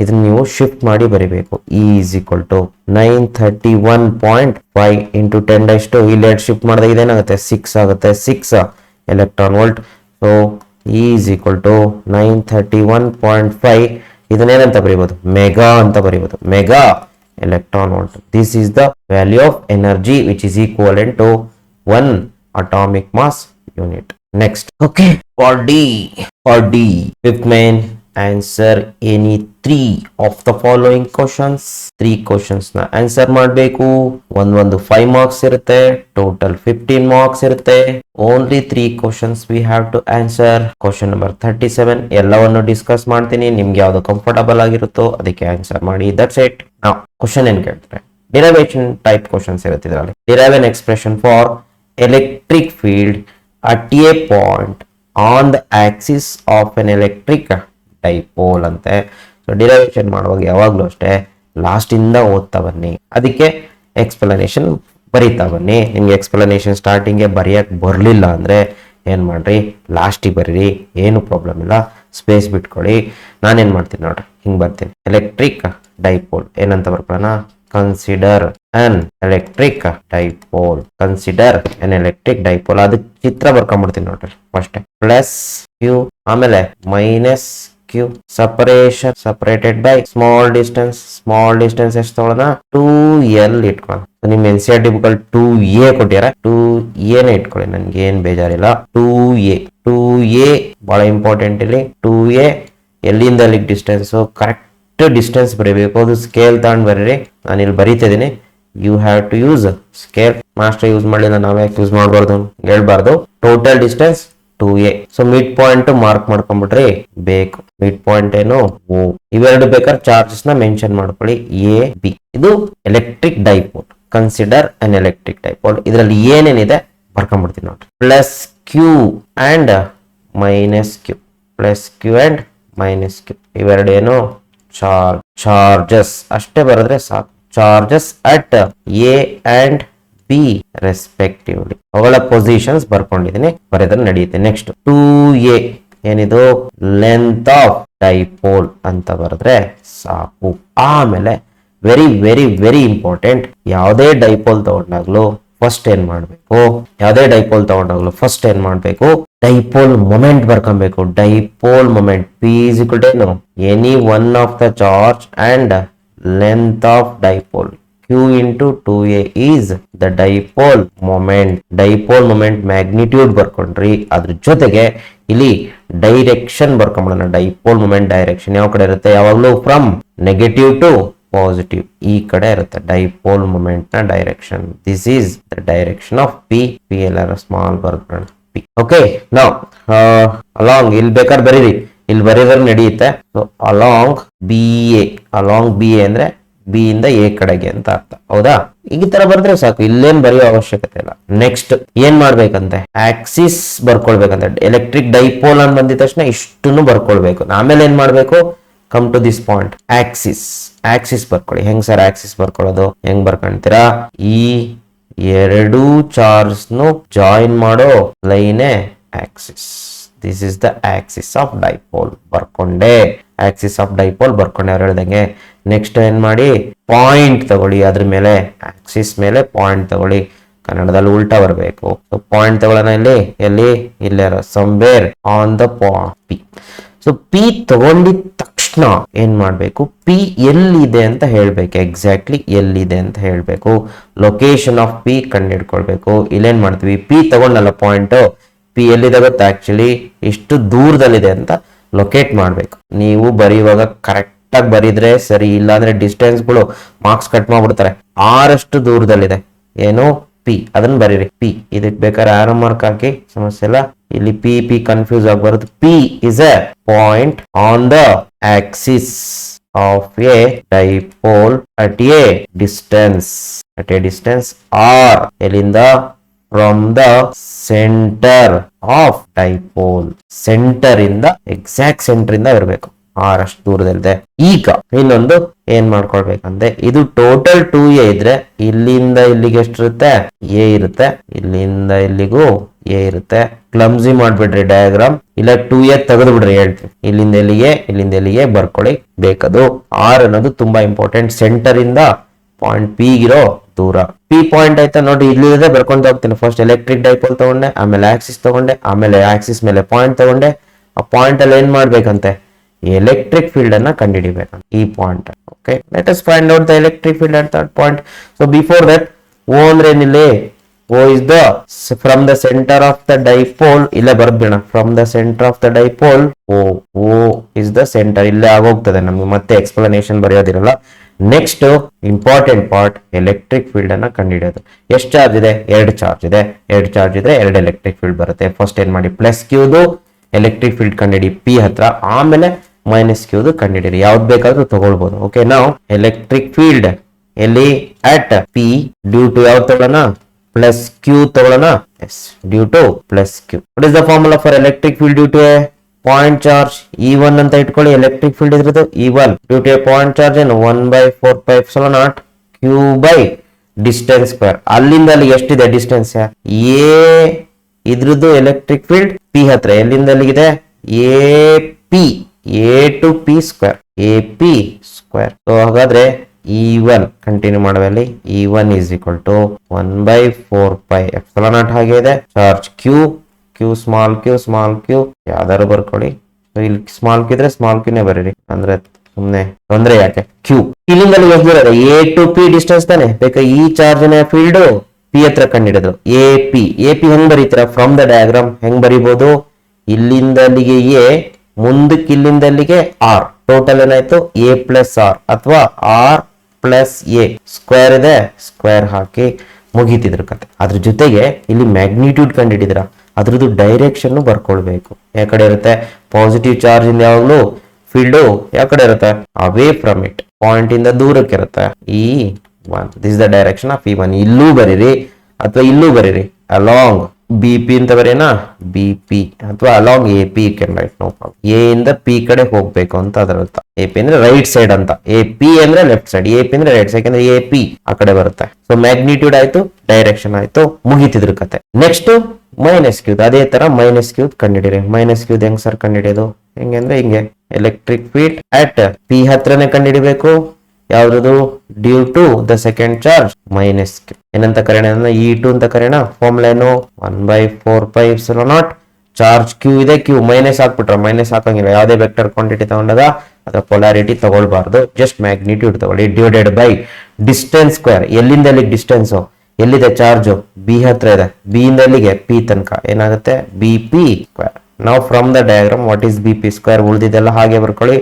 ಇದನ್ನ ನೀವು ಶಿಫ್ಟ್ ಮಾಡಿ ಬರಿಬೇಕು. E is equal to 931.5 into 10 raised to, ಇಲ್ಲಿ ಶಿಫ್ಟ್ ಮಾಡಿದಾಗ ಇದೇನಾಗುತ್ತೆ, 6 ಆಗುತ್ತೆ, 6 electron volt. So E is equal to 931.5. ಇದನ್ನೇನಂತ ಬರೀಬಹುದು, ಮೆಗಾ ಅಂತ ಬರೀಬಹುದು. Mega electron volt. This is the value of energy which is equivalent to 1 atomic mass unit. Next, okay, for D, fifth main, answer any 3 of the following questions. 3 questions na answer ಮಾಡಬೇಕು. ಒಂದು 5 marks ಇರುತ್ತೆ, total 15 marks ಇರುತ್ತೆ. Only 3 questions we have to answer. Question number 37 ಎಲ್ಲವನ್ನು ಡಿಸ್ಕಸ್ ಮಾಡ್ತೀನಿ, ನಿಮ್ಗೆ ಯಾವ್ದು ಕಂಫರ್ಟಬಲ್ ಆಗಿರುತ್ತೋ ಅದಕ್ಕೆ ಆನ್ಸರ್ ಮಾಡಿ. That's it. ನಾವು ಕ್ವಶನ್ ಏನ್ ಕೇಳ್ತಾರೆ, ಡಿರೈವೇಶನ್ ಟೈಪ್ ಕ್ವಶನ್ಸ್ ಇರುತ್ತೆ ಇದರಲ್ಲಿ. Derive an expression for electric field at a point on the axis of an electric dipole ಅಂತೆ. ಸೊ ಡಿರೈವೇಶನ್ ಮಾಡುವಾಗ ಯಾವಾಗ್ಲೂ ಅಷ್ಟೇ ಲಾಸ್ಟ್ ಇಂದ ಓದ್ತಾ ಬನ್ನಿ, ಅದಕ್ಕೆ ಎಕ್ಸ್ಪ್ಲನೇಷನ್ ಬರೀತಾ ಬನ್ನಿ. ನಿಮ್ಗೆ ಎಕ್ಸ್ಪ್ಲನೇಷನ್ ಸ್ಟಾರ್ಟಿಂಗ್ಗೆ ಬರೆಯಕ್ ಬರ್ಲಿಲ್ಲ ಅಂದ್ರೆ ಏನ್ ಮಾಡ್ರಿ, ಲಾಸ್ಟಿಗೆ ಬರೀರಿ, ಏನು ಪ್ರಾಬ್ಲಮ್ ಇಲ್ಲ, ಸ್ಪೇಸ್ ಬಿಟ್ಕೊಳ್ಳಿ. ನಾನೇನ್ ಮಾಡ್ತೀನಿ ನೋಡ್ರಿ, ಹಿಂಗ್ ಬರ್ತೀನಿ. ಎಲೆಕ್ಟ್ರಿಕ್ ಡೈಪೋಲ್ ಏನಂತ ಬರ್ಕೊಳ್ಳೋಣ, consider an electric dipole, consider an electric dipole. ಅದಕ್ಕೆ ಚಿತ್ರ ಬರ್ಕೊಂಡ್ಬಿಡ್ತೀನಿ ನೋಡ್ರಿ ಫಸ್ಟ್. ಪ್ಲಸ್ ಕ್ಯೂ, ಆಮೇಲೆ minus Q, separation separated by small distance ಎಷ್ಟು ತಗೊಳ್ಳೋಣ, 2l ಇಟ್ಕೊಳ್ಳೋಣ. ನಿಮ್ NCERT ಬುಕ್ 2a ಕೊಟ್ಟಿರ, 2a ಇಟ್ಕೊಳ್ಳಿ, ನನ್ಗೆ ಏನ್ ಬೇಜಾರಿಲ್ಲ. 2a ಬಹಳ ಇಂಪಾರ್ಟೆಂಟ್ ಇಲ್ಲಿ. 2a ಎಲ್ಲಿಂದ ಅಲ್ಲಿಗೆ ಡಿಸ್ಟೆನ್ಸ್, ಕರೆಕ್ಟ್ ಡಿಸ್ಟೆನ್ಸ್ ಬರೀಬೇಕು. ಅದು ಸ್ಕೇಲ್ ತಗೊಂಡ್ ಬರೀರಿ, ನಾನು ಇಲ್ಲಿ ಬರೀತಿದ್ದೀನಿ. You have to use scale. Master use ಮಾಡಲಿಲ್ಲ, ನಾವ್ ಯಾಕೆ ಯೂಸ್ ಮಾಡಬಾರ್ದು ಹೇಳ್ಬಾರ್ದು. Total distance 2a. So mid point mark ಮಾಡ್ಕೊಂಡ್ಬಿಟ್ರಿ ಬೇಕು. ಮಿಡ್ ಪಾಯಿಂಟ್ ಏನು O. ಇವೆರಡು ಬೇಕಾದ್ರೆ ಚಾರ್ಜಸ್ ನ ಮೆನ್ಷನ್ ಮಾಡ್ಕೊಳ್ಳಿ, A B. ಇದು electric dipole, consider an electric dipole. ಇದರಲ್ಲಿ ಏನೇನಿದೆ ಬರ್ಕೊಂಡ್ಬಿಡ್ತೀನಿ ನೋಡ್ರಿ. Plus Q and minus Q, plus Q and minus Q. ಇವೆರಡು ಏನು ಚಾರ್ಜಸ್ ಅಷ್ಟೇ ಬರೆದ್ರೆ ಸಾಕು. Charges at A and B respectively. ಅವುಗಳ ಪೊಸಿಷನ್ಸ್ ಬರ್ಕೊಂಡಿದ್ದೀನಿ, ಬರೆದ್ರೆ ನಡೆಯುತ್ತೆ. ನೆಕ್ಸ್ಟ್ 2a ಏನಿದು, ಲೆಂತ್ ಆಫ್ ಡೈಪೋಲ್ ಅಂತ ಬರೆದ್ರೆ ಸಾಕು. ಆಮೇಲೆ ವೆರಿ ವೆರಿ ವೆರಿ ಇಂಪಾರ್ಟೆಂಟ್, ಯಾವುದೇ ಡೈಪೋಲ್ ತಗೊಂಡಾಗ್ಲು ಫಸ್ಟ್ ಏನ್ ಮಾಡ್ಬೇಕು, ಡೈಪೋಲ್ ಮೊಮೆಂಟ್ ಬರ್ಕೊಬೇಕು. Dipole moment P is equal to any one of the charge and length of dipole. Q into 2a is the dipole moment. Dipole moment magnitude ಬರ್ಕೊಂಡ್ರಿ, ಅದ್ರ ಜೊತೆಗೆ ಇಲ್ಲಿ ಡೈರೆಕ್ಷನ್ ಬರ್ಕೊಂಬಿಡೋಣ. ಡೈಪೋಲ್ ಮೊಮೆಂಟ್ ಡೈರೆಕ್ಷನ್ ಯಾವ ಕಡೆ ಇರುತ್ತೆ, ಯಾವಾಗಲೂ ಫ್ರಮ್ ನೆಗೆಟಿವ್ ಟು ಪಾಸಿಟಿವ್, ಈ ಕಡೆ ಇರುತ್ತೆ ಡೈಪೋಲ್ ಮೊಮೆಂಟ್ ನ direction. This is the direction of P ಎಲ್ಲಾರ ಸ್ಮಾಲ್ ಬರ್ಕೊಳ್ಳೋಣ P. ಓಕೆ, ನಾವು ಅಲಾಂಗ್ ಇಲ್ಲಿ ಬೇಕಾದ್ರೆ ಬರೀರಿ, ಇಲ್ಲಿ ಬರೀದ್ರೆ ನಡೆಯುತ್ತೆ. ಸೊ ಅಲಾಂಗ್ BA ಅಂದ್ರೆ B ಇಂದ A ಕಡೆಗೆ ಅಂತ ಅರ್ಥ, ಹೌದಾ? ಈ ತರ ಬರೆದ್ರೆ ಸಾಕು, ಇಲ್ಲೇನ್ ಬರೆಯೋ ಅವಶ್ಯಕತೆ ಇಲ್ಲ. ನೆಕ್ಸ್ಟ್ ಏನ್ ಮಾಡ್ಬೇಕಂತೆ, ಆಕ್ಸಿಸ್ ಬರ್ಕೊಳ್ಬೇಕಂತ. ಎಲೆಕ್ಟ್ರಿಕ್ ಡೈಪೋಲ್ ಅಂತ ಬಂದಿದ ತಕ್ಷಣ ಇಷ್ಟನ್ನು ಬರ್ಕೊಳ್ಬೇಕು. ಆಮೇಲೆ ಏನ್ ಮಾಡ್ಬೇಕು, come to this point, axis ಬರ್ಕೊಳ್ಳಿ. ಹೆಂಗ್ ಸರ್ ಆಕ್ಸಿಸ್ ಬರ್ಕೊಳ್ಳೋದು, ಹೆಂಗ್ ಬರ್ಕೊಂತೀರಾ, ಈ ಎರಡು ಚಾರ್ಜ್ ಜಾಯಿನ್ ಮಾಡೋ ಲೈನೇ axis. This is the axis of dipole. ಬರ್ಕೊಂಡೆ, ಆಕ್ಸಿಸ್ ಆಫ್ ಡೈಪೋಲ್ ಬರ್ಕೊಂಡೆ ಅವ್ರು ಹೇಳ್ದಂಗೆ. ನೆಕ್ಸ್ಟ್ ಏನ್ ಮಾಡಿ, ಪಾಯಿಂಟ್ ತಗೊಳ್ಳಿ, ಅದ್ರ ಮೇಲೆ ಆಕ್ಸಿಸ್ ಮೇಲೆ ಪಾಯಿಂಟ್ ತಗೊಳ್ಳಿ. ಕನ್ನಡದಲ್ಲಿ ಉಲ್ಟಾ ಬರಬೇಕು. ಪಾಯಿಂಟ್ ತಗೊಳ್ಳೋಣ ಎಲ್ಲಿ somewhere on the P. So P ತಗೊಂಡಿದ ತಕ್ಷಣ ಏನ್ ಮಾಡ್ಬೇಕು, P ಎಲ್ಲಿದೆ ಅಂತ ಹೇಳ್ಬೇಕು. ಎಕ್ಸಾಕ್ಟ್ಲಿ ಎಲ್ಲಿದೆ ಅಂತ ಹೇಳ್ಬೇಕು. Location of P ಕಂಡಿಡ್ಕೊಳ್ಬೇಕು. ಇಲ್ಲೇನ್ ಮಾಡ್ತೀವಿ, P ತಗೊಂಡಲ್ಲ ಪಾಯಿಂಟ್, P ಎಲ್ಲಿದೆ ಗೊತ್ತಾ, ಆಕ್ಚುಲಿ ಇಷ್ಟು ದೂರದಲ್ಲಿದೆ ಅಂತ ಲೊಕೇಟ್ ಮಾಡ್ಬೇಕು. ನೀವು ಬರೆಯುವಾಗ ಕರೆಕ್ಟ್ ಆಗಿ ಬರೀದ್ರೆ ಸರಿ, ಇಲ್ಲ ಅಂದ್ರೆ ಡಿಸ್ಟೆನ್ಸ್ ಗಳು ಮಾರ್ಕ್ಸ್ ಕಟ್ ಮಾಡ್ಬಿಡ್ತಾರೆ. 6 ದೂರದಲ್ಲಿದೆ ಏನು P, ಅದನ್ನ ಬರೀರಿ P. ಇದಕ್ಕೆ ಬೇಕಾದ್ರೆ ಆರೋ ಮಾರ್ಕ್ ಹಾಕಿ, ಸಮಸ್ಯೆ ಇಲ್ಲ. ಇಲ್ಲಿ P ಕನ್ಫ್ಯೂಸ್ ಆಗಬಾರದು. P is A point on the axis of A dipole at A distance R. ಎಲ್ಲಿಂದ, from the centre of dipole. Centre ಇಂದ, ಎಕ್ಸಾಕ್ಟ್ ಸೆಂಟರ್ ಇಂದ ಇರಬೇಕು, 6 ದೂರದಲ್ಲಿದೆ. ಈಗ ಇನ್ನೊಂದು ಏನ್ ಮಾಡ್ಕೊಳ್ಬೇಕಂದ್ರೆ, ಇದು ಟೋಟಲ್ 2a ಇದ್ರೆ ಇಲ್ಲಿಂದ ಇಲ್ಲಿಗೆ ಎಷ್ಟಿರುತ್ತೆ, A ಇರುತ್ತೆ. ಇಲ್ಲಿಂದ ಇಲ್ಲಿಗೂ A ಇರುತ್ತೆ. ಕ್ಲಮ್ಸಿ ಮಾಡ್ಬಿಡ್ರಿ ಡಯಾಗ್ರಾಮ್, ಇಲ್ಲ 2a ತೆಗೆದು ಬಿಡ್ರಿ ಹೇಳ್ತೀವಿ. ಇಲ್ಲಿಂದ ಇಲ್ಲಿಗೆ ಬರ್ಕೊಳ್ಳಿ ಬೇಕದು. R ಅನ್ನೋದು ತುಂಬಾ ಇಂಪಾರ್ಟೆಂಟ್. ಸೆಂಟರ್ ಇಂದ ಪಾಯಿಂಟ್ P ಗಿರೋ ದೂರ. P ಪಾಯಿಂಟ್ ಆಯ್ತಾ ನೋಡಿ, ಇಲ್ಲಿದೆ ಬರ್ಕೊಂತ ಹೋಗ್ತೀನಿ. ಫಸ್ಟ್ ಎಲೆಕ್ಟ್ರಿಕ್ ಡೈಪೋಲ್ ತಗೊಂಡೆ, ಆಮೇಲೆ ಆಕ್ಸಿಸ್ ತಗೊಂಡೆ, ಆಮೇಲೆ ಆಕ್ಸಿಸ್ ಮೇಲೆ ಪಾಯಿಂಟ್ ತಗೊಂಡೆ. ಆ ಪಾಯಿಂಟ್ ಅಲ್ಲಿ ಏನ್ ಮಾಡ್ಬೇಕಂತೆ, ಎಲೆಕ್ಟ್ರಿಕ್ ಫೀಲ್ಡ್ ಅನ್ನ ಕಂಡುಹಿಡಿಬೇಕು ಈ point. Okay, let us find out the electric field at that point. So before that O ಅಂದ್ರೆ ಏನಿಲ್ಲ, O is the from the center of the dipole. ಇಲ್ಲ ಬರ್ಬೇಡ, from the center of the dipole O is the center. ಇಲ್ಲೇ ಆಗೋಗ್ತದೆ ನಮ್ಗೆ, ಮತ್ತೆ ಎಕ್ಸ್ಪ್ಲನೇಷನ್ ಬರೆಯೋದಿರಲ್ಲ. Next important part, electric field ಅನ್ನ ಕಂಡುಹಿಡಿಯೋದು. ಎಷ್ಟು ಚಾರ್ಜ್ ಇದೆ? 2 ಚಾರ್ಜ್ ಇದೆ. 2 ಚಾರ್ಜ್ ಇದ್ರೆ 2 ಎಲೆಕ್ಟ್ರಿಕ್ ಫೀಲ್ಡ್ ಬರುತ್ತೆ. ಫಸ್ಟ್ ಏನ್ ಮಾಡಿ, ಪ್ಲಸ್ ಕ್ಯೂದು ಎಲೆಕ್ಟ್ರಿಕ್ ಫೀಲ್ಡ್ ಕಂಡುಹಿಡಿ ಪಿ ಹತ್ರ, ಆಮೇಲೆ ಮೈನಸ್ ಕ್ಯೂದು ಕಂಡುಹಿಡಿರಿ. ಯಾವ್ದು ಬೇಕಾದ್ರೂ ತಗೊಳ್ಬಹುದು. ಓಕೆ, ನಾವು ಎಲೆಕ್ಟ್ರಿಕ್ ಫೀಲ್ಡ್ ಎಲ್ಲಿ ಅಟ್ ಪಿ ಡ್ಯೂ ಟು ಯಾವ ತಗೊಳ್ಳೋಣ, ಪ್ಲಸ್ ಕ್ಯೂ ತಗೊಳ್ಳೋಣ. Yes, due to plus Q. What is the formula for electric field due to a point charge? E1 ಅಂತ ಇಟ್ಕೊಳ್ಳಿ. ಎಲೆಕ್ಟ್ರಿಕ್ ಫೀಲ್ಡ್ ಇದ್ರದ್ದು E1 due to a point charge ಏನು 1/4πε0 ಕ್ಯೂ ಬೈ ಡಿಸ್ಟೆನ್ಸ್ ಸ್ಕ್ವೇರ್. ಅಲ್ಲಿಂದ ಅಲ್ಲಿ ಎಷ್ಟಿದೆ ಡಿಸ್ಟೆನ್ಸ್? ಎ ಇದ್ರದ್ದು ಎಲೆಕ್ಟ್ರಿಕ್ ಫೀಲ್ಡ್ ಪಿ ಹತ್ರ ಎಲ್ಲಿಂದ ಅಲ್ಲಿಗಿದೆ? A P, A to P square, A P square. So ಹಾಗಾದ್ರೆ E1 ಕಂಟಿನ್ಯೂ ಮಾಡುವಲ್ಲಿ E1 ಈಸ್ ಈಕ್ವಲ್ ಟು 1/4πε0 ಹಾಗೆ ಇದೆ. ಚಾರ್ಜ್ ಕ್ಯೂ ಸ್ಮಾಲ್ ಕ್ಯೂ ಯಾವ್ದಾರು ಬರ್ಕೊಳ್ಳಿ. ಇಲ್ಲಿ ಸ್ಮಾಲ್ ಕ್ಯೂ ಇದ್ರೆ ಸ್ಮಾಲ್ ಕ್ಯೂನೇ ಬರೀರಿ, ಅಂದ್ರೆ ಸುಮ್ನೆ ತೊಂದ್ರೆ ಯಾಕೆ. ಕ್ಯೂ ಇಲ್ಲಿಂದ ಎಷ್ಟು ಬರೋದು? ಎ ಟು ಪಿ ಡಿಸ್ಟೆನ್ಸ್ ತಾನೆ ಬೇಕಾ? ಈ ಚಾರ್ಜ್ ನ ಫೀಲ್ಡ್ ಪಿ ಹತ್ರ ಕಂಡಿಡಿದ್ರು. ಎ ಪಿ ಹೆಂಗ್ ಬರೀತೀರಾ? ಫ್ರಮ್ ದ ಡಯಾಗ್ರಾಮ್ ಹೆಂಗ್ ಬರೀಬಹುದು? ಇಲ್ಲಿಂದ ಅಲ್ಲಿಗೆ ಎ, ಮುಂದಕ್ಕೆ ಇಲ್ಲಿಂದ ಅಲ್ಲಿಗೆ ಆರ್. ಟೋಟಲ್ ಏನಾಯ್ತು? ಎ ಪ್ಲಸ್ ಆರ್ ಅಥವಾ ಆರ್ ಪ್ಲಸ್ ಎ. ಸ್ಕ್ವೇರ್ ಇದೆ, ಸ್ಕ್ವೇರ್ ಹಾಕಿ ಮುಗೀತಿದ್ರ ಕತೆ. ಅದ್ರ ಜೊತೆಗೆ ಇಲ್ಲಿ ಮ್ಯಾಗ್ನಿಟ್ಯೂಡ್ ಕಂಡಿಡಿದ್ರ, ಅದ್ರದ್ದು ಡೈರೆಕ್ಷನ್ ಬರ್ಕೊಳ್ಬೇಕು. ಯಾವ ಕಡೆ ಇರುತ್ತೆ? ಪಾಸಿಟಿವ್ ಚಾರ್ಜ್ ಇಂದ ಯಾವಾಗ್ಲೂ ಫೀಲ್ಡ್ ಯಾವ ಕಡೆ ಇರುತ್ತೆ? ಅವೇ ಫ್ರಮ್ ಇಟ್, ಪಾಯಿಂಟ್ ಇಂದ ದೂರಕ್ಕೆ ಇರುತ್ತೆ. E1 this the direction of E1. ಇಲ್ಲೂ ಬರೀರಿ ಅಥವಾ ಇಲ್ಲೂ ಬರೀರಿ. ಅಲಾಂಗ್ ಬಿ ಪಿ ಅಂತ ಬರೀನಾ, ಬಿ ಪಿ ಅಥವಾ along A P can write, no problem. A ಇಂದ ಪಿ ಕಡೆ ಹೋಗ್ಬೇಕು ಅಂತ ಅದರ ಅರ್ಥ. ಎ ಪಿ ಅಂದ್ರೆ ರೈಟ್ ಸೈಡ್ ಅಂತ, ಎ ಪಿ ಅಂದ್ರೆ ಲೆಫ್ಟ್ ಸೈಡ್, ಎ ಪಿ ಅಂದ್ರೆ ರೈಟ್ ಸೈಡ್, ಯಾಕಂದ್ರೆ ಎ ಪಿ ಆ ಕಡೆ ಬರುತ್ತೆ. ಸೊ ಮ್ಯಾಗ್ನಿಟ್ಯೂಡ್ ಆಯ್ತು, ಡೈರೆಕ್ಷನ್ ಆಯ್ತು, ಮುಗಿತಿದ್ರ ಕತೆ. ನೆಕ್ಸ್ಟ್ ಮೈನಸ್ ಕ್ಯೂದ್. ಅದೇ ತರ ಮೈನಸ್ ಕ್ಯೂದ್ ಕಂಡಿಡಿರಿ. ಮೈನಸ್ ಕ್ಯೂದ್ ಹೆಂಗ್ ಸರ್ ಕಂಡಿಡಿಯೋದು? ಹೆಂಗೆ ಅಂದ್ರೆ ಹಿಂಗೆ, ಎಲೆಕ್ಟ್ರಿಕ್ ಫೀಲ್ಡ್ ಅಟ್ ಪಿ ಹತ್ರನೇ ಕಂಡಿಡಿಬೇಕು. ಯಾವ್ದು? Due to the second charge minus Q. ಏನಂತ ಕರೆಯೋಣ? E2 ಅಂತ ಕರೆಯೋಣ. ಫಾರ್ಮುಲಾ ಏನು? 1/4πε0. ಚಾರ್ಜ್ ಕ್ಯೂ ಇದೆ, ಕ್ಯೂ ಮೈನಸ್ ಹಾಕ್ಬಿಟ್ರೆ, ಮೈನಸ್ ಹಾಕಂಗಿಲ್ಲ. ಯಾವ್ದೇ ವೆಕ್ಟರ್ ಕ್ವಾಂಟಿಟಿ ತಗೊಂಡಾಗ ಅಥವಾ ಪೊಲಾರಿಟಿ ತಗೊಳ್ಬಾರ್ದು, ಜಸ್ಟ್ ಮ್ಯಾಗ್ನಿಟ್ಯೂಡ್ ತಗೊಳ್ಳಿ. Divided by distance square. ಎಲ್ಲಿಂದ ಎಲ್ಲಿಗೆ ಡಿಸ್ಟೆನ್ಸ್? ಎಲ್ಲಿದೆ ಚಾರ್ಜ್? ಬಿ ಹತ್ರ ಇದೆ, ಬಿ ಇಂದ ಎಲ್ಲಿಗೆ? ಪಿ ತನಕ. ಏನಾಗುತ್ತೆ? B P square. ನಾವು from the diagram what is B P square? ಉಳಿದಿದ್ದೆಲ್ಲ ಹಾಗೆ ಬರ್ಕೊಳ್ಳಿ.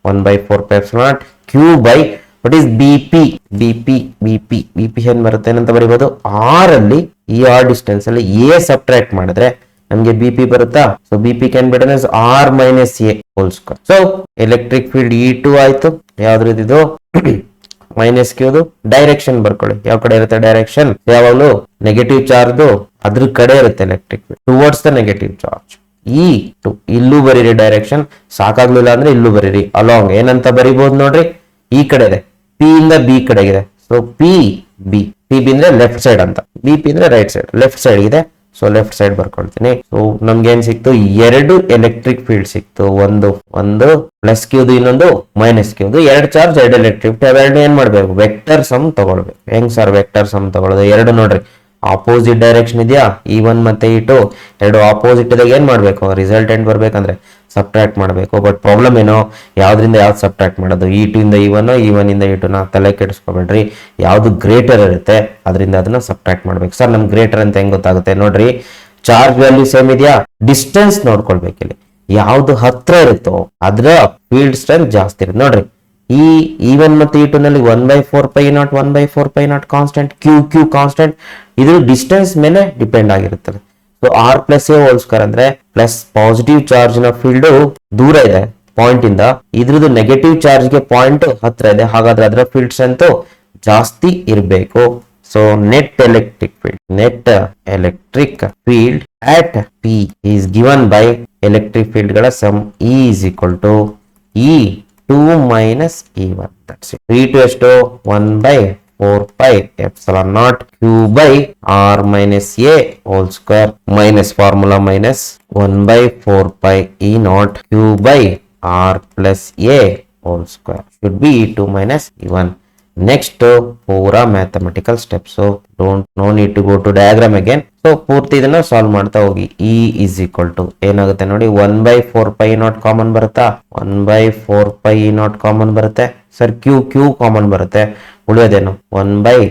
1/4πε0 Q by what is B P? B P ಏನ್ ಬರುತ್ತೆ ಅಂತ ಬರೀಬಹುದು. ಆರ್ ಅಲ್ಲಿ ಈ ಆರ್ ಡಿಸ್ಟೆನ್ಸ್ ಅಲ್ಲಿ ಎ ಸಬ್ಟ್ರಾಕ್ಟ್ ಮಾಡಿದ್ರೆ ನಮ್ಗೆ ಬಿ ಪಿ ಬರುತ್ತಾ? So B P can be written as R minus A whole square. So electric field E2 ಆಯ್ತು. ಯಾವ್ದು? ಮೈನಸ್ ಕ್ಯೂದು. ಡೈರೆಕ್ಷನ್ ಬರ್ಕೊಳ್ಳಿ. ಯಾವ ಕಡೆ ಇರುತ್ತೆ ಡೈರೆಕ್ಷನ್? ಯಾವಾಗಲೂ ನೆಗೆಟಿವ್ ಚಾರ್ಜ್ ಅದ್ರ ಕಡೆ ಇರುತ್ತೆ electric field, towards the negative charge. E2 ಇಲ್ಲೂ ಬರೀರಿ ಡೈರೆಕ್ಷನ್. ಸಾಕಾಗ್ಲಿಲ್ಲ ಅಂದ್ರೆ ಇಲ್ಲೂ ಬರೀರಿ. ಅಲಾಂಗ್ ಏನಂತ ಬರೀಬಹುದು ನೋಡ್ರಿ, ಈ ಕಡೆ ಇದೆ, ಪಿ ಇಂದ ಬಿ ಕಡೆಗಿದೆ. ಸೊ ಪಿ ಬಿ ಅಂದ್ರೆ ಲೆಫ್ಟ್ ಸೈಡ್ ಅಂತ, ಬಿ ಪಿ ಅಂದ್ರೆ ರೈಟ್ ಸೈಡ್, ಲೆಫ್ಟ್ ಸೈಡ್ ಇದೆ. ಸೊ ಲೆಫ್ಟ್ ಸೈಡ್ ಬರ್ಕೊಳ್ತೀನಿ. ಸೊ ನಮ್ಗೆ ಏನ್ ಸಿಕ್ತು? 2 ಎಲೆಕ್ಟ್ರಿಕ್ ಫೀಲ್ಡ್ ಸಿಕ್ತು. ಒಂದು ಪ್ಲಸ್ ಕ್ಯೂದು, ಇನ್ನೊಂದು ಮೈನಸ್ ಕ್ಯೂದು. 2 charge, 2 electric. ಅವೆರಡು ಏನ್ ಮಾಡ್ಬೇಕು? ವೆಕ್ಟರ್ ಸಮ್ ತಗೊಳ್ಬೇಕು. ಹೆಂಗ್ ಸರ್ ವೆಕ್ಟರ್ ಸಮ್ ತಗೊಳ್ಳೋದು? 2 ನೋಡ್ರಿ, ಆಪೋಸಿಟ್ ಡೈರೆಕ್ಷನ್ ಇದೆಯಾ? E1 ಮತ್ತೆ E2 ಎರಡು ಆಪೋಸಿಟ್ ಇದಾಗ ಏನ್ ಮಾಡ್ಬೇಕು? ರಿಸಲ್ಟೆಂಟ್ ಬರ್ಬೇಕಂದ್ರೆ ಸಬ್ಟ್ರಾಕ್ಟ್ ಮಾಡಬೇಕು. ಬಟ್ ಪ್ರಾಬ್ಲಮ್ ಏನೋ, ಯಾವ್ದ್ರಿಂದ ಯಾವ್ದು ಸಬ್ಟ್ರಾಕ್ಟ್ ಮಾಡೋದು? E2 ಇಂದ E1, E1 ಇಂದ E2 ನ ತಲೆ ಕೆಡಿಸ್ಕೋಬೇಡ್ರಿ. ಯಾವ್ದು ಗ್ರೇಟರ್ ಇರುತ್ತೆ ಅದರಿಂದ ಅದನ್ನ ಸಬ್ಟ್ರಾಕ್ಟ್ ಮಾಡ್ಬೇಕು. ಸರ್ ನಮ್ಗೆ ಗ್ರೇಟರ್ ಅಂತ ಹೆಂಗ್ ಗೊತ್ತಾಗುತ್ತೆ? ನೋಡ್ರಿ, ಚಾರ್ಜ್ ವ್ಯಾಲ್ಯೂ ಸೇಮ್ ಇದೆಯಾ? ಡಿಸ್ಟೆನ್ಸ್ ನೋಡ್ಕೊಳ್ಬೇಕು. ಇಲ್ಲಿ ಯಾವ್ದು ಹತ್ರ ಇರುತ್ತೋ ಅದ್ರ ಫೀಲ್ಡ್ ಸ್ಟ್ರೆಂತ್ ಜಾಸ್ತಿ ಇರುತ್ತೆ. ನೋಡ್ರಿ, ಈ E1 ಮತ್ತು E2 ನಲ್ಲಿ 1/4π0 1/4π0 ಕಾನ್ಸ್ಟೆಂಟ್, ಕ್ಯೂ ಕಾನ್ಸ್ಟೆಂಟ್. ಇದು ಡಿಸ್ಟೆನ್ಸ್ ಮೇಲೆ ಡಿಪೆಂಡ್ ಆಗಿರುತ್ತದೆ. So R plus A whole square ಅಂದ್ರೆ ಪ್ಲಸ್ ಪಾಸಿಟಿವ್ ಚಾರ್ಜ್ ನ ಫೀಲ್ಡ್ ದೂರ ಇದೆ ಪಾಯಿಂಟ್ ಇಂದ, ಇದ್ರದ್ದು ನೆಗೆಟಿವ್ ಚಾರ್ಜ್ ಗೆ ಪಾಯಿಂಟ್ ಹತ್ರ ಇದೆ. ಹಾಗಾದ್ರೆ ಅದರ ಫೀಲ್ಡ್ ಸ್ಟ್ರೆಂತ್ ಜಾಸ್ತಿ ಇರಬೇಕು. So net electric field at P is given by electric field ಗಳ sum is equal to E2 minus E1. That's it. E2 ಎಷ್ಟು? 1/4πε0 Q by R minus A whole square minus formula minus 1/4πE0 Q by R plus A whole square should be E2 minus E1. Next ಪೂರಾ mathematical steps, no need to go to diagram again. So ಪೂರ್ತಿ ಇದನ್ನ ಸಾಲ್ವ್ ಮಾಡ್ತಾ ಹೋಗಿ. ಇ ಇಸ್ ಈಕ್ವಲ್ ಟು ಏನಾಗುತ್ತೆ ನೋಡಿ, 1/4 ನಾಟ್ ಕಾಮನ್ ಬರುತ್ತಾ, 1/4 ನಾಟ್ ಕಾಮನ್ ಬರುತ್ತೆ ಸರ್. ಕ್ಯೂ ಕಾಮನ್ ಬರುತ್ತೆ, ಉಳಿಯೋದೇನು 1/r -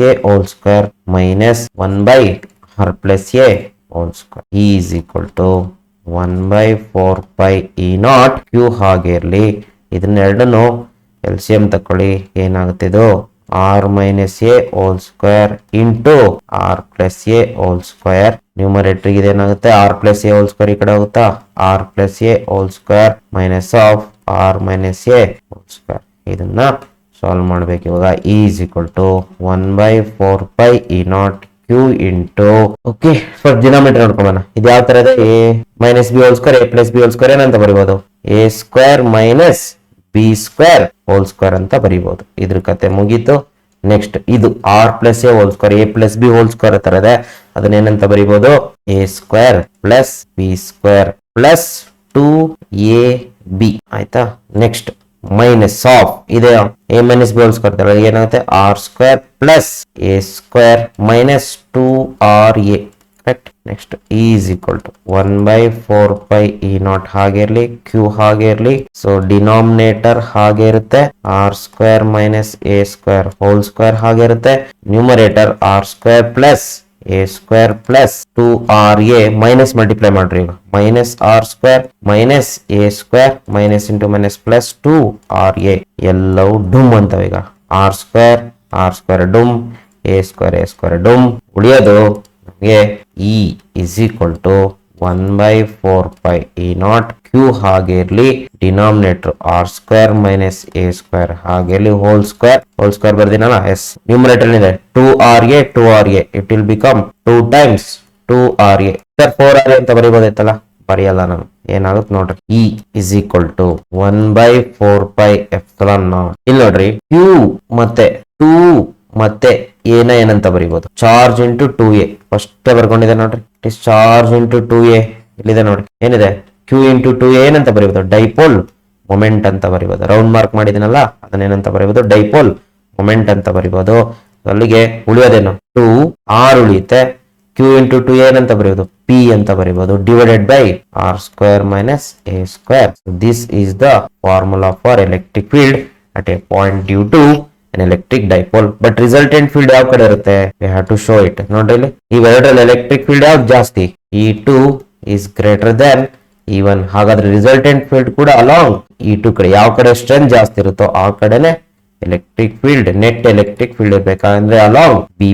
a whole square minus 1/r+a whole square. E is equal to 1/4 Q ಹಾಗೆ ಇರಲಿ. ಇದನ್ನೆರಡನ್ನು ಎಲ್ಸಿಎಂ ತಕೊಳ್ಳಿ, ಏನಾಗುತ್ತೆ ಇದು r - a whole square into r+a whole square. Numerator ಇದೇನಾಗುತ್ತೆ r+a ಹೋಲ್ ಸ್ಕ್ವೇರ್ ಈ ಕಡೆ ಹೋಗುತ್ತಾ, r+a whole square minus of r - a whole square. ಇದನ್ನ ಸಾಲ್ವ್ ಮಾಡ್ಬೇಕು ಇವಾಗ. E is equal to 1/4 Q into, okay first denominator ನೋಡ್ಕೊಳ್ಳೋಣ. ಇದು ಯಾವ ತರ ಇದೆ, a - b whole square a+b whole square ಏನಂತ ಬರೀಬಹುದು, a square minus B square whole square ಅಂತ ಬರೀಬಹುದು. ಇದ್ರ ಕತೆ ಮುಗೀತು. ನೆಕ್ಸ್ಟ್ ಇದು r+a whole square a+b whole square ತರ ಇದೆ, ಅದನ್ನೇನಂತ ಬರೀಬಹುದು, a square plus B square plus 2ab ಆಯ್ತಾ. ನೆಕ್ಸ್ಟ್ ಮೈನಸ್ ಆಫ್ ಇದೆ a - b ಹೋಲ್ ಸ್ಕ್ವೇರ್ ತರ ಏನಾಗುತ್ತೆ, r square plus a square minus 2ra correct. Next E is equal to 1/4 ಹಾಗೆ ಇರಲಿ, ಕ್ಯೂ ಹಾಗೆ ಇರಲಿ. ಸೊ ಡಿನಾಮಿನೇಟರ್ ಹಾಗೆ ಇರುತ್ತೆ, R square minus A square whole square ಹಾಗೆ ಇರುತ್ತೆ. Numerator R square plus A square plus 2ra minus multiply ಮಾಡ್ರಿ ಈಗ, minus R square minus A square minus into minus plus 2ra ಎಲ್ಲವೂ ಡುಮ್ ಅಂತವೆ. ಈಗ ಆರ್ ಸ್ಕ್ವೇರ್ ಡುಮ್, ಎ ಸ್ಕ್ವೇರ್ ಡುಮ್. ಉಳಿಯೋದು ನಮಗೆ E is equal to 1/4 Q ಹಾಗೆ ಇರಲಿ, denominator R square minus A square ಹಾಗೆ ಇರಲಿ, ಹೋಲ್ ಸ್ಕ್ವೇರ್ ಬರ್ದಿನಲ್ಲ, ಎಸ್. ನ್ಯೂಮರೇಟರ್ ಇದೆ 2ra it will become 2 times 2ra. Sir 4ra ಅಂತ ಬರೀಬೋದೈತಲ್ಲ, ಬರೆಯಲ್ಲ ನಾನು, ಏನಾಗುತ್ತೆ ನೋಡ್ರಿ. ಇ ಇಸ್ ಈಕ್ವಲ್ ಟು 1/4 ಇಲ್ಲಿ ನೋಡ್ರಿ, ಕ್ಯೂ ಮತ್ತೆ 2 ಮತ್ತೆ ಏನಂತ ಬರೀಬಹುದು, ಚಾರ್ಜ್ ಇಂಟು 2a ಫಸ್ಟ್ ಬರ್ಕೊಂಡಿದೆ ನೋಡ್ರಿ. ಚಾರ್ಜ್ ಇಂಟು 2a ಇಲ್ಲಿದೆ ನೋಡಿ, ಏನಿದೆ q ಇಂಟು 2a ಏನಂತ ಬರೀಬಹುದು, ಡೈಪೋಲ್ ಮೊಮೆಂಟ್ ಅಂತ ಬರೀಬಹುದು. ರೌಂಡ್ ಮಾರ್ಕ್ ಮಾಡಿದಿನಲ್ಲ ಅದನ್ನೇನಂತ ಬರೀಬಹುದು, ಡೈಪೋಲ್ ಮೊಮೆಂಟ್ ಅಂತ ಬರೀಬಹುದು. ಅಲ್ಲಿಗೆ ಉಳಿಯೋದೇನು 2r ಉಳಿಯುತ್ತೆ, q ಇಂಟು 2a ಏನಂತ ಬರೀಬಹುದು, p ಅಂತ ಬರೀಬಹುದು, divided by r square minus a square. This is the formula for electric field at a point due to an electric dipole. But resultant field ಯಾವ ಕಡೆ ಇರುತ್ತೆ, we have to show it. ನೋಡ್ರಿ ಇಲ್ಲಿ ಇವೆರಡರಲ್ಲಿ ಎಲೆಕ್ಟ್ರಿಕ್ ಫೀಲ್ಡ್ ಯಾವ್ದು ಜಾಸ್ತಿ, E2 is greater than E1. ಹಾಗಾದ್ರೆ ರಿಸಲ್ಟೆಂಟ್ ಫೀಲ್ಡ್ ಕೂಡ ಅಲಾಂಗ್ E2 ಕಡೆ, ಯಾವ ಕಡೆ ಸ್ಟ್ರೆಂತ್ ಜಾಸ್ತಿ ಇರುತ್ತೋ ಆ ಕಡೆನೆ electric field, net electric field ಇರ್ಬೇಕಂದ್ರೆ ಅಲಾಂಗ್ ಬಿ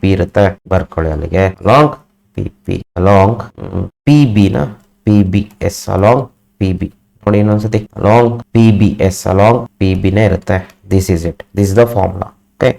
ಪಿ ಇರುತ್ತೆ. ಬರ್ಕೊಳ್ಳಿ ಅಲ್ಲಿಗೆ, along P B yes along P B ನೋಡಿ ಇನ್ನೊಂದ್ಸತಿ, ಅಲಾಂಗ್ ಪಿ ಬಿ ನೇ ಇರುತ್ತೆ. This is it. This is the formula. Okay.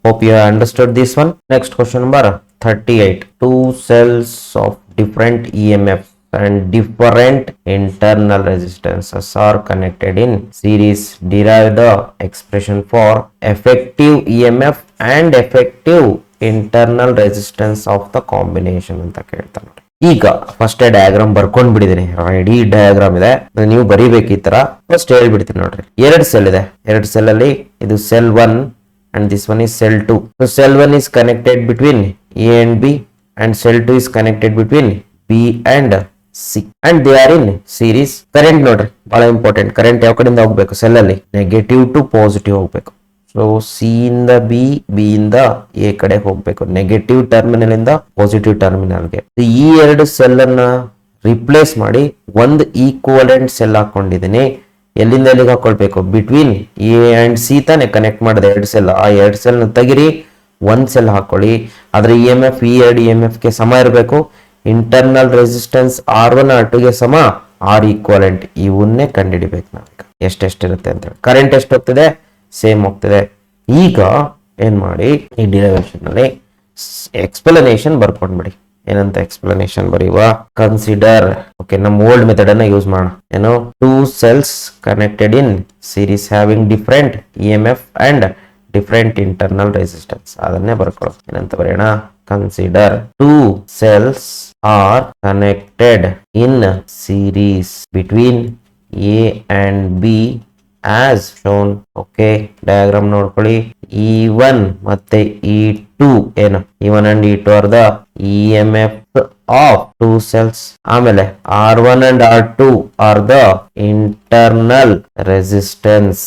Hope you have understood this one. Next question number 38. Two cells of different EMF and different internal resistances are connected in series. Derive the expression for effective EMF and effective internal resistance of the combination ಅಂತ ಕೇಳ್ತಾನೆ. ಈಗ ಫಸ್ಟ್ ಡಯಾಗ್ರಾಮ್ ಬರ್ಕೊಂಡ್ ಬಿಡಿದೀನಿ, ರೆಡಿ ಡಯಾಗ್ರಾಮ್ ಇದೆ, ನೀವು ಬರೀಬೇಕು ಈ ತರ. ಫಸ್ಟ್ ಹೇಳ್ಬಿಡ್ತೀನಿ ನೋಡ್ರಿ, ಎರಡು ಸೆಲ್ ಇದೆ, ಎರಡು ಸೆಲ್ ಅಲ್ಲಿ ಇದು cell 1 and this one is cell 2. So cell 1 is connected between A and B and cell 2 is connected between B and C and they are in series. Current ನೋಡ್ರಿ ಬಹಳ ಇಂಪಾರ್ಟೆಂಟ್, ಕರೆಂಟ್ ಯಾವ ಕಡೆಯಿಂದ ಹೋಗ್ಬೇಕು, ಸೆಲ್ ಅಲ್ಲಿ ನೆಗೆಟಿವ್ ಟು ಪಾಸಿಟಿವ್ ಹೋಗ್ಬೇಕು. ಸೊ ಸಿ ಇಂದ ಬಿ ಇಂದ ಎ ಕಡೆ ಹೋಗ್ಬೇಕು, ನೆಗೆಟಿವ್ ಟರ್ಮಿನಲ್ ಇಂದ ಪಾಸಿಟಿವ್ ಟರ್ಮಿನಲ್ಗೆ. ಈ ಎರಡು ಸೆಲ್ ಅನ್ನ ರಿಪ್ಲೇಸ್ ಮಾಡಿ ಒಂದು ಈಕ್ವಲೆಂಟ್ ಸೆಲ್ ಹಾಕೊಂಡಿದ್ದೀನಿ. ಎಲ್ಲಿಂದ ಎಲ್ಲಿಗೆ ಹಾಕೊಳ್ಬೇಕು, ಬಿಟ್ವೀನ್ ಎ ಅಂಡ್ ಸಿ ತಾನೆ ಕನೆಕ್ಟ್ ಮಾಡಿದೆ ಎರಡು ಸೆಲ್, ಆ ಎರಡು ಸೆಲ್ ನ ತೆಗಿರಿ, ಒಂದ್ ಸೆಲ್ ಹಾಕೊಳ್ಳಿ. ಆದ್ರೆ ಇ ಎಂ ಎಫ್ ಈ ಎರಡು ಇ ಎಂ ಎಫ್ ಗೆ ಸಮ ಇರಬೇಕು. ಇಂಟರ್ನಲ್ ರೆಸಿಸ್ಟೆನ್ಸ್ R1 R2 ಗೆ ಸಮ, R ಈಕ್ವಲೆಂಟ್ ಇವನ್ನೇ ಕಂಡುಹಿಡಿಬೇಕು ನಾವೀಗ, ಎಷ್ಟೆಷ್ಟಿರುತ್ತೆ ಅಂತ ಹೇಳಿ. ಕರೆಂಟ್ ಎಷ್ಟು ಹೋಗ್ತದೆ, ಸೇಮ್ ಹೋಗ್ತದೆ. ಈಗ ಏನ್ ಮಾಡಿ, ಈ ಡಿರೈವೇಶನ್ ಅಲ್ಲಿ ಎಕ್ಸ್ಪ್ಲನೇಷನ್ ಬರ್ಕೊಂಡ್ಬಿಡಿ. ಏನಂತ ಎಕ್ಸ್ಪ್ಲನೇಷನ್ ಬರೆಯುವ, ಕನ್ಸಿಡರ್, ಓಕೆ ನಮ್ಮ ಓಲ್ಡ್ ಮೆಥಡ್ ಅನ್ನ ಯೂಸ್ ಮಾಡೋಣ. ಏನು, two cells connected in series having different E M F and different internal resistance, ಅದನ್ನೇ ಬರ್ಕೊಳ್ಳೋದು. ಏನಂತ ಬರೆಯೋಣ, consider two cells R connected in series between A and B as shown. Okay, diagram ನೋಡ್ಕೊಳ್ಳಿ. E1 ಮತ್ತೆ E2 ಏನು E1 and E2 are the EMF of two cells. ಆಮೇಲೆ R1 and R2 are the internal resistance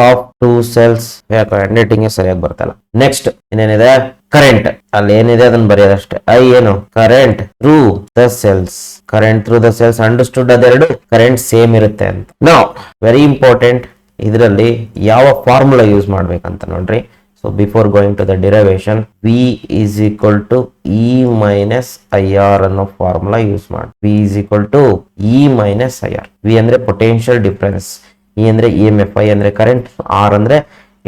of two cells. Hand ಸರಿಯಾಗಿ ಬರ್ತಲ್ಲ. ನೆಕ್ಸ್ಟ್ ಇನ್ನೇನಿದೆ, ಕರೆಂಟ್. ಅಲ್ಲಿ ಏನಿದೆ ಅದನ್ನ ಬರೆಯೋದಷ್ಟೇ. ಐ ಏನು current through the cells. Current through the cells understood, ಅದೆರಡು ಕರೆಂಟ್ ಸೇಮ್ ಇರುತ್ತೆ ಅಂತ. ನೌ ವೆರಿ ಇಂಪಾರ್ಟೆಂಟ್, ಇದರಲ್ಲಿ ಯಾವ ಫಾರ್ಮುಲಾ ಯೂಸ್ ಮಾಡ್ಬೇಕಂತ ನೋಡ್ರಿ. So before going to the derivation, V is equal to E minus IR ಅನ್ನೋ ಫಾರ್ಮುಲಾ ಯೂಸ್ ಮಾಡಿ. V is equal to E minus IR. V ಅಂದ್ರೆ ಪೊಟೆನ್ಷಿಯಲ್ ಡಿಫರೆನ್ಸ್, E ಅಂದ್ರೆ EMF, I ಅಂದ್ರೆ ಕರೆಂಟ್, R ಅಂದ್ರೆ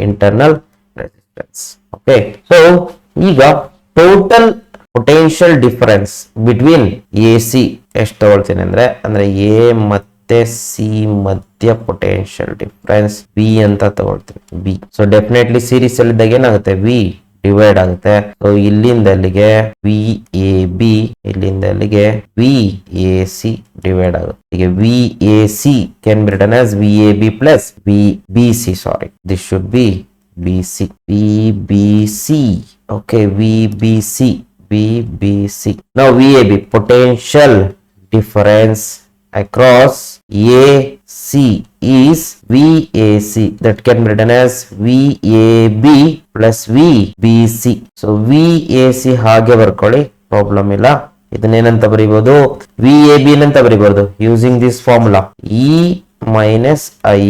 ಇಂಟರ್ನಲ್ ರೆಸಿಸ್ಟೆನ್ಸ್. ಓಕೆ, ಸೊ ಈಗ total potential difference between AC ಎಷ್ಟು ತಗೊಳ್ತೀನಿ ಅಂದ್ರೆ A ಮತ್ತೆ ಸಿ ಮಧ್ಯ ಪೊಟೆನ್ಷಿಯಲ್ ಡಿಫರೆನ್ಸ್ ಬಿ ಅಂತ ತಗೊಳ್ತೀವಿ. ಬಿ. ಸೊ ಡೆಫಿನೆಟ್ಲಿ ಸೀರೀಸ್ ಅಲ್ಲಿ ಇದ್ದಾಗ ಏನಾಗುತ್ತೆ, ವಿ ಡಿವೈಡ್ ಆಗುತ್ತೆ. ಸೊ ಇಲ್ಲಿಂದ ಅಲ್ಲಿಗೆ ವಿ ಎ ಬಿ, ಇಲ್ಲಿಂದ ಅಲ್ಲಿಗೆ ವಿ ಎ ಸಿ ಡಿವೈಡ್ ಆಗುತ್ತೆ. ಈಗ V A C can be written as V A B plus V B C. Sorry, this should be B C. V B C. Okay, V B C, V B C. Now V A B potential difference across AC is VAC, that can be written as VAB plus VBC. So VAC ಹಾಗೆ ಬರ್ಕೊಳ್ಳಿ, ಪ್ರಾಬ್ಲಮ್ ಇಲ್ಲ. ಇದನ್ನೇನಂತ ಬರೀಬಹುದು, VAB ಅಂತ ಬರೀಬಹುದು using this formula E minus I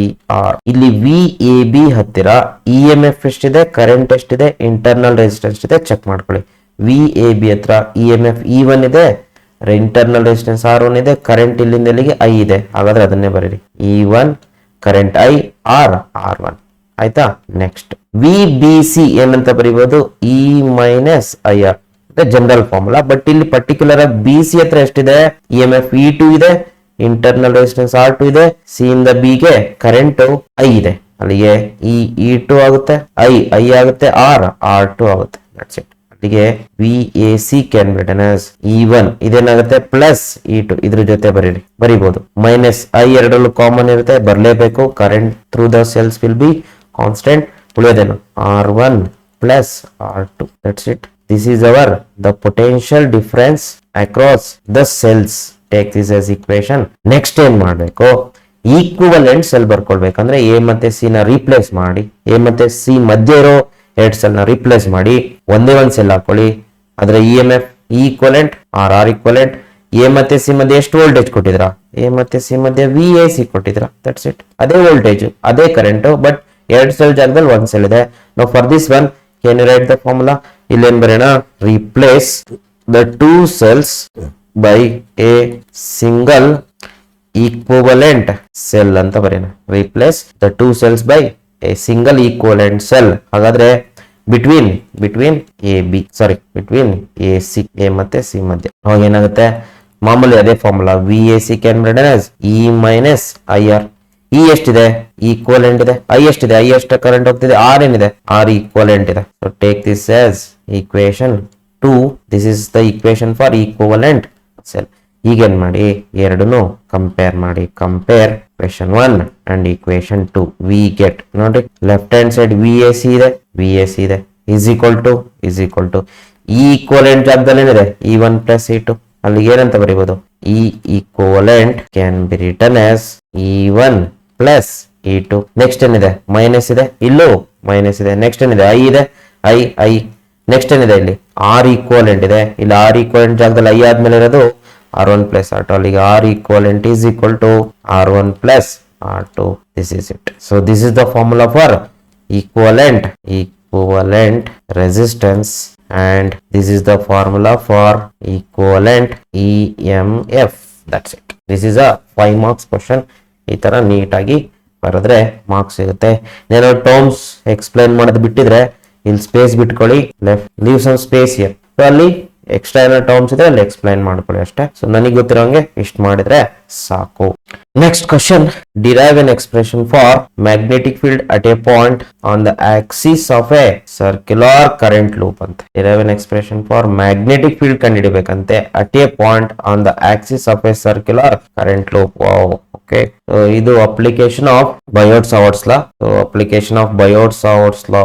R. ಇಲ್ಲಿ VAB ಹತ್ತಿರ EMF ಎಷ್ಟಿದೆ, ಕರೆಂಟ್ ಎಷ್ಟಿದೆ, ಇಂಟರ್ನಲ್ ರೆಸಿಸ್ಟೆನ್ಸ್ ಇದೆ, ಚೆಕ್ ಮಾಡ್ಕೊಳ್ಳಿ. VAB ಹತ್ರ EMF E1 ಇದೆ, ಇಂಟರ್ನಲ್ ರೆಸಿಸ್ಟೆನ್ಸ್ R1 ಇದೆ, ಕರೆಂಟ್ ಇಲ್ಲಿಂದ ಇಲ್ಲಿಗೆ I ಇದೆ. ಹಾಗಾದ್ರೆ ಅದನ್ನೇ ಬರೀರಿ, E1 current I R R1. ಆಯ್ತಾ. ನೆಕ್ಸ್ಟ್ VBC ಏನಂತ ಬರೀಬಹುದು, E minus I R general formula. But ಇಲ್ಲಿ ಪರ್ಟಿಕ್ಯುಲರ್ ಆಗಿ BC ಹತ್ರ ಎಷ್ಟಿದೆ, EMF E2 ಇದೆ, ಇಂಟರ್ನಲ್ ರೆಸಿಸ್ಟೆನ್ಸ್ R2 ಇದೆ, ಸಿ ಇಂದ ಬಿ ಗೆ ಕರೆಂಟ್ I ಇದೆ. ಅಲ್ಲಿಗೆ E2 ಆಗುತ್ತೆ, I ಆಗುತ್ತೆ, R R2 ಆಗುತ್ತೆ. That's it. ಅಲ್ಲಿಗೆ VAC can be written as E1 ಇದೇನಾಗುತ್ತೆ ಪ್ಲಸ್ E2, ಇದ್ರ ಜೊತೆ ಬರೀಬಹುದು. ಮೈನಸ್ I ಎರಡಲ್ಲೂ ಕಾಮನ್ ಇರುತ್ತೆ, ಬರಲೇಬೇಕು. Current through the cells will be constant. ಉಳಿಯೋದೇನು R1 plus R2. That's it. This is our the potential difference across the cells. Take this as equation. Next ಏನ್ ಮಾಡ್ಬೇಕು, ಈಕ್ವಿವಲೆಂಟ್ ಸೆಲ್ ಬರ್ಕೊಳ್ಬೇಕಂದ್ರೆ ಎ ಮತ್ತೆ ಸಿ ನ ರೀಪ್ಲೇಸ್ ಮಾಡಿ, ಎ ಮತ್ತೆ ಸಿ ಮಧ್ಯೆ ಇರೋ ಎರಡ್ ಸೆಲ್ ನ ರಿಪ್ಲೇಸ್ ಮಾಡಿ ಒಂದೇ ಒಂದ್ ಸೆಲ್ ಹಾಕೊಳ್ಳಿ. ಅದರ EMF equivalent R equivalent. A ಮತ್ತೆ ಸಿ ಮಧ್ಯೆ ಎಷ್ಟು ವೋಲ್ಟೇಜ್ ಕೊಟ್ಟಿದ್ರ, ಎ ಮತ್ತೆ ಸಿ ಮಧ್ಯೆ VAC ಕೊಟ್ಟಿದ್ರ. That's it. ಅದೇ ವೋಲ್ಟೇಜ್, ಅದೇ ಕರೆಂಟ್, ಬಟ್ ಎರಡ್ ಸೆಲ್ ಜಾಗದಲ್ಲಿ ಒಂದ್ ಸೆಲ್ ಇದೆ. ನಾವು for this one can you write the formula. ಇಲ್ಲೇನ್ ಬರೋಣ, replace the two cells by a single equivalent cell ಅಂತ ಬರೆಯೋಣ. Replace the two cells by a single equivalent cell. ಹಾಗಾದ್ರೆ ಬಿಟ್ವೀನ್ AC, ಎ ಮತ್ತೆ ಸಿ ಮಧ್ಯೆ ಅವಾಗ ಏನಾಗುತ್ತೆ, ಮಾಮೂಲಿ ಅದೇ ಫಾರ್ಮುಲಾ VAC can be written as E minus I R. E ಎಷ್ಟಿದೆ, ಈಕ್ವಲೆಂಟ್ ಇದೆ. I ಎಷ್ಟಿದೆ, I ಎಷ್ಟು ಕರೆಂಟ್ ಹೋಗ್ತಿದೆ, R ಏನಿದೆ, R ಈಕ್ವಲೆಂಟ್ ಇದೆ. So take this as equation 2. This is the equation for equivalent cell. ಈಗೇನ್ ಮಾಡಿ, ಎರಡನ್ನು ಕಂಪೇರ್ ಮಾಡಿ. Compare equation 1 and equation 2. we get ನೋಡಿ, ಲೆಫ್ಟ್ ಹ್ಯಾಂಡ್ ಸೈಡ್ VAC ಇದೆ, is equal to E equivalent ಜಾಗದಲ್ಲಿ ಏನಿದೆ, E1 plus E2. ಅಲ್ಲಿ ಏನಂತ ಬರೀಬಹುದು, E equivalent can be written as E1 plus E2. Next ಏನಿದೆ, ಮೈನಸ್ ಇದೆ, ಇಲ್ಲೂ ಮೈನಸ್ ಇದೆ. ನೆಕ್ಸ್ಟ್ ಏನಿದೆ, I ಇದೆ, I. ನೆಕ್ಸ್ಟ್ ಏನಿದೆ, ಇಲ್ಲಿ R equivalent ಇದೆ. ಇಲ್ಲಿ R equivalent ಜಾಗದಲ್ಲಿ I ಆದ್ಮೇಲೆ ಇರೋದು R1 plus R2. ಅಲ್ಲಿಗೆ R equivalent is equal to R1 plus R2. This is it. So this is the formula for equivalent resistance, and this is the formula for equivalent EMF. That's it. This is a 5 marks question. ಈ ತರ ನೀಟಾಗಿ ಬರೆದ್ರೆ ಮಾರ್ಕ್ಸ್ ಸಿಗುತ್ತೆ. ಏನೋ ಟರ್ಮ್ಸ್ ಎಕ್ಸ್ಪ್ಲೈನ್ ಮಾಡೋದು ಬಿಟ್ಟಿದ್ರೆ ಇಲ್ಲಿ ಸ್ಪೇಸ್ ಬಿಟ್ಕೊಳ್ಳಿ, left leave some space here. So ಅಲ್ಲಿ ಎಕ್ಸ್ಟ್ರಾ ಏನೋ ಟರ್ಮ್ಸ್ ಇದೆ, ಅಲ್ಲಿ ಎಕ್ಸ್ಪ್ಲೈನ್ ಮಾಡ್ಕೊಳ್ಳಿ ಅಷ್ಟೇ. ಸೊ ನನಗೆ ಗೊತ್ತಿರೋಂಗೆ ಇಷ್ಟು ಮಾಡಿದ್ರೆ ಸಾಕು. Next question, derive an expression for magnetic field at a point on the axis of a circular current loop ಅಂತ. Derive an expression for magnetic field ಕಂಡುಹಿಡಿಬೇಕಂತೆ at a point on the axis of a circular current loop. Okay, Okay, so ಇದು application of Biot Savart's law. ಸೊ application of Biot Savart's law,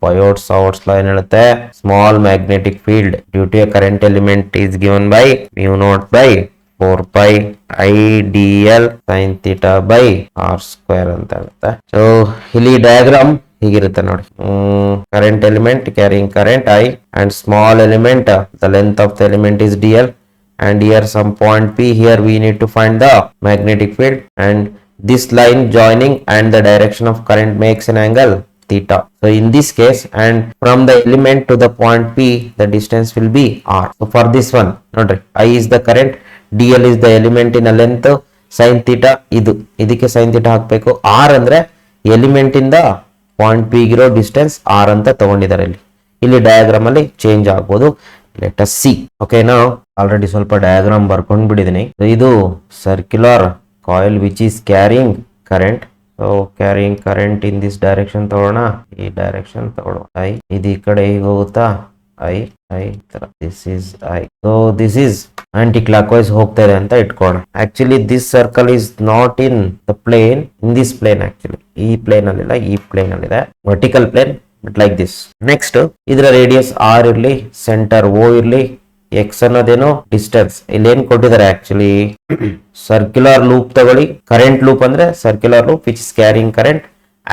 Biot Savart's law ಏನ್ ಹೇಳುತ್ತೆ, small magnetic field due to a current element is given by mu naught by 4 pi I dl sin theta by r square ಅಂತ ಹೇಳುತ್ತೆ. ಸೊ ಇಲ್ಲಿ ಡಯಾಗ್ರಾಮ್ ಹೀಗಿರುತ್ತೆ ನೋಡಿ. Current element carrying current I and small element, the length of the element is dl, and here some point P, here we need to find the magnetic field, and this line joining and the direction of current makes an angle theta. So in this case, and from the element to the point P, the distance will be r. So for this one, nodri, I is the current, dl is the element in a length, sin theta ಇದಕ್ಕೆ sin theta ಹಾಕಬೇಕು. r ಅಂದ್ರೆ ಎಲಿಮೆಂಟ್ ಇಂದ ಪಾಯಿಂಟ್ P ಗಿರೋ ಡಿಸ್ಟೆನ್ಸ್ r ಅಂತ ತಗೊಂಡಿದ್ದಾರೆ. ಇಲ್ಲಿ ಡಯಾಗ್ರಾಮ್ ಅಲ್ಲಿ ಚೇಂಜ್ ಆಗ್ಬೋದು. Let us see. ಓಕೆ, ನಾವು ಆಲ್ರೆಡಿ ಸ್ವಲ್ಪ ಡಯಾಗ್ರಾಮ್ ಬರ್ಕೊಂಡು ಬಿಟ್ಟಿದ್ದೀನಿ. ಇದು circular coil which is carrying current. So carrying current in this direction ತಗೋಣ, ಈ ಡೈರೆಕ್ಷನ್ ತಗೊಳ್ಳೋಣ. ಐ ಇದು ಈ ಕಡೆ ಹೀಗೆ ಹೋಗುತ್ತಾ, ಐ ತರ, this is I. So this is anticlockwise ಹೋಗ್ತಾ ಇದೆ ಅಂತ ಇಟ್ಕೋಣ. Actually this circle is not in the plane, in this plane. Actually ಈ ಪ್ಲೇನ್ ಅಲ್ಲಿಲ್ಲ, ಈ ಪ್ಲೇನ್ ಅಲ್ಲಿದೆ, vertical plane, but like this. Next ಇದರ ರೇಡಿಯಸ್ ಆರ್ ಇರ್ಲಿ, ಸೆಂಟರ್ ಓ ಇರ್ಲಿ, ಎಕ್ಸ್ ಅನ್ನೋದೇನು ಡಿಸ್ಟೆನ್ಸ್. ಇಲ್ಲಿ ಏನ್ ಕೊಟ್ಟಿದ್ದಾರೆ, ಆಕ್ಚುಲಿ ಸರ್ಕ್ಯುಲರ್ ಲೂಪ್ ತಗೊಳ್ಳಿ. ಕರೆಂಟ್ ಲೂಪ್ ಅಂದ್ರೆ circular loop which is carrying current.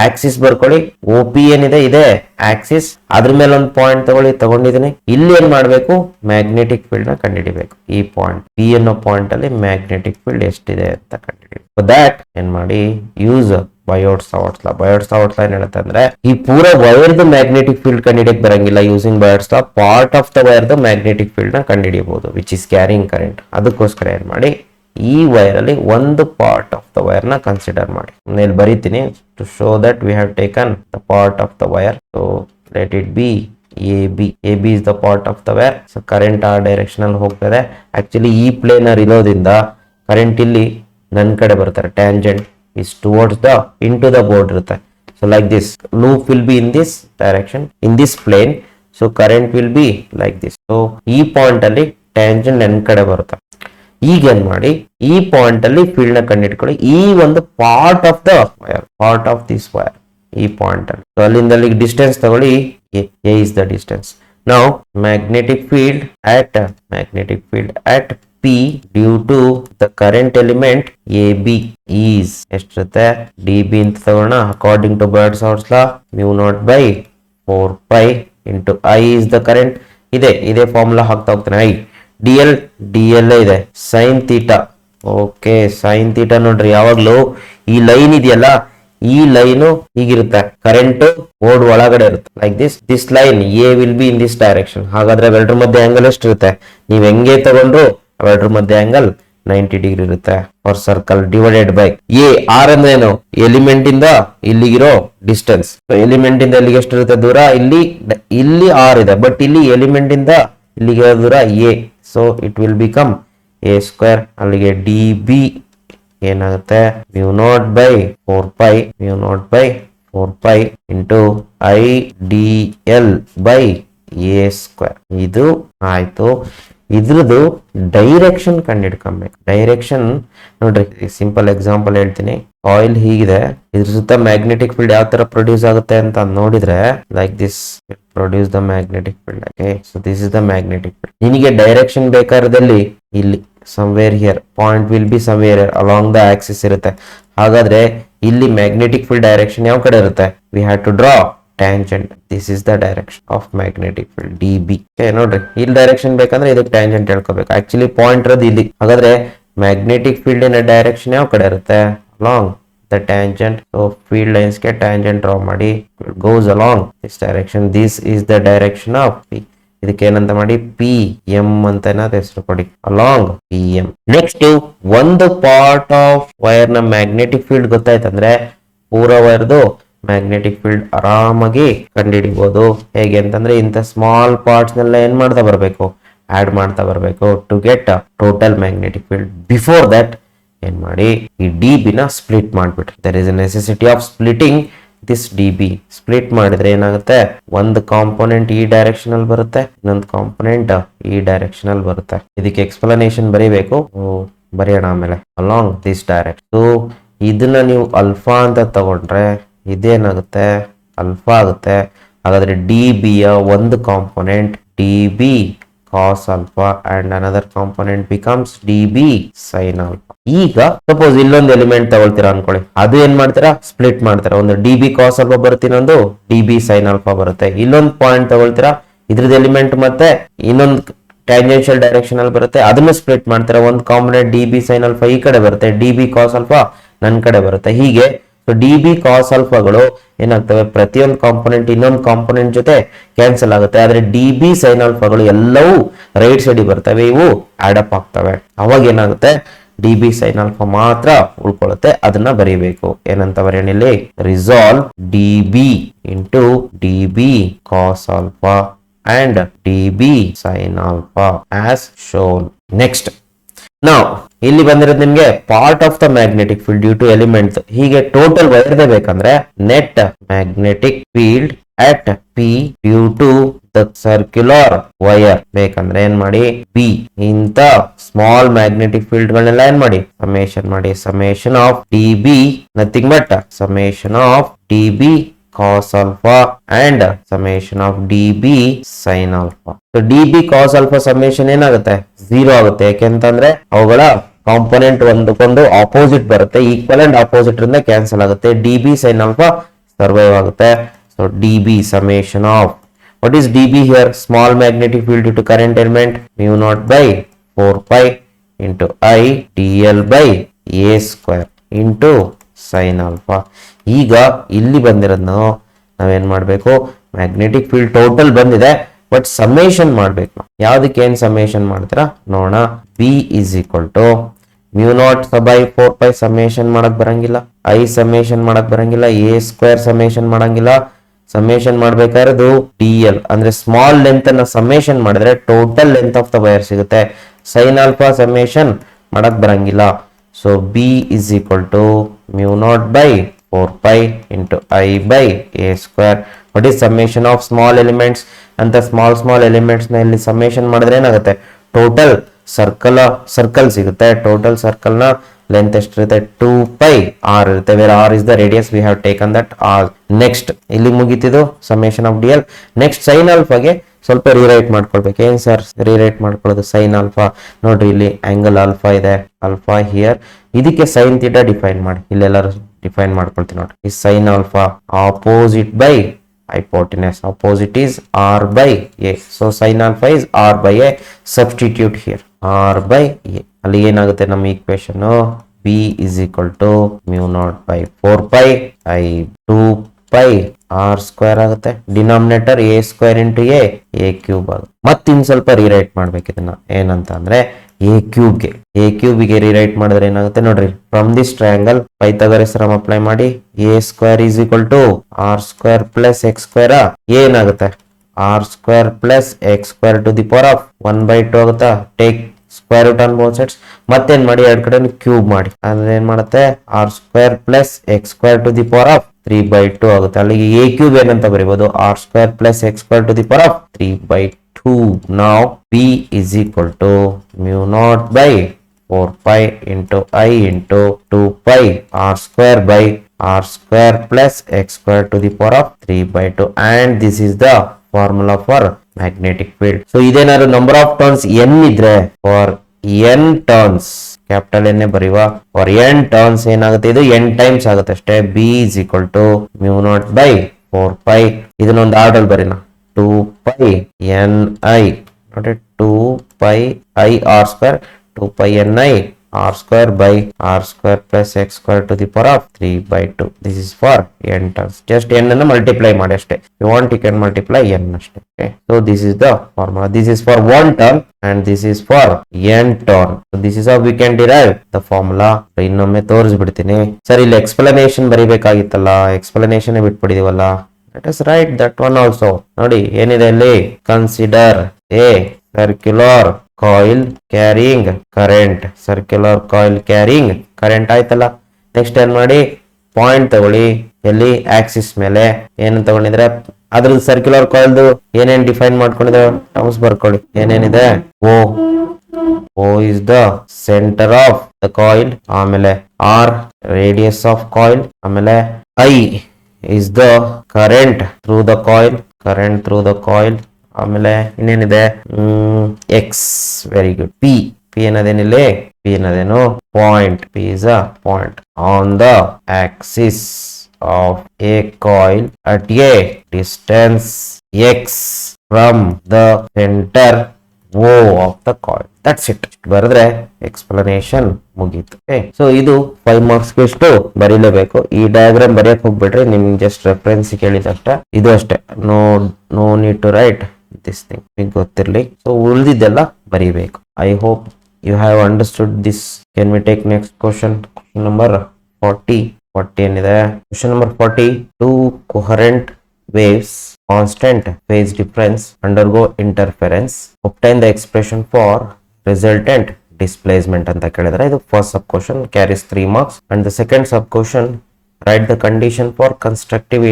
Axis ಬರ್ಕೊಳ್ಳಿ, ಓ ಪಿ ಏನಿದೆ ಇದೆ ಆಕ್ಸಿಸ್, ಅದ್ರ ಮೇಲೆ ಒಂದು ಪಾಯಿಂಟ್ ತಗೊಂಡಿದ್ದೀನಿ. ಇಲ್ಲಿ ಏನ್ ಮಾಡ್ಬೇಕು, ಮ್ಯಾಗ್ನೆಟಿಕ್ ಫೀಲ್ಡ್ ನ ಕಂಡುಹಿಡಿಬೇಕು. ಈ ಪಾಯಿಂಟ್ ಪಿ ಅನ್ನೋ ಪಾಯಿಂಟ್ ಅಲ್ಲಿ ಮ್ಯಾಗ್ನೆಟಿಕ್ ಫೀಲ್ಡ್ ಎಷ್ಟಿದೆ ಅಂತ ಕಂಡುಹಿಡಿಬೇಕು. ಸೊ ದಟ್ ಏನ್ ಮಾಡಿ, use ಬಯೋಟ್ Savart's law. Biot Savart's law ಏನ್ ಹೇಳುತ್ತೆ ಅಂದ್ರೆ, ಈ ಪೂರ ವೈರ್ದು ಮ್ಯಾಗ್ನೆಟಿಕ್ ಫೀಲ್ಡ್ ಕಂಡುಹಿಡಿಯಕ್ ಬರಂಗಿಲ್ಲ using Biot's law. Part of the ವೈರ್ದು ಮ್ಯಾಗ್ನೆಟಿಕ್ ಫೀಲ್ಡ್ ನ ಕಂಡುಹಿಡಿಯಬಹುದು ವಿಚ್ ಇಸ್ ಕ್ಯಾರಿಂಗ್ ಕರೆಂಟ್. ಅದಕ್ಕೋಸ್ಕರ ಏನ್ ಮಾಡಿ, ಈ ವೈರ್ ಅಲ್ಲಿ ಒಂದು ಪಾರ್ಟ್ ಆಫ್ ದ ವೈರ್ ನ ಕನ್ಸಿಡರ್ ಮಾಡಿ. ಇಲ್ಲಿ ಬರೀತೀನಿ to show that we have taken the part of the wire. So let it be AB. AB is the part of the wire. So current ಆ ಡೈರೆಕ್ಷನ್ ಅಲ್ಲಿ ಹೋಗ್ತದೆ. ಆಕ್ಚುಲಿ ಈ ಪ್ಲೇನರ್ ಇರೋದ್ರಿಂದ ಕರೆಂಟ್ ಇಲ್ಲಿ ನನ್ನ ಕಡೆ ಬರ್ತಾರೆ. Tangent is towards the into the board ಇರುತ್ತೆ. So like this loop will be in this direction, in this plane. So current will be like this. So ಈ ಪಾಯಿಂಟ್ ಅಲ್ಲಿ ಟ್ಯಾಂಜೆಂಟ್ ನನ್ನ ಕಡೆ ಬರುತ್ತೆ. ಈಗ ಏನ್ ಮಾಡಿ, ಈ ಪಾಯಿಂಟ್ ಅಲ್ಲಿ ಫೀಲ್ಡ್ ನ ಕಂಡುಹಿಡ್ಕೊಳ್ಳಿ. ಈ ಒಂದು part of the wire, part of this wire, ಈ ಪಾಯಿಂಟ್ ಅಲ್ಲಿ. ಸೊ ಅಲ್ಲಿಂದ ಅಲ್ಲಿಗೆ ಡಿಸ್ಟೆನ್ಸ್ ತಗೊಳ್ಳಿ, A is the distance. Now magnetic field at P due to the current element AB is ಎಷ್ಟಿರುತ್ತೆ, dB ಅಂತ ತಗೋಣ. According to Biot Savart's law, mu naught by 4 pi into I is the current. ಇದೇ ಫಾರ್ಮುಲಾ ಹಾಕ್ತಾ ಹೋಗ್ತಾನೆ. I dl ಇದೆ, sin theta. Okay, sin theta ನೋಡ್ರಿ, ಯಾವಾಗ್ಲೂ ಈ ಲೈನ್ ಇದೆಯಲ್ಲ, ಈ ಲೈನ್ ಹೀಗಿರುತ್ತೆ, ಕರೆಂಟ್ ಬೋರ್ಡ್ ಒಳಗಡೆ ಇರುತ್ತೆ. Like this line A will be in this direction. ಹಾಗಾದ್ರೆ ಅವೆರಡರ ಮಧ್ಯೆ ಆಂಗಲ್ ಎಷ್ಟಿರುತ್ತೆ, ನೀವ್ ಹೆಂಗೆ ತಗೊಂಡ್ರು ಅವೆರಡರ ಮಧ್ಯೆ ಆಂಗಲ್ 90 ಡಿಗ್ರಿ ಇರುತ್ತೆ for circle. Divided by A. R ಅಂದ್ರೆ ಏನು, ಎಲಿಮೆಂಟ್ ಇಂದ ಇಲ್ಲಿಗಿರೋ ಡಿಸ್ಟೆನ್ಸ್. ಎಲಿಮೆಂಟ್ ಇಂದ ಇಲ್ಲಿಗೆ ಎಷ್ಟಿರುತ್ತೆ ದೂರ, ಇಲ್ಲಿ ಆರ್ ಇದೆ, ಬಟ್ ಇಲ್ಲಿ ಎಲಿಮೆಂಟ್ ಇಂದ ಇಲ್ಲಿಗೆ ದೂರ A. So it will become A square. ಅಲ್ಲಿಗೆ ಡಿ ಬಿ ಏನಾಗುತ್ತೆ, mu naught by 4 pi into I dl by a square. ಇದು ಆಯ್ತು. ಇದ್ರದ್ದು ಡೈರೆಕ್ಷನ್ ಕಂಡಿಡ್ಕೊಬೇಕು. ಡೈರೆಕ್ಷನ್ ನೋಡ್ರಿ, ಸಿಂಪಲ್ ಎಕ್ಸಾಂಪಲ್ ಹೇಳ್ತೀನಿ. ಕಾಯಿಲ್ ಹೀಗಿದೆ, ಇದ್ರ ಸುತ್ತ ಮ್ಯಾಗ್ನೆಟಿಕ್ ಫೀಲ್ಡ್ ಯಾವ ತರ ಪ್ರೊಡ್ಯೂಸ್ ಆಗುತ್ತೆ ಅಂತ ನೋಡಿದ್ರೆ, like this produce the magnetic field. Okay, so this is the magnetic field. ನಿನಗೆ ಡೈರೆಕ್ಷನ್ ಬೇಕಾದಲ್ಲಿ ಇಲ್ಲಿ somewhere here point will be somewhere here along the axis ಇರುತ್ತೆ. ಹಾಗಾದ್ರೆ ಇಲ್ಲಿ ಮ್ಯಾಗ್ನೆಟಿಕ್ ಫೀಲ್ಡ್ ಡೈರೆಕ್ಷನ್ ಯಾವ ಕಡೆ ಇರುತ್ತೆ, we had to draw tangent. This is the direction of magnetic field dB. Okay, ನೋಡ್ರಿ, ಇಲ್ಲಿ ಡೈರೆಕ್ಷನ್ ಬೇಕಂದ್ರೆ ಇದಕ್ಕೆ ಟ್ಯಾಂಜೆಂಟ್ ಹೇಳ್ಕೋಬೇಕು. ಆಕ್ಚುಲಿ ಪಾಯಿಂಟ್ ಇರೋದು ಇಲ್ಲಿ. ಹಾಗಾದ್ರೆ ಮ್ಯಾಗ್ನೆಟಿಕ್ ಫೀಲ್ಡ್ ಇನ ಡೈರೆಕ್ಷನ್ ಯಾವ ಕಡೆ ಇರುತ್ತೆ, along the tangent. So field lines ಗೆ ಟ್ಯಾಂಜೆಂಟ್ ಡ್ರಾ ಮಾಡಿ, it goes along this direction. This is the direction of P. ಇದಕ್ಕೆ ಏನಂತ ಮಾಡಿ, ಪಿ ಎಂ ಅಂತ ಹೆಸರು ಕೊಡಿ, ಅಲಾಂಗ್ ಪಿ ಎಂ. ನೆಕ್ಸ್ಟ್, ಒಂದು ಪಾರ್ಟ್ ಆಫ್ ವೈರ್ ನ ಮ್ಯಾಗ್ನೆಟಿಕ್ ಫೀಲ್ಡ್ ಗೊತ್ತಾಯ್ತಂದ್ರೆ ಪೂರ ವೈರ್ದು ಮ್ಯಾಗ್ನೆಟಿಕ್ ಫೀಲ್ಡ್ ಆರಾಮಾಗಿ ಕಂಡುಹಿಡಿಬಹುದು. ಹೇಗೆ ಅಂತಂದ್ರೆ, ಇಂಥ ಸ್ಮಾಲ್ ಪಾರ್ಟ್ಸ್ ನೆಲ್ಲ ಏನ್ ಮಾಡ್ತಾ ಬರ್ಬೇಕು, ಆಡ್ ಮಾಡ್ತಾ ಬರ್ಬೇಕು to get total magnetic field. Before that ಏನ್ ಮಾಡಿ, ಈ ಡಿ ಬಿ ನ ಸ್ಪ್ಲಿಟ್ ಮಾಡ್ಬಿಟ್ರಿ. There is a necessity of splitting this D B. Split ಮಾಡಿದ್ರೆ ಏನಾಗುತ್ತೆ, ಒಂದು ಕಾಂಪೋನೆಂಟ್ ಈ ಡೈರೆಕ್ಷನ್ ಅಲ್ಲಿ ಬರುತ್ತೆ, ಇನ್ನೊಂದು ಕಾಂಪೋನೆಂಟ್ ಈ ಡೈರೆಕ್ಷನ್ ಅಲ್ಲಿ ಬರುತ್ತೆ. ಇದಕ್ಕೆ ಎಕ್ಸ್ಪ್ಲನೇಷನ್ ಬರೀಬೇಕು. ಬರೆಯೋಣ ಆಮೇಲೆ ಅಲಾಂಗ್ ದಿಸ್ ಡೈರೆಕ್ಷನ್. ಸೊ ಇದನ್ನ ನೀವು ಅಲ್ಫಾ ಅಂತ ತಗೊಂಡ್ರೆ ಇದೇನಾಗುತ್ತೆ ಅಲ್ಫಾ ಆಗುತ್ತೆ. ಹಾಗಾದ್ರೆ ಡಿ ಬಿಯ ಒಂದು component D B cos alpha and another component becomes D B sine alpha. ಈಗ ಸಪೋಸ್ ಇಲ್ಲೊಂದು ಎಲಿಮೆಂಟ್ ತಗೊಳ್ತೀರಾ ಅನ್ಕೊಳ್ಳಿ, ಅದು ಏನ್ ಮಾಡ್ತೀರಾ ಸ್ಪ್ಲಿಟ್ ಮಾಡ್ತೀರಾ. ಒಂದು ಡಿ ಬಿ ಕಾಸ್ ಆಲ್ಫಾ ಬರುತ್ತೆ, ಇನ್ನೊಂದು ಡಿ ಬಿ ಸೈನ್ ಆಲ್ಫಾ ಬರುತ್ತೆ. ಇಲ್ಲೊಂದು ಪಾಯಿಂಟ್ ತಗೊಳ್ತೀರಾ, ಇದ್ರದ್ದು ಎಲಿಮೆಂಟ್ ಮತ್ತೆ ಇನ್ನೊಂದು ಟ್ಯಾಂಜೆನ್ಷಿಯಲ್ ಡೈರೆಕ್ಷನ್ ಅಲ್ಲಿ ಬರುತ್ತೆ, ಅದನ್ನ ಸ್ಪ್ಲಿಟ್ ಮಾಡ್ತೀರಾ. ಒಂದು component D B sine alpha ಈ ಕಡೆ ಬರುತ್ತೆ, ಡಿ ಬಿ ಕಾಸ್ ಆಲ್ಫಾ ನನ್ನ ಕಡೆ ಬರುತ್ತೆ. ಹೀಗೆ ಡಿ ಬಿ ಕಾಸ್ ಆಲ್ಫಾಗಳು ಏನಾಗ್ತವೆ, ಪ್ರತಿಯೊಂದು ಕಾಂಪೊನೆಂಟ್ ಇನ್ನೊಂದು ಕಾಂಪೊನೆಂಟ್ ಜೊತೆ ಕ್ಯಾನ್ಸಲ್ ಆಗುತ್ತೆ. ಆದ್ರೆ ಡಿ ಬಿ ಸೈನ್ ಆಲ್ಫಾಗಳು ಎಲ್ಲವೂ ರೈಟ್ ಸೈಡ್ ಬರ್ತವೆ, ಇವು ಆಡಪ್ ಆಗ್ತವೆ. ಅವಾಗ ಏನಾಗುತ್ತೆ ಡಿ ಬಿ ಸೈನ್ ಆಲ್ಫಾ ಮಾತ್ರ ಉಳ್ಕೊಳ್ಳುತ್ತೆ. ಅದನ್ನ ಬರೀಬೇಕು. ಏನಂತ ಬರೆಯೋಣ ಇಲ್ಲಿ, resolve D B into D B cos alpha and db sin alpha as shown. Next, now ಇಲ್ಲಿ ಬಂದಿರೋದು ನಿಮ್ಗೆ part of the magnetic field due to elements. ಹೀಗೆ ಟೋಟಲ್ ಬರೆಯದೇ ಬೇಕಂದ್ರೆ net magnetic field at P due to the circular wire ಬೇಕಂದ್ರೆ ಏನ್ ಮಾಡಿ, ಬಿ ಇಂತ ಸ್ಮಾಲ್ ಮ್ಯಾಗ್ನೆಟಿಕ್ ಫೀಲ್ಡ್ ಗಳನ್ನೆಲ್ಲ ಏನ್ ಮಾಡಿ ಸಮೇಷನ್ ಮಾಡಿ. Summation of D B nothing but summation of D B cos alpha and summation of db sin alpha. So db cos alpha summation ಏನಾಗುತ್ತೆ 0 ಆಗುತ್ತೆ. ಯಾಕೆಂತಂದ್ರೆ ಅವುಗಳ ಕಾಂಪೊನೆಂಟ್ ಒಂದಕ್ಕೊಂದು ಆಪೋಸಿಟ್ ಬರುತ್ತೆ, ಈಕ್ವಲ್ ಅಂಡ್ ಆಪೋಸಿಟ್ ಇಂದ ಕ್ಯಾನ್ಸಲ್ ಆಗುತ್ತೆ. db sin alpha ಸರ್ವೈವ್ ಆಗುತ್ತೆ. So db summation of what is db here, small magnetic field due to current element mu naught by 4 pi into I dl by a square into sin alpha. ಈಗ ಇಲ್ಲಿ ಬಂದಿರೋದನ್ನು ನಾವೇನ್ ಮಾಡ್ಬೇಕು, ಮ್ಯಾಗ್ನೆಟಿಕ್ ಫೀಲ್ಡ್ ಟೋಟಲ್ ಬಂದಿದೆ, ಬಟ್ ಸಮೇಷನ್ ಮಾಡ್ಬೇಕು. ಯಾವ್ದಕ್ಕೆ ಏನ್ ಸಮೇಷನ್ ಮಾಡ್ತೀರಾ ನೋಡೋಣ. B is equal to mu naught by 4 pi summation ಮಾಡಕ್ ಬರಂಗಿಲ್ಲ, ಐ ಸಮೇಷನ್ ಮಾಡಕ್ ಬರಂಗಿಲ್ಲ, ಎ ಸ್ಕ್ವೇರ್ ಸಮೇಷನ್ ಮಾಡಂಗಿಲ್ಲ. ಸಮೇಷನ್ ಮಾಡ್ಬೇಕಾದ್ರೆ ಡಿ ಎಲ್ ಅಂದ್ರೆ ಸ್ಮಾಲ್ ಲೆಂತ್ ಅನ್ನ ಸಮೇಷನ್ ಮಾಡಿದ್ರೆ total length of the wire ಸಿಗುತ್ತೆ. ಸೈನ್ ಆಲ್ಫಾ ಸಮೇಷನ್ ಮಾಡಕ್ ಬರಂಗಿಲ್ಲ. So B is equal to mu naught by 4 pi into I by a square. What is summation of small elements? ಅಂತ ಸ್ಮಾಲ್ ಎಲಿಮೆಂಟ್ಸ್ ನ ಇಲ್ಲಿ ಸಮೇಷನ್ ಮಾಡಿದ್ರೆ ಏನಾಗುತ್ತೆ, ಟೋಟಲ್ ಸರ್ಕಲ್ ಸಿಗುತ್ತೆ. ಟೋಟಲ್ ಸರ್ಕಲ್ ನ ಲೆಂತ್ ಎಷ್ಟಿರುತ್ತೆ 2 pi r ಇರುತ್ತೆ. ವೇರ್ r is the radius, we have taken that r. ನೆಕ್ಸ್ಟ್ ಇಲ್ಲಿ ಮುಗಿತಿದ್ದು summation of D L. Next sine ಆಲ್ಫಾಗೆ ಸ್ವಲ್ಪ ರಿರೈಟ್ ಮಾಡ್ಕೊಳ್ಬೇಕು. ಏನ್ ಸರ್ ರಿರೈಟ್ ಮಾಡ್ಕೊಳ್ಳೋದು, ಸೈನ್ ಆಲ್ಫಾ ನೋಡ್ರಿ ಇಲ್ಲಿ ಆಂಗಲ್ ಆಲ್ಫಾ ಇದೆ, ಆಲ್ಫಾ ಹಿಯರ್, ಇದಕ್ಕೆ ಸೈನ್ ಥೀಟಾ ಡಿಫೈನ್ ಮಾಡಿ. ಇಲ್ಲೆಲ್ಲರೂ ಡಿಫೈನ್ ಮಾಡ್ಕೊಳ್ತೀನಿ ನೋಡ್ರಿ. ಈ sine alpha opposite by hypotenuse, opposite is r by a, so sin alpha is r by a. Substitute here r by a. ಅಲ್ಲಿ ಏನಾಗುತ್ತೆ ನಮ್ಮ equation, b is equal to mu naught by 4 pi I 2 pi r square ಆಗುತ್ತೆ. Denominator a square into a cube ಆಗುತ್ತೆ. ಮತ್ತಿನ್ ಸ್ವಲ್ಪ ರಿರೈಟ್ ಮಾಡ್ಬೇಕು ಇದನ್ನ. ಏನಂತ ಅಂದ್ರೆ a ಕ್ಯೂಬ್ಗೆ ರಿರೈಟ್ ಮಾಡಿದ್ರೆ ಏನಾಗುತ್ತೆ ನೋಡ್ರಿ, from this triangle Pythagoras theorem apply ಮಾಡಿ a square is equal to R square plus X square. ಏನಾಗುತ್ತೆ R square plus X square to the power of 1/2 ಆಗುತ್ತಾ. Take square root on both sides. ಮತ್ತೇನ್ ಮಾಡಿ ಎರಡ್ ಕಡೆ ಕ್ಯೂಬ್ ಮಾಡಿ, ಅಂದ್ರೆ ಏನ್ ಮಾಡುತ್ತೆ R square plus X square to the power of 3/2 ಆಗುತ್ತೆ. ಅಲ್ಲಿಗೆ a ಕ್ಯೂಬ್ ಏನಂತ ಬರೀಬಹುದು, R square plus X square to the power of 3/2. Now b is equal to mu naught by 4 pi into I into 2 pi r square by r square plus x square to the power of 3/2, and this is the formula for magnetic field. So ಇದೇನಾದ್ರು number of turns n ಇದ್ರೆ for n turns capital N ಬರೀವಾ, ಫಾರ್ n turns ಏನಾಗುತ್ತೆ, ಇದು n ಟೈಮ್ಸ್ ಆಗುತ್ತೆ ಅಷ್ಟೇ. b is equal to mu naught by 4 pi, ಇದನ್ನೊಂದು ಆರ್ಡರ್ ಬರೀನಾ, 2 pi n I, ನೋಡಿ 2 pi I r square, 2 pi n I r square by r square plus x square to the power of 3/2. This is for n turns. Just n ಅನ್ನು multiply ಮಾಡಿ ಅಷ್ಟೇ. You want you can multiply n ಅಷ್ಟೇ. Okay. So this is the formula. This is for one turn and this is for n turn. So this is how we can derive the formula. ಇನ್ನೊಮ್ಮೆ ತೋರಿಸ್ಬಿಡ್ತೀನಿ. ಸರ್ ಇಲ್ಲಿ ಎಕ್ಸ್ಪ್ಲನೇಷನ್ ಬರೀಬೇಕಾಗಿತ್ತಲ್ಲ, ಎಕ್ಸ್ಪ್ಲನೇಷನ್ ಬಿಟ್ಬಿಡಿದೀವಲ್ಲ. Let us write that one also. ನೋಡಿ ಏನಿದೆ ಇಲ್ಲಿ, consider a circular coil carrying current. Circular coil carrying current ಆಯ್ತಲ್ಲ. ನೆಕ್ಸ್ಟ್ ಏನ್ ಮಾಡಿ, ಪಾಯಿಂಟ್ ತಗೊಳ್ಳಿ ಎಲ್ಲಿ, ಆಕ್ಸಿಸ್ ಮೇಲೆ. ಏನಂತ ತಗೊಂಡಿದ್ರೆ ಅದ್ರದ್ದು ಸರ್ಕ್ಯುಲರ್ ಕಾಯಿಲ್ದು ಏನೇನ್ ಡಿಫೈನ್ ಮಾಡ್ಕೊಂಡಿದ್ರೆ ಟರ್ಮ್ಸ್ ಬರ್ಕೊಳ್ಳಿ. ಏನೇನಿದೆ, ಓ O is the center of the coil. ಆಮೇಲೆ R radius of coil. ಆಮೇಲೆ I is the current through the coil. ಆಮೇಲೆ ಇನ್ನೇನಿದೆ X ವೆರಿ ಗುಡ್. P ಅನ್ನೋದೇನಿಲ್ಲ, P ಅನ್ನೋದೇನು point. P is a point on the axis of a coil at a distance X from the center O of the coil. That's it. ಬರೆದ್ರೆ ಎಕ್ಸ್ಪ್ಲನೇಷನ್ ಮುಗೀತು. ಸೊ ಇದು 5 ಮಾರ್ಕ್ಸ್ ಎಷ್ಟು ಬರೀಲೇಬೇಕು. ಈ ಡಯಾಗ್ರಾಮ್ ಬರೆಯಕ್ ಹೋಗ್ಬಿಟ್ರೆ ನಿಮ್ಗೆ ಜಸ್ಟ್ ರೆಫರೆನ್ಸ್ ಕೇಳಿದಷ್ಟೇ. ಇದು ಅಷ್ಟೇ, no need to write this thing. ನಿಮ್ಗೆ ಗೊತ್ತಿರ್ಲಿ. ಸೊ ಉಳಿದಿದ್ದೆಲ್ಲ ಬರೀಬೇಕು. I hope you have understood this. Can we take next question? Question number 40 ಏನಿದೆ? Question number 40. Two coherent waves constant phase difference undergo interference. Obtain the expression for resultant displacement ಅಂತ ಕೇಳಿದ್ರೆ ಇದು first sub question, carries 3 marks. And the second sub question, write the condition for constructive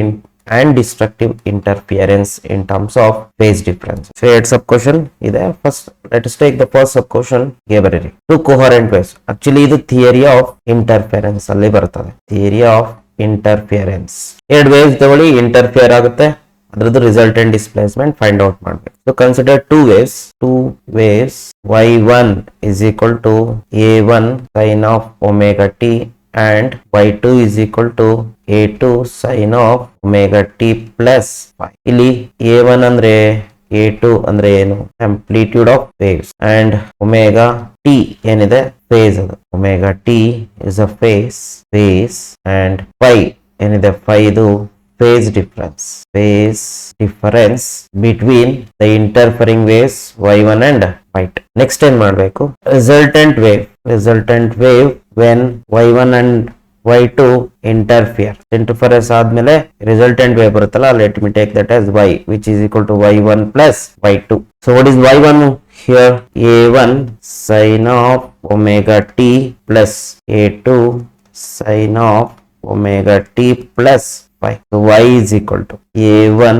and destructive interference in terms of phase difference. So 8 sub question ಇದೆ. First let us take the first sub question. ಬರೀರಿ. Two coherent waves. Actually ಇದು theory of interference ಅಲ್ಲಿ ಬರ್ತದೆ. theory of interference. ಎರಡು waves ತಗೊಳ್ಳಿ, interfere ಆಗುತ್ತೆ, ಅದರದ್ದು resultant displacement find out ಮಾಡಬೇಕು. So consider two waves y1 is equal to a1 sin of omega t and y2 is equal to a2 sin of omega t plus phi. ಇಲ್ಲಿ a1 ಅಂದ್ರೆ a2 ಅಂದ್ರೆ ಏನು? amplitude of waves and omega t ಏನಿದೆ? phase. ಅದು omega t is a phase and phi ಏನಿದೆ? phi ಇದು phase difference between the interfering waves y1 and y2. next ಏನ್ ಮಾಡಬೇಕು? resultant wave when y1 and y2 interference ಆದ್ಮೇಲೆ resultant wave ಬರುತ್ತಲ್ಲ, let me take that as y which is equal to y1 plus y2. so what is y1 here? a1 sin of omega t plus a2 sin of omega t plus phi. so y is equal to a1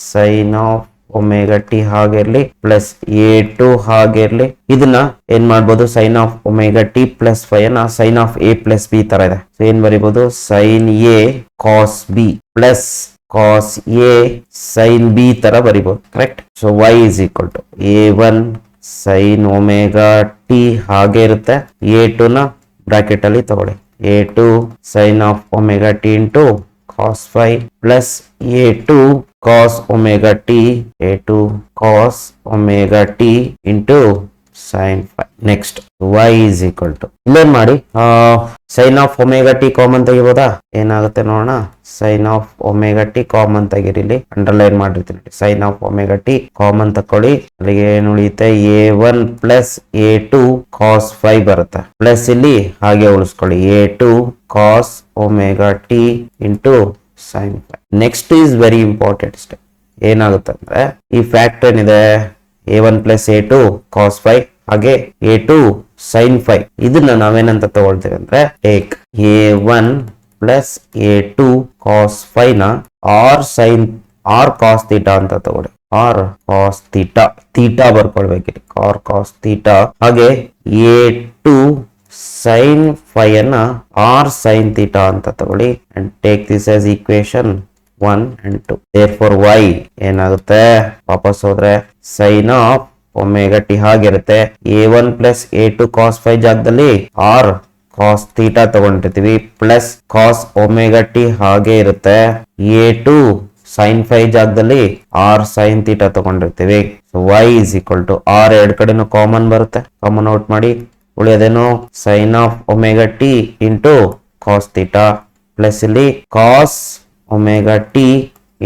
sin of omega t ಹಾಗಿರ್ಲಿ ಪ್ಲಸ್ a2 ಹಾಗಿರ್ಲಿ. ಇದನ್ನ ಏನ್ ಮಾಡ್ಬೋದು? sin of omega t plus phi ಅನ್ನ sin of a plus b ತರ ಇದೆ. ಸೊ ಏನ್ ಬರೀಬಹುದು? sin a cos b plus cos a sin b ತರ ಬರೀಬಹುದು. Correct. So y is equal to a1 sin omega t ಹಾಗೆ ಇರುತ್ತೆ, a2 ನ ಬ್ರಾಕೆಟ್ ಅಲ್ಲಿ ತಗೊಳ್ಳಿ, a2 sin of omega t into cos phi plus a2 cos omega t into sin phi. next y is equal to ಇಲ್ಲೇನ್ ಮಾಡಿ sin of omega t common ತೆಗಿಬೋದಾ? ಏನಾಗುತ್ತೆ ನೋಡೋಣ. sin of omega t common ತೆಗಿರಿಲಿ, ಅಂಡರ್ಲೈನ್ ಮಾಡಿರ್ತೀನಿ. sin of omega t common ತಕೊಳ್ಳಿ, ಅಲ್ಲಿಗೆ ಏನು ಉಳಿಯುತ್ತೆ? a1 plus a2 cos phi ಬರುತ್ತೆ, ಪ್ಲಸ್ ಇಲ್ಲಿ ಹಾಗೆ ಉಳಿಸ್ಕೊಳ್ಳಿ a2 cos omega t into sin phi. next is very important step. ಏನಾಗುತ್ತೆ ಅಂದ್ರೆ ಈ ಫ್ಯಾಕ್ಟ್ ಏನಿದೆ a1 plus a2 cos phi ಹಾಗೆ a2 sin phi, ಇದನ್ನ ನಾವೇನಂತ ತಗೊಳ್ತೀವಿ ಅಂದ್ರೆ take a1 plus a2 cos phi ನ r cos theta ಅಂತ ತಗೊಳ್ಳಿ, r cos theta ಬರ್ಕೊಳ್ಬೇಕಿರಿ, r cos theta ಹಾಗೆ a2 sin phi ಅನ್ನ r sin theta ಅಂತ ತಗೊಳ್ಳಿ and take this as equation 1 and 2. therefore y ಏನಾಗುತ್ತೆ? ವಾಪಸ್ ಹೋದ್ರೆ sin of omega t ಹಾಗಿರುತ್ತೆ, a1 plus a2 cos phi ಜಾಗದಲ್ಲಿ r cos theta ತಗೊಂಡಿರ್ತೀವಿ ಪ್ಲಸ್ cos omega t ಹಾಗೆ ಇರುತ್ತೆ, a2 sin phi ಜಾಗದಲ್ಲಿ r sin theta ತಗೊಂಡಿರ್ತೀವಿ. So y is equal to r ಎರಡ್ ಕಡೆನೂ ಕಾಮನ್ ಬರುತ್ತೆ, ಕಾಮನ್ ಔಟ್ ಮಾಡಿ ಉಳಿಯೋದೇನು? sin of omega t into cos theta plus ಇಲ್ಲಿ cos omega t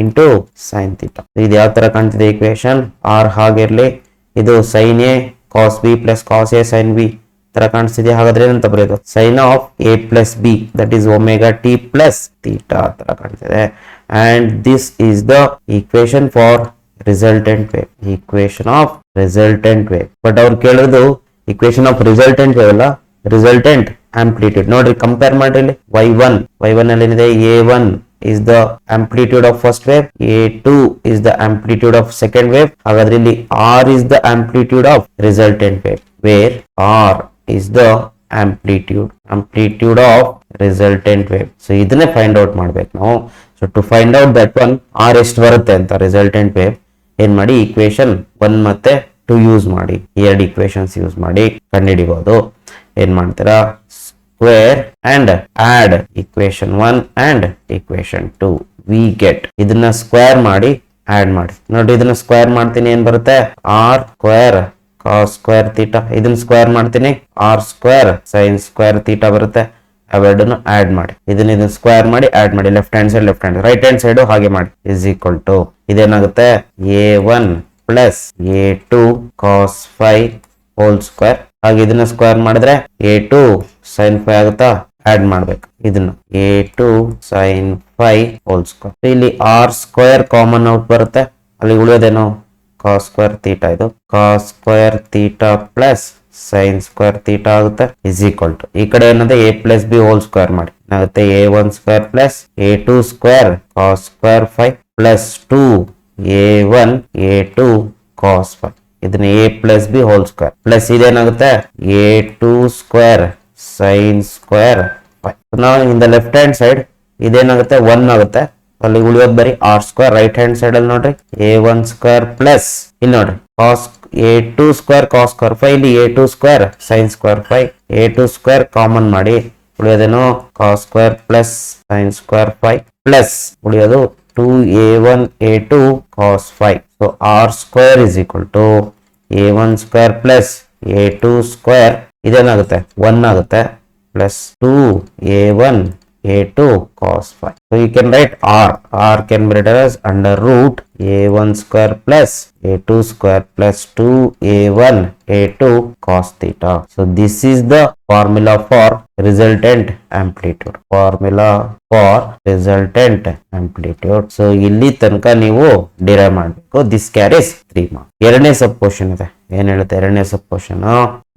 into sin theta. ಇದು ಯಾವ ತರ ಕಾಣ್ತಿದೆ ಇಕ್ವೇಶನ್? r ಹಾಗಿರ್ಲಿ, ಇದು sin a cos b plus cos a sin b ತರ ಕಾಣಿಸ್ತಿದೆ. ಹಾಗಾದ್ರೆ ಏನಂತ ಬರೆಯೋದು? sin of a plus b that is omega t plus theta ತರ ಕಾಣ್ತಿದೆ. and this is the equation for resultant wave. But ಅವ್ರು ಕೇಳೋದು equation of resultant wave ಅಲ್ಲ, resultant amplitude. ನೋಡ್ರಿ ಕಂಪೇರ್ ಮಾಡ್ರಿ. y1 ಅಲ್ಲಿ ಏನಿದೆ? a1 is the amplitude of first wave, a2 is the amplitude of second wave. ಹಾಗಾದ್ರೆ ಇಲ್ಲಿ r is the amplitude of resultant wave. where R is the amplitude of resultant wave. So ಇದನ್ನೇ ಫೈಂಡ್ ಔಟ್ ಮಾಡ್ಬೇಕು ನಾವು. So to find out that one R ಎಷ್ಟು ಬರುತ್ತೆ ಅಂತ ರಿಸಲ್ಟೆಂಟ್ ವೇವ್ ಏನ್ ಮಾಡಿ ಈಕ್ವೇಶನ್ 1 ಮತ್ತೆ 2 ಯೂಸ್ ಮಾಡಿ, ಎರಡು ಈಕ್ವೇಶನ್ಸ್ ಯೂಸ್ ಮಾಡಿ ಕಂಡುಹಿಡಿಬಹುದು. ಏನ್ ಮಾಡ್ತೀರಾ, square and add equation 1 and equation 2 we get. ಇದನ್ನ ಸ್ಕ್ವೇರ್ ಮಾಡಿ ಆಡ್ ಮಾಡಿ ನೋಡಿ. ಇದನ್ನ ಸ್ಕ್ವೇರ್ ಮಾಡ್ತೀನಿ, ಏನ್ ಬರುತ್ತೆ, r square cos square theta. ಇದನ್ನ ಸ್ಕ್ವೇರ್ ಮಾಡ್ತೀನಿ, r square sine square theta ಬರುತ್ತೆ. ಅವೆರಡನ್ನು ಆಡ್ ಮಾಡಿ, ಇದನ್ನ ಸ್ಕ್ವೇರ್ ಮಾಡಿ ಆಡ್ ಮಾಡಿ, left hand side left hand, right hand side ಹಾಗೆ ಮಾಡಿ. ಇಸ್ ಈಕ್ವಲ್ ಟು ಇದೇನಾಗುತ್ತೆ, a1 plus a2 cos 5 whole square. ಹಾಗೆ ಇದನ್ನ ಸ್ಕ್ವೇರ್ ಮಾಡಿದ್ರೆ a2 ಸೈನ್ 5 ಆಗುತ್ತಾ, ಆಡ್ ಮಾಡ್ಬೇಕು ಇದನ್ನ a2 ಸೈನ್ 5 ಹೋಲ್ ಸ್ಕ್ವೇರ್. ಇಲ್ಲಿ ಆರ್ ಸ್ಕ್ವೇರ್ ಕಾಮನ್ ಔಟ್ ಬರುತ್ತೆ, ಅಲ್ಲಿ ಉಳಿಯೋದೇನು ಕಾಸ್ ಸ್ಕ್ವೇರ್ ಥೀಟಾ. ಇದು cos square theta plus sine square theta ಆಗುತ್ತೆ. ಇಸ್ ಈಕ್ವಲ್ ಟು ಈ ಕಡೆ ಏನಂದ್ರೆ a plus b whole square ಮಾಡಿ ಏನಾಗುತ್ತೆ, a1 square plus a2 square cos square 5 plus 2 a1 a2 cos 5. ಇದನ್ನ a plus b whole square plus ಇದೇನಾಗುತ್ತೆ a2 ಸ್ಕ್ವೇರ್ ಸೈನ್ ಸ್ಕ್ವೇರ್ 5. ನಾವು in the left hand side ಇದೇನಾಗುತ್ತೆ 1 ಆಗುತ್ತೆ, ಅಲ್ಲಿ ಉಳಿಯೋದು ಬರೀ R square. Right hand side ಅಲ್ಲಿ ನೋಡ್ರಿ a1 ಸ್ಕ್ವೇರ್ ಪ್ಲಸ್ ಇಲ್ಲಿ ನೋಡ್ರಿ ಕಾಸ್ a2 ಸ್ಕ್ವೇರ್ ಕಾಸ್ ಸ್ಕ್ವೇರ್ 5, ಇಲ್ಲಿ a2 square sine square 5. a2 square common ಮಾಡಿ ಉಳಿಯೋದೇನು cos square plus sine square 5 plus ಉಳಿಯೋದು 2a1 a2 cos 5. So r square is equal to a1 square plus a2 square ಇದೇನಾಗುತ್ತೆ 1 ಆಗುತ್ತೆ plus 2a1 a2 cos 5. So you can write r can be written as under root a1 square plus a2 square plus 2a1 a2 cos theta. So this is the formula for resultant amplitude. So ಇಲ್ಲಿ ತನಕ ನೀವು ಡಿರೈವ್ ಮಾಡಬೇಕು. This carries 3 marks. ಎರಡನೇ ಸಬ್ ಕ್ವಶನ್ ಇದೆ. ಏನ್ ಹೇಳುತ್ತೆ ಎರಡನೇ sub question,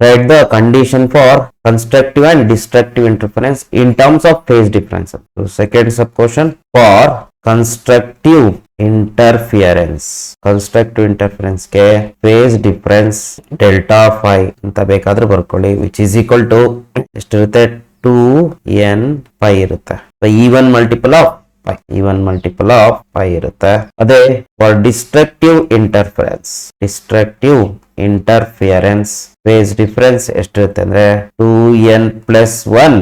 right the condition for constructive and destructive interference in terms of face difference. Second sub question for constructive interference ಗೆ ಫೇಸ್ ಡಿಫರೆನ್ಸ್ ಡೆಲ್ಟಾ ಫೈ ಅಂತ ಬೇಕಾದ್ರೂ ಬರ್ಕೊಳ್ಳಿ, ವಿಚ್ ಇಸ್ ಈಕ್ವಲ್ ಟು ಎಷ್ಟಿರುತ್ತೆ 2n ಪೈ ಇರುತ್ತೆ. ಈವನ್ ಮಲ್ಟಿಪಲ್ ಆಫ್ ಪೈ ಇರುತ್ತೆ. ಅದೇ for destructive interference phase difference ಎಷ್ಟಿರುತ್ತೆ ಅಂದ್ರೆ 2n ಪ್ಲಸ್ 1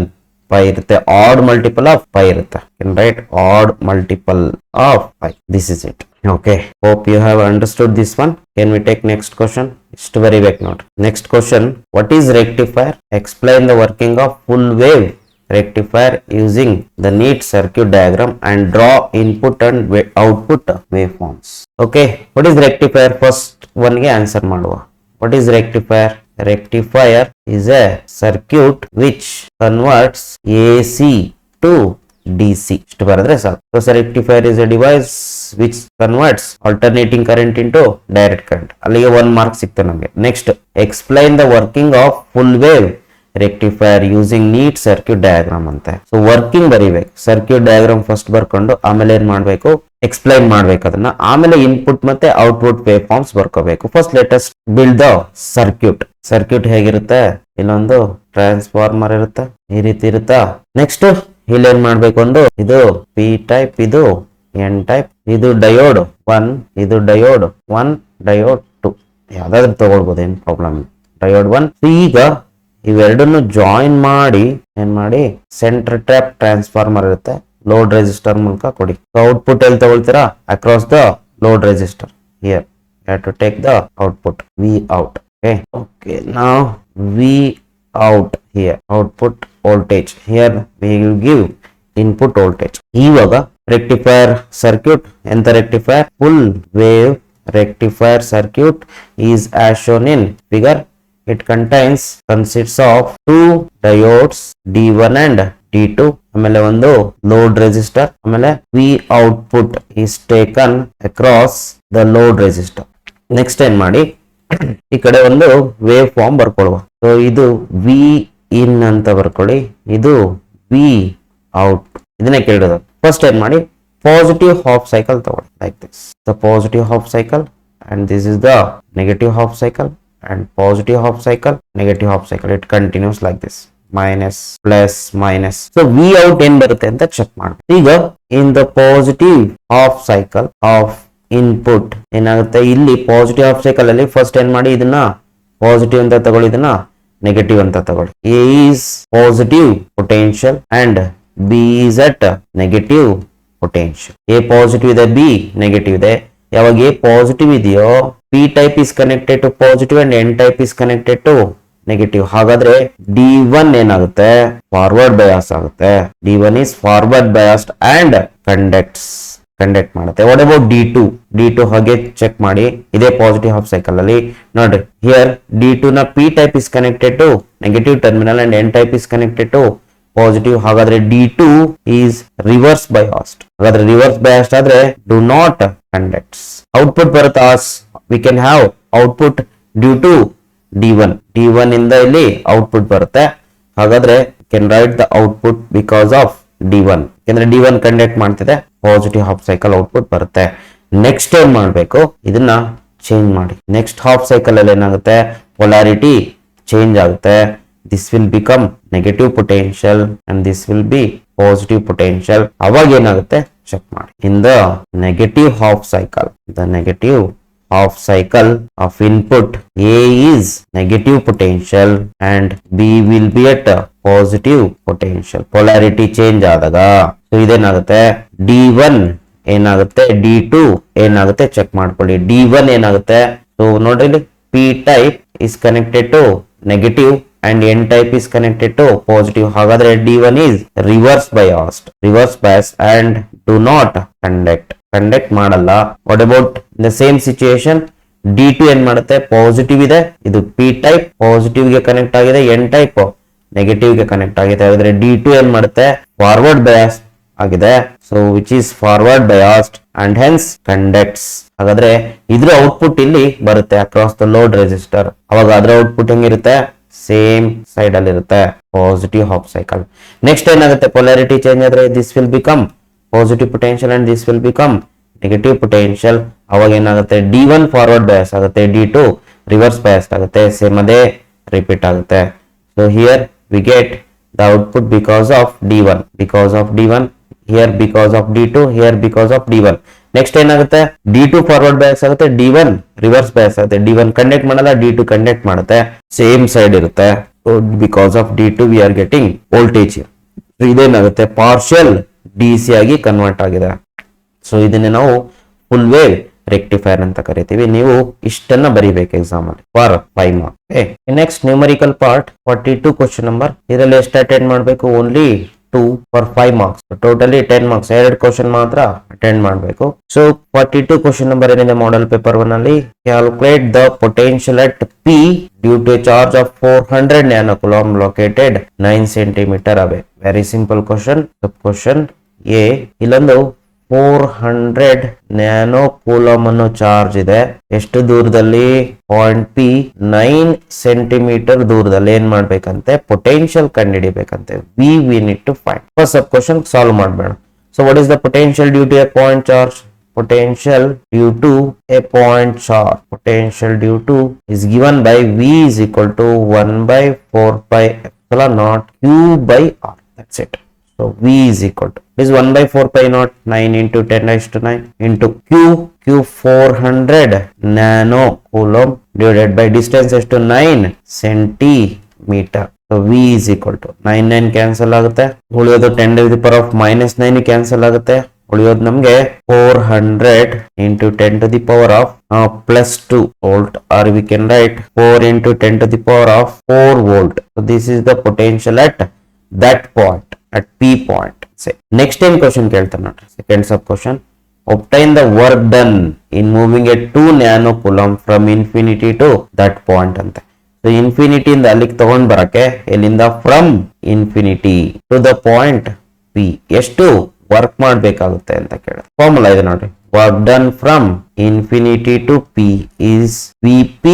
ಪೈ ಇರುತ್ತೆ. ಆಡ್ ಮಲ್ಟಿಪಲ್ ಆಫ್ ಪೈ ಇರುತ್ತೆ. Right odd multiple of pi. This is it. Okay, hope you have understood this one. Can we take next question? It's very big note. Next question, what is rectifier? Explain the working of full wave rectifier using the neat circuit diagram and draw input and output waveforms. Okay, what is rectifier? First one ge answer maduva. What is rectifier? Rectifier is a circuit which converts AC to DC. ಇಷ್ಟು ಬರೆದ್ರೆ ಸಾಕು. So rectifier is a device which converts alternating current into direct current. ಅಲ್ಲಿಗೆ 1 mark ಸಿಕ್ತು ನಮಗೆ. Next, explain the working of full wave rectifier using neat circuit diagram ಅಂತೆ. ಸೊ ವರ್ಕಿಂಗ್ ಬರಿಬೇಕು, ಸರ್ಕ್ಯೂಟ್ ಡಯಾಗ್ರಾಮ್ ಫಸ್ಟ್ ಬರ್ಕೊಂಡು ಆಮೇಲೆ ಏನ್ ಮಾಡ್ಬೇಕು, ಎಕ್ಸ್ಪ್ಲೈನ್ ಮಾಡ್ಬೇಕು ಅದನ್ನ. ಆಮೇಲೆ ಇನ್ಪುಟ್ ಮತ್ತೆ ಔಟ್ಪುಟ್ ವೇವ್ ಫಾರ್ಮ್ಸ್ ಬರ್ಕೋಬೇಕು. First latest build the circuit ಹೇಗಿರುತ್ತೆ, ಇಲ್ಲೊಂದು ಟ್ರಾನ್ಸ್ಫಾರ್ಮರ್ ಇರುತ್ತೆ, ಈ ರೀತಿ ಇರುತ್ತಾ. ನೆಕ್ಸ್ಟ್ ಇಲ್ಲಿ ಏನ್ ಮಾಡ್ಬೇಕು, ಒಂದು ಇದು ಪಿ ಟೈಪ್, ಇದು ಎನ್ ಟೈಪ್, ಇದು ಡಯೋಡ್ 1, ಇದು ಡಯೋಡ್ 1, ಡಯೋಡ್ 2, ಯಾವ್ದಾದ್ರು ತಗೊಳ್ಬೋದು, ಏನ್ ಪ್ರಾಬ್ಲಮ್. ಡಯೋಡ್ 1. ಈಗ ಇವೆರಡನ್ನು ಜಾಯಿನ್ ಮಾಡಿ ಏನ್ ಮಾಡಿ ಸೆಂಟರ್ ಟ್ರ್ಯಾಪ್ ಟ್ರಾನ್ಸ್ಫಾರ್ಮರ್ ಇರುತ್ತೆ, ಲೋಡ್ ರೆಸಿಸ್ಟರ್ ಮೂಲಕ ಕೊಡಿ. ಔಟ್ಪುಟ್ ಎಲ್ಲಿ ತಗೊಳ್ತೀರಾ, across the load resistor. Here you have to take the output V out. Okay now V out here output voltage, here we will give input voltage. ಇವಾಗ ರೆಕ್ಟಿಫೈರ್ ಸರ್ಕ್ಯೂಟ್ ಎಂತ rectifier, full wave rectifier circuit is as shown in figure. It consists of two diodes D1 and D2, ಆಮೇಲೆ ಒಂದು load resistor, ಆಮೇಲೆ V output is taken across the load resistor. Next ಏನ್ ಮಾಡಿ, ಈ ಕಡೆ ಒಂದು ವೇವ್ ಫಾರ್ಮ್ ಬರ್ಕೊಳ್ಳುವ. ಸೊ ಇದು V in ಅಂತ ಬರ್ಕೊಳ್ಳಿ, ಇದು V out. ಇದನ್ನೇ ಕೇಳಿರೋದು. ಫಸ್ಟ್ ಏನ್ ಮಾಡಿ, positive half cycle ತಗೊಳ್ಳಿ, like this, the positive half cycle and this is the negative half cycle. and positive half cycle, negative half cycle. It continues like this. Minus, plus, minus. So V out ಏನ್ ಬರುತ್ತೆ ಅಂತ ಚೆಕ್ ಮಾಡಿ. ಈಗ in the positive half cycle of input ಏನಾಗುತ್ತೆ, ಇಲ್ಲಿ ಪಾಸಿಟಿವ್ ಹಾಫ್ ಸೈಕಲ್ ಅಲ್ಲಿ ಫಸ್ಟ್ ಏನ್ ಮಾಡಿ, ಇದನ್ನ ಪಾಸಿಟಿವ್ ಅಂತ ತಗೊಳ್ಳಿ, ಇದನ್ನ ನೆಗೆಟಿವ್ ಅಂತ ತಗೊಳ್ಳಿ. A is positive potential and B is at negative potential. A positive ಇದೆ, B ನೆಗೆಟಿವ್ ಇದೆ. ಯಾವಾಗ A ಪಾಸಿಟಿವ್ ಇದೆಯೋ P type is connected to positive and N type is connected to negative. ಹಾಗಾದ್ರೆ D1 ಏನಾಗುತ್ತೆ, ಫಾರ್ವರ್ಡ್ ಬಯಾಸ್ ಆಗುತ್ತೆ. D1 is forward biased and conduct ಮಾಡುತ್ತೆ. ವಾಟ್ ಅಬೌಟ್ D2 ಹಾಗೆ ಚೆಕ್ ಮಾಡಿ, ಇದೇ ಪಾಸಿಟಿವ್ ಹಾಫ್ ಸೈಕಲ್ ಅಲ್ಲಿ ನೋಡ್ರಿ, ಹಿಯರ್ D2 ನ P type is connected to negative terminal and N type is connected to positive. ಹಾಗಾದ್ರೆ D2 ಈಸ್ ರಿವರ್ಸ್ ಬಯಾಸ್ಡ್. ಹಾಗಾದ್ರೆ ರಿವರ್ಸ್ ಬಯಾಸ್ಡ್ ಆದ್ರೆ ಡು ನಾಟ್ ಕಂಡಕ್ಟ್ಸ್. ಔಟ್ಪುಟ್ ಬರುತ್ತೆ, we can have output due to D1 ಇಂದ ಇಲ್ಲಿ ಔಟ್ಪುಟ್ ಬರುತ್ತೆ. ಹಾಗಾದ್ರೆ can write the output because of D1, ಯಾಕಂದ್ರೆ D1 ಕಂಡಕ್ಟ್ ಮಾಡ್ತಿದೆ, ಪಾಸಿಟಿವ್ ಹಾಫ್ ಸೈಕಲ್ ಔಟ್ಪುಟ್ ಬರುತ್ತೆ. ನೆಕ್ಸ್ಟ್ ಏನ್ ಮಾಡ್ಬೇಕು, ಇದನ್ನ ಚೇಂಜ್ ಮಾಡಿ. ನೆಕ್ಸ್ಟ್ ಹಾಫ್ ಸೈಕಲ್ ಅಲ್ಲಿ ಏನಾಗುತ್ತೆ, ಪೊಲಾರಿಟಿ ಚೇಂಜ್ ಆಗುತ್ತೆ. This will become negative potential and this will be positive potential. ಅವಾಗ ಏನಾಗುತ್ತೆ ಚೆಕ್ ಮಾಡಿ. In the negative half cycle, half cycle of input, A is negative potential and B will be at positive potential. Polarity change ಆದಾಗ ಸೊ ಇದೇನಾಗುತ್ತೆ, D1 ಏನಾಗುತ್ತೆ, D2 ಏನಾಗುತ್ತೆ ಚೆಕ್ ಮಾಡ್ಕೊಳ್ಳಿ. D1 ಏನಾಗುತ್ತೆ, ಸೊ ನೋಡ್ರಿ ಇಲ್ಲಿ P type is connected to negative and N type is connected to positive. ಹಾಗಾದ್ರೆ D1 is reverse biased and do not conduct ಮಾಡಲ್ಲ. What about the same situation, D2 ಏನ್ ಮಾಡುತ್ತೆ, ಪಾಸಿಟಿವ್ ಇದೆ, ಇದು P ಟೈಪ್ ಪಾಸಿಟಿವ್ ಗೆ ಕನೆಕ್ಟ್ ಆಗಿದೆ, N ಟೈಪ್ ನೆಗೆಟಿವ್ ಗೆ ಕನೆಕ್ಟ್ ಆಗಿದೆ. ಹಾಗಾದ್ರೆ D2 ಏನ್ ಮಾಡುತ್ತೆ, ಫಾರ್ವರ್ಡ್ ಬಯಾಸ್ ಆಗಿದೆ. So which is forward biased and hence conducts. ಹಾಗಾದ್ರೆ ಇದ್ರ ಔಟ್ಪುಟ್ ಇಲ್ಲಿ ಬರುತ್ತೆ ಅಕ್ರಾಸ್ ದ ಲೋಡ್ ರೆಸಿಸ್ಟರ್. ಅವಾಗ ಅದರ ಔಟ್ಪುಟ್ ಹೆಂಗಿರುತ್ತೆ, ಸೇಮ್ ಸೈಡ್ ಅಲ್ಲಿ ಇರುತ್ತೆ, ಪಾಸಿಟಿವ್ ಹಾಫ್ ಸೈಕಲ್. ನೆಕ್ಸ್ಟ್ ಏನಾಗುತ್ತೆ, ಪೊಲಾರಿಟಿ ಚೇಂಜ್ ಆದ್ರೆ this will become positive potential and this will become negative potential. ಅವಾಗ ಏನಾಗುತ್ತೆ, D1 ಫಾರ್ವರ್ಡ್ ಬಯಾಸ್ ಆಗುತ್ತೆ, D2 ರಿವರ್ಸ್ ಬಯಾಸ್ ಆಗುತ್ತೆ, ಸೇಮ್ ಅದೇ ರಿಪೀಟ್ ಆಗುತ್ತೆ. So here we get the output because of D1, here because of D2, here because of D1. Next ಏನಾಗುತ್ತೆ, D2 ಫಾರ್ವರ್ಡ್ ಬಯಾಸ್ ಆಗುತ್ತೆ, D1 ರಿವರ್ಸ್ ಬಯಾಸ್ ಆಗುತ್ತೆ. D1 ಕಂಡಕ್ಟ್ ಮಾಡಲ್ಲ, D2 ಕಂಡಕ್ಟ್ ಮಾಡುತ್ತೆ, ಸೇಮ್ ಸೈಡ್ ಇರುತ್ತೆ. Because of D2 we are getting voltage. ಇದೇನಾಗುತ್ತೆ, ಪಾರ್ಷಿಯಲ್ DC ಆಗಿ ಕನ್ವರ್ಟ್ ಆಗಿದೆ. ಸೊ ಇದನ್ನೇ ನಾವು ಫುಲ್ ವೇವ್ ರೆಕ್ಟಿಫೈರ್ ಅಂತ ಕರಿತೀವಿ. ನೀವು ಇಷ್ಟನ್ನ ಬರೀಬೇಕು ಎಕ್ಸಾಮ್ ಅಲ್ಲಿ for 5 marks. Next numerical part 42 question number. ಇದರಲ್ಲಿ ಎಷ್ಟು ಅಟೆಂಡ್ ಮಾಡಬೇಕು, only 2 for 5 marks. Totally 10 marks, 2 question ಮಾತ್ರ ಅಟೆಂಡ್ ಮಾಡಬೇಕು. ಸೊ 42 ಕ್ವಶನ್ ನಂಬರ್ ಏನಿದೆ ಮಾಡೆಲ್ ಪೇಪರ್ 1 ಅಲ್ಲಿ, calculate the potential at P due to charge of 400 nanocoulomb located 9 centimetre away. Very simple question. Sub question A, ಇಲ್ಲೊಂದು 400 ನ್ಯಾನೋ ಕೂಲಮ್ ಅನ್ನೋ ಚಾರ್ಜ್ ಇದೆ. ಎಷ್ಟು ದೂರದಲ್ಲಿ, ಪಾಯಿಂಟ್ P 9 ಸೆಂಟಿಮೀಟರ್ ದೂರದಲ್ಲಿ ಏನ್ ಮಾಡ್ಬೇಕಂತೆ, ಪೊಟೆನ್ಷಿಯಲ್ ಕಂಡುಹಿಡಿಬೇಕಂತೆ. We need to find. First sub question solve ಮಾಡಬೇಡ. So what is the potential due to a point charge? Potential due to a point charge, potential due to is given by V is equal to 1 by 4 pi epsilon naught Q by R. That's it. So V is equal to is 1 by 4 pi naught 9 into 10 raised to 9 into Q 400 nano coulomb divided by distance is to 9 centimeter. So V is equal to 9 cancel ಆಗುತ್ತೆ, ಉಳಿಯೋದು 10 to the power of minus 9 cancel ಆಗುತ್ತೆ, ಉಳಿಯೋದು ನಮಗೆ 400 into 10 to the power of plus 2 volt, or we can write 4 into 10 to the power of 4 volt. So this is the potential at that point, at P point. Say next time question ಕೇಳ್ತಾನೆ ನೋಡಿ, second sub question, obtain the work done in moving a 2 nano coulomb from infinity to that point ಅಂತ. ಸೊ ಇನ್ಫಿನಿಟಿ ಇಂದ ಅಲ್ಲಿಗೆ ತಗೊಂಡ್ ಬರಕ್ಕೆ ಇಲ್ಲಿಂದ from infinity to the point P ಎಷ್ಟು ವರ್ಕ್ ಮಾಡಬೇಕಾಗುತ್ತೆ ಅಂತ ಕೇಳ. ಫಾರ್ಮುಲಾ ಇದೆ ನೋಡಿ, work done from infinity to P is Vp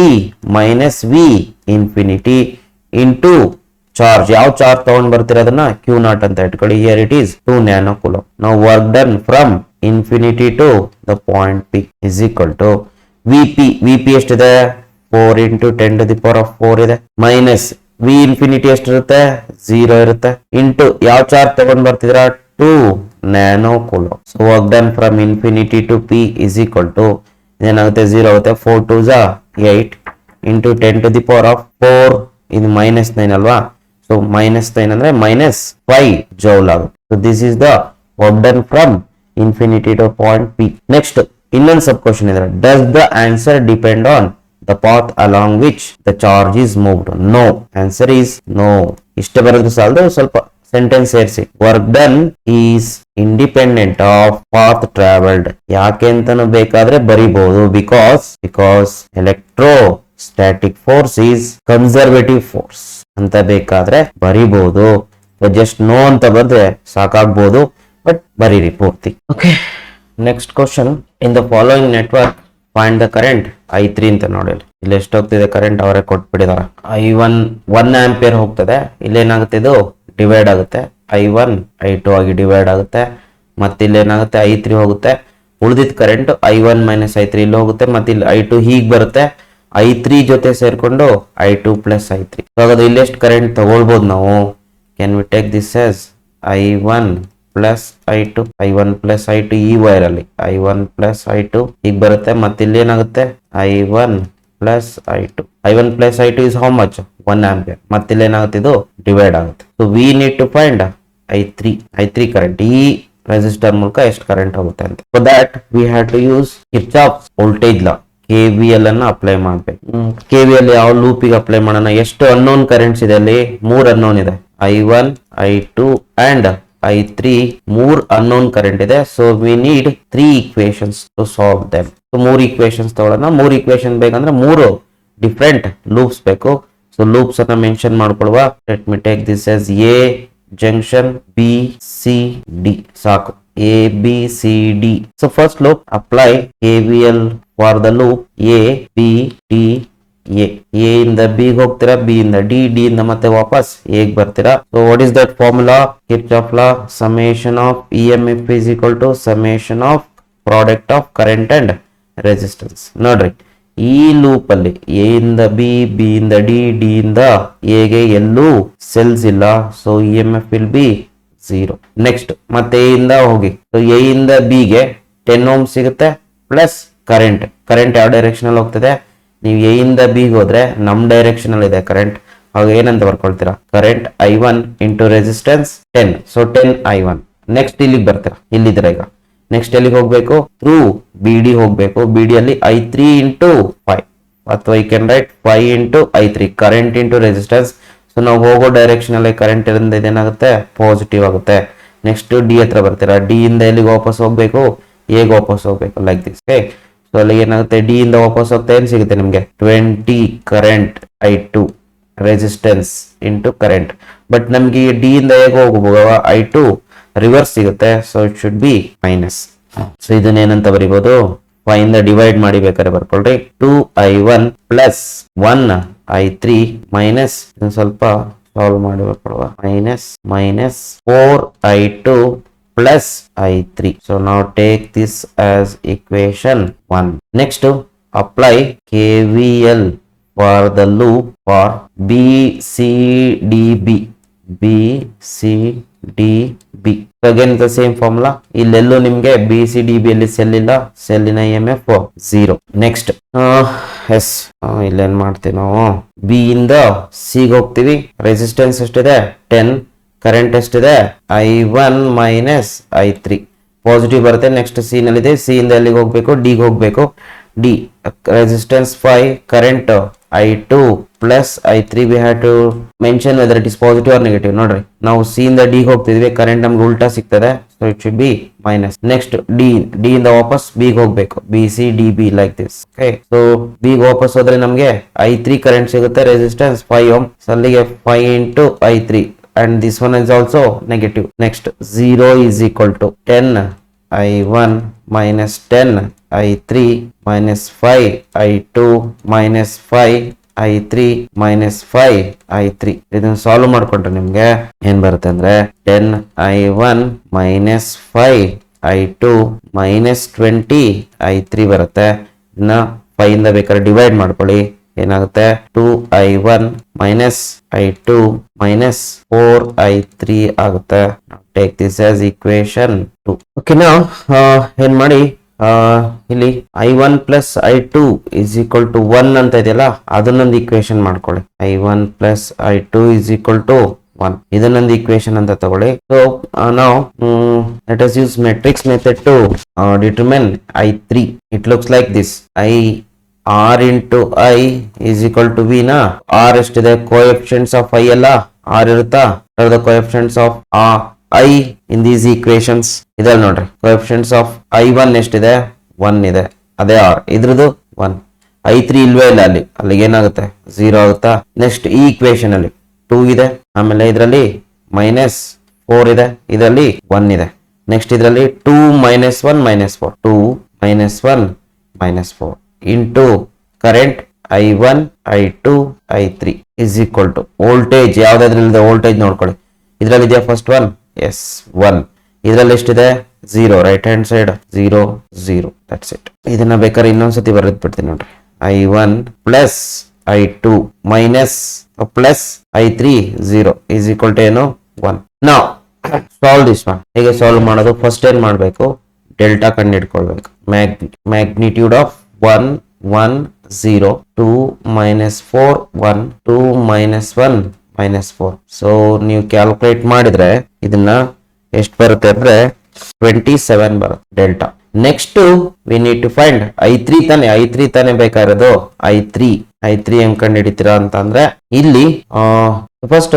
minus V infinity into charge. ಯಾವ ಚಾರ್ಜ್ ತಗೊಂಡ್ ಬರ್ತಿರೋದನ್ನ Q0 ಅಂತ ಇಟ್ಕೊಳ್ಳಿ. Here it is 2 nano coulomb. ನಾವು work done from infinity to the point P is equal to Vp ಎಷ್ಟಿದೆ 4 ಇಂಟು 10⁴ ಇದೆ ಮೈನಸ್ ವಿ ಇನ್ಫಿನಿಟಿ ಎಷ್ಟಿರುತ್ತೆ 0 ಇರುತ್ತೆ ಇಂಟು ಯಾವ ಚಾರ್ಜ್ ತಗೊಂಡ್ ಬರ್ತಿದ್ರ 2 nano coulomb. So work done from infinity to P is equal to ಏನಾಗುತ್ತೆ 0 ಆಗುತ್ತೆ 4 2 8 ಇಂಟು 10⁴ ಇದು -9 ಅಲ್ವಾ. ಸೊ -9 ಅಂದ್ರೆ -5 ಜೌಲ್ ಆಗುತ್ತೆ. So this is the work done from infinity to point P. Next ಇನ್ನೊಂದು ಸಬ್ ಕ್ವಶನ್ ಇದೆ, does the answer depend on the path along which the charge is moved? No, answer is no. ಇಷ್ಟ ಬರೋದು ಸಾಲದು, ಸ್ವಲ್ಪ ಸೆಂಟೆನ್ಸ್ ಸೇರಿಸಿ. Work done is independent of path travelled. ಯಾಕೆ ಅಂತಾನು ಬೇಕಾದ್ರೆ ಬರಿಬಹುದು, because electrostatic force is conservative force ಅಂತ ಬೇಕಾದ್ರೆ ಬರಿಬಹುದು. ಜಸ್ಟ್ ನೋ ಅಂತ ಬರ್ದ್ರೆ ಸಾಕಾಗ್ಬೋದು, ಬಟ್ ಬರೀರಿ ಪೂರ್ತಿ. Okay, next question. In the following network find the current I3 ಅಂತ ನೋಡಿ. ಇಲ್ಲಿ ಎಷ್ಟು ಹೋಗ್ತಿದೆ ಕರೆಂಟ್ ಅವರೇ ಕೊಟ್ಬಿಟ್ಟಿದಾರ. I1 1 ಆಂಪಿಯರ್ ಹೋಗ್ತದೆ. ಇಲ್ಲೇನಾಗುತ್ತೆ, ಇದು ಡಿವೈಡ್ ಆಗುತ್ತೆ, I1 I2 ಆಗಿ ಡಿವೈಡ್ ಆಗುತ್ತೆ. ಮತ್ತೆ ಇಲ್ಲೇನಾಗುತ್ತೆ I3 ಹೋಗುತ್ತೆ. ಉಳಿದಿದ್ದ ಕರೆಂಟ್ I1 - I3 ಇಲ್ಲಿ ಹೋಗುತ್ತೆ. ಮತ್ತೆ ಇಲ್ಲಿ I2 ಹೀಗೆ ಬರುತ್ತೆ, I3 ಜೊತೆ ಸೇರ್ಕೊಂಡು I2 + I3. ಹಾಗಾದ್ರೆ ಇಲ್ಲಿ ಎಷ್ಟು ಕರೆಂಟ್ ತಗೊಳ್ಬೋದು ನಾವು? Can we take this as I1 + I2, I1 + I2 ಈ ವೈರ್ ಅಲ್ಲಿ I1 + I2 ಹೀಗೆ ಬರುತ್ತೆ. ಮತ್ತೆ ಇಲ್ಲಿ ಏನಾಗುತ್ತೆ I1 + I2. I1 + I2 is how much 1 ampere. ಮತ್ತೆ ಇಲ್ಲಿ ಏನಾಗುತ್ತೆ, ಇದು ಡಿವೈಡ್ ಆಗುತ್ತೆ. So we need to find I3 current. ಈ ರೆಸಿಸ್ಟರ್ ಮೂಲಕ ಎಷ್ಟು ಕರೆಂಟ್ ಹೋಗುತ್ತೆ ಅಂತ. For that we have to use Kirchhoff's voltage law, KVL ಅನ್ನ ಅಪ್ಲೈ ಮಾಡ್ಬೇಕು. KVL ಯಾವ ಲೂಪಿಗೆ ಅಪ್ಲೈ ಮಾಡೋಣ? ಎಷ್ಟು ಅನ್ನೋನ್ ಕರೆಂಟ್ಸ್ ಇದೆ ಅಲ್ಲಿ? 3 ಅನ್ನೋನ್ ಇದೆ, I1 I2 and I3. 3 unknown current ಇದೆ. So we need 3 equations to solve them. So 3 equations ತಗೊಳ್ಳೋಣ. 3 ಈಕ್ವೇಶನ್ ಬೇಕಂದ್ರೆ 3 ಡಿಫ್ರೆಂಟ್ ಲೂಪ್ಸ್ ಬೇಕು. ಸೊ ಲೂಪ್ಸ್ ಅನ್ನ ಮೆನ್ಷನ್ ಮಾಡ್ಕೊಳುವ. Let me take this as A junction B C D. ಸಾಕು, A B C D. So first loop apply KVL for the loop A B D A. A ಇಂದ B ಹೋಗ್ತೀರಾ, B ಇಂದ D, D ಇಂದ ಮತ್ತೆ ವಾಪಸ್ A ಗೆ ಬರ್ತೀರಾ. So what is that formula? Kirchhoff law, summation of EMF is equal to summation of product of current and resistance. ನೋಡ್ರಿ, ಈ ಲೂಪ್ ಅಲ್ಲಿ A ಇಂದ B, B ಇಂದ D, D ಇಂದ A ಗೆ ಎಲ್ಲೂ ಸೆಲ್ಸ್ ಇಲ್ಲ. So EMF will be 0. Next ಮತ್ತೆ A ಇಂದ ಹೋಗಿ, ಸೊ A ಇಂದ B ಗೆ 10 ಓಮ್ ಸಿಗುತ್ತೆ ಪ್ಲಸ್ ಕರೆಂಟ್ ಯಾವ ಡೈರೆಕ್ಷನ್ ಅಲ್ಲಿ ಹೋಗ್ತದೆ? ನೀವು A ಇಂದ B ಗೆ ಹೋದ್ರೆ ನಮ್ ಡೈರೆಕ್ಷನ್ ಅಲ್ಲಿ ಇದೆ ಕರೆಂಟ್. ಆಗ ಏನಂತ ಬರ್ಕೊಳ್ತೀರಾ? Current I1 into resistance 10. So 10 I1. Next ಇಲ್ಲಿಗೆ ಬರ್ತೀರಾ, ಇಲ್ಲಿದ್ರೆ ಈಗ ನೆಕ್ಸ್ಟ್ ಎಲ್ಲಿಗೆ ಹೋಗ್ಬೇಕು? ಥ್ರೂ BD ಹೋಗ್ಬೇಕು. BD ಅಲ್ಲಿ I3 ಇಂಟು 5, ಅಥವಾ you can write 5 into I3, current into resistance. So ನಾವು ಹೋಗೋ ಡೈರೆಕ್ಷನ್ ಅಲ್ಲಿ ಕರೆಂಟ್ ಇರೋದ್ರಿಂದ ಇದೇನಾಗುತ್ತೆ? ಪಾಸಿಟಿವ್ ಆಗುತ್ತೆ. ನೆಕ್ಸ್ಟ್ D ಹತ್ರ ಬರ್ತೀರಾ. D ಇಂದ ಎಲ್ಲಿಗೆ ವಾಪಸ್ ಹೋಗ್ಬೇಕು? A ಗೆ ವಾಪಸ್ ಹೋಗ್ಬೇಕು, ಲೈಕ್ ದಿಸ್. ಸೊ ಅಲ್ಲಿ ಏನಾಗುತ್ತೆ, D ಇಂದ ವಾಪಸ್ ಹೋಗ್ತಾ ಏನ್ ಸಿಗುತ್ತೆ ನಿಮ್ಗೆ? 20 current I2 resistance into current. But ನಮ್ಗೆ D ಇಂದ ಹೇಗೆ ಹೋಗುವಾಗ I2 ರಿವರ್ಸ್ ಸಿಗುತ್ತೆ. So it should B minus. So ಇದನ್ನ ಏನಂತ ಬರಿಬಹುದು? 5 ಇಂದ ಡಿವೈಡ್ ಮಾಡಿ ಬೇಕಾದ್ರೆ ಬರ್ಕೊಳ್ರಿ. 2I1 + 1 I3 ಮೈನಸ್, ಸ್ವಲ್ಪ ಸಾಲ್ವ್ ಮಾಡಿ ಬರ್ಕೊಳುವ, -4I2 plus I3. So now take this as equation 1. Next, apply KVL for the loop for BCDB. So again the same formula. ಇಲ್ಲೆಲ್ಲೂ ನಿಮ್ಗೆ BCDB ಅಲ್ಲಿ ಸೆಲ್ ಇಲ್ಲ, ಸೆಲ್ಲಿನ EMF 0. ನೆಕ್ಸ್ಟ್ ಇಲ್ಲೇನ್ ಮಾಡ್ತೀವಿ ನಾವು? B ಇಂದ C ಗೆ ಹೋಗ್ತೀವಿ. ರೆಸಿಸ್ಟೆನ್ಸ್ ಎಷ್ಟಿದೆ? 10. ಕರೆಂಟ್ ಎಷ್ಟಿದೆ? I1 - I3. ಪಾಸಿಟಿವ್ ಬರುತ್ತೆ. ನೆಕ್ಸ್ಟ್ C ನಲ್ಲಿದೆ. C ಇಂದ ಎಲ್ಲಿಗೆ ಹೋಗ್ಬೇಕು? D ಗೆ ಹೋಗ್ಬೇಕು. D resistance 5, current I2 plus I3. We have to mention whether it is positive or negative. ನೋಡ್ರಿ, ನಾವು C ಇಂದ D ಗೆ ಹೋಗ್ತಿದ್ವಿ, ಕರೆಂಟ್ ನಮ್ಗೆ ಉಲ್ಟಾ ಸಿಗ್ತದೆ. So it should B minus. Next D ಇಂದ ವಾಪಸ್ B ಗೆ ಹೋಗ್ಬೇಕು, BCDB like this. Okay, so B ಗೆ ವಾಪಸ್ ಹೋದ್ರೆ ನಮ್ಗೆ I3 ಕರೆಂಟ್ ಸಿಗುತ್ತೆ, ರೆಸಿಸ್ಟೆನ್ಸ್ 5 ಓಮ್. ಅಲ್ಲಿಗೆ 5 into I3 and this one is also negative. Next 0 is equal to 10 I1 minus 10 I3 minus 5 I2 minus 5 I3 minus 5 I3. ಇದನ್ನು ಸಾಲ್ವ್ ಮಾಡ್ಕೊಂಡ್ರೆ ನಿಮ್ಗೆ ಏನ್ ಬರುತ್ತೆ ಅಂದ್ರೆ 10 I1 minus 5 I2 minus 20 I3 ಬರುತ್ತೆ. ಇನ್ನ 5 ಇಂದ ಬೇಕಾದ್ರೆ ಡಿವೈಡ್ ಮಾಡ್ಕೊಳ್ಳಿ. ಏನಾಗುತ್ತೆ 2i1 minus i2 minus 4i3 ಆಗುತ್ತೆ. Take this as equation 2. Okay, ನಾವು ಏನ್ ಮಾಡಿ ಇಲ್ಲಿ i1 plus i2 is equal to 1 ಅಂತ ಇದೆಯಲ್ಲ, ಅದನ್ನೊಂದು ಈಕ್ವೇಶನ್ ಮಾಡ್ಕೊಳ್ಳಿ. i1 plus i2 is equal to 1, ಇದನ್ನೊಂದು ಈಕ್ವೇಶನ್ ಅಂತ ತಗೊಳ್ಳಿ. ಸೊ ನಾವು let us use matrix method to determine i3. It looks like this. r into i is equal to v ನಾ. r ಎಷ್ಟಿದೆ? ಕೋಎಫಿಷಿಯಂಟ್ಸ್ ಆಫ್ i ಎಲ್ಲ r ಇರುತ್ತಾ? The coefficients of i in these equations ಇದಲ್ಲಿ ನೋಡ್ರಿ, ಕೋಎಫಿಷಿಯಂಟ್ಸ್ ಆಫ್ i1 ಎಷ್ಟಿದೆ? 1 ಇದೆ, ಅದೇ r. ಇದ್ರದ್ದು 1. i3 ಇಲ್ವೇ ಇಲ್ಲ, ಅಲ್ಲಿಗೆ ಏನಾಗುತ್ತೆ? 0 ಆಗುತ್ತಾ? ನೆಕ್ಸ್ಟ್ ಈ ಈಕ್ವೇಶನ್ ಅಲ್ಲಿ 2 ಇದೆ, ಆಮೇಲೆ ಇದರಲ್ಲಿ ಮೈನಸ್ 4 ಇದೆ, ಇದರಲ್ಲಿ 1 ಇದೆ. ನೆಕ್ಸ್ಟ್ ಇದರಲ್ಲಿ 2 minus 1 minus 4, 2 minus 1 minus 4 into current i1 i2 i3 is equal to voltage. ಯಾವ್ದಾದ್ರಲ್ಲಿದೆ ವೋಲ್ಟೇಜ್ ನೋಡ್ಕೊಳ್ಳಿ. ಇದರಲ್ಲಿ ಇದೆಯಾ ಫಸ್ಟ್ ಒನ್? ಎಸ್, 1. ಇದರಲ್ಲಿ ಎಷ್ಟಿದೆ? 0. Right hand side 0 0. That's it. ಇದನ್ನ ಬೇಕಾದ್ರೆ ಇನ್ನೊಂದ್ಸತಿ ಬರೆದ್ ಬಿಡ್ತೀನಿ ನೋಡ್ರಿ. i1 plus i2 minus plus i3 0 is equal to ಏನು? 1. ನಾವು ಸಾಲ್ವ್ ದಿಸ್ ಒನ್. ಹೇಗೆ ಸಾಲ್ವ್ ಮಾಡೋದು? ಫಸ್ಟ್ ಏನ್ ಮಾಡ್ಬೇಕು? ಡೆಲ್ಟಾ ಕಂಡು ಹಿಡ್ಕೊಳ್ಬೇಕು. Magnitude of 1 1 0 2 minus 4 1 2 minus 1 minus 4. So ನೀವು ಕ್ಯಾಲ್ಕುಲೇಟ್ ಮಾಡಿದ್ರೆ ಇದನ್ನ ಎಷ್ಟು ಬರುತ್ತೆ ಅಂದ್ರೆ 27 ಬರುತ್ತೆ delta. Next we need to find i3 ತಾನೆ. i3 ತಾನೆ ಬೇಕಾಗಿರೋದು. i3 ಹೆಂಗ್ ಕಂಡು ಹಿಡಿತೀರಾ ಅಂತ ಅಂದ್ರೆ ಇಲ್ಲಿ ಫಸ್ಟ್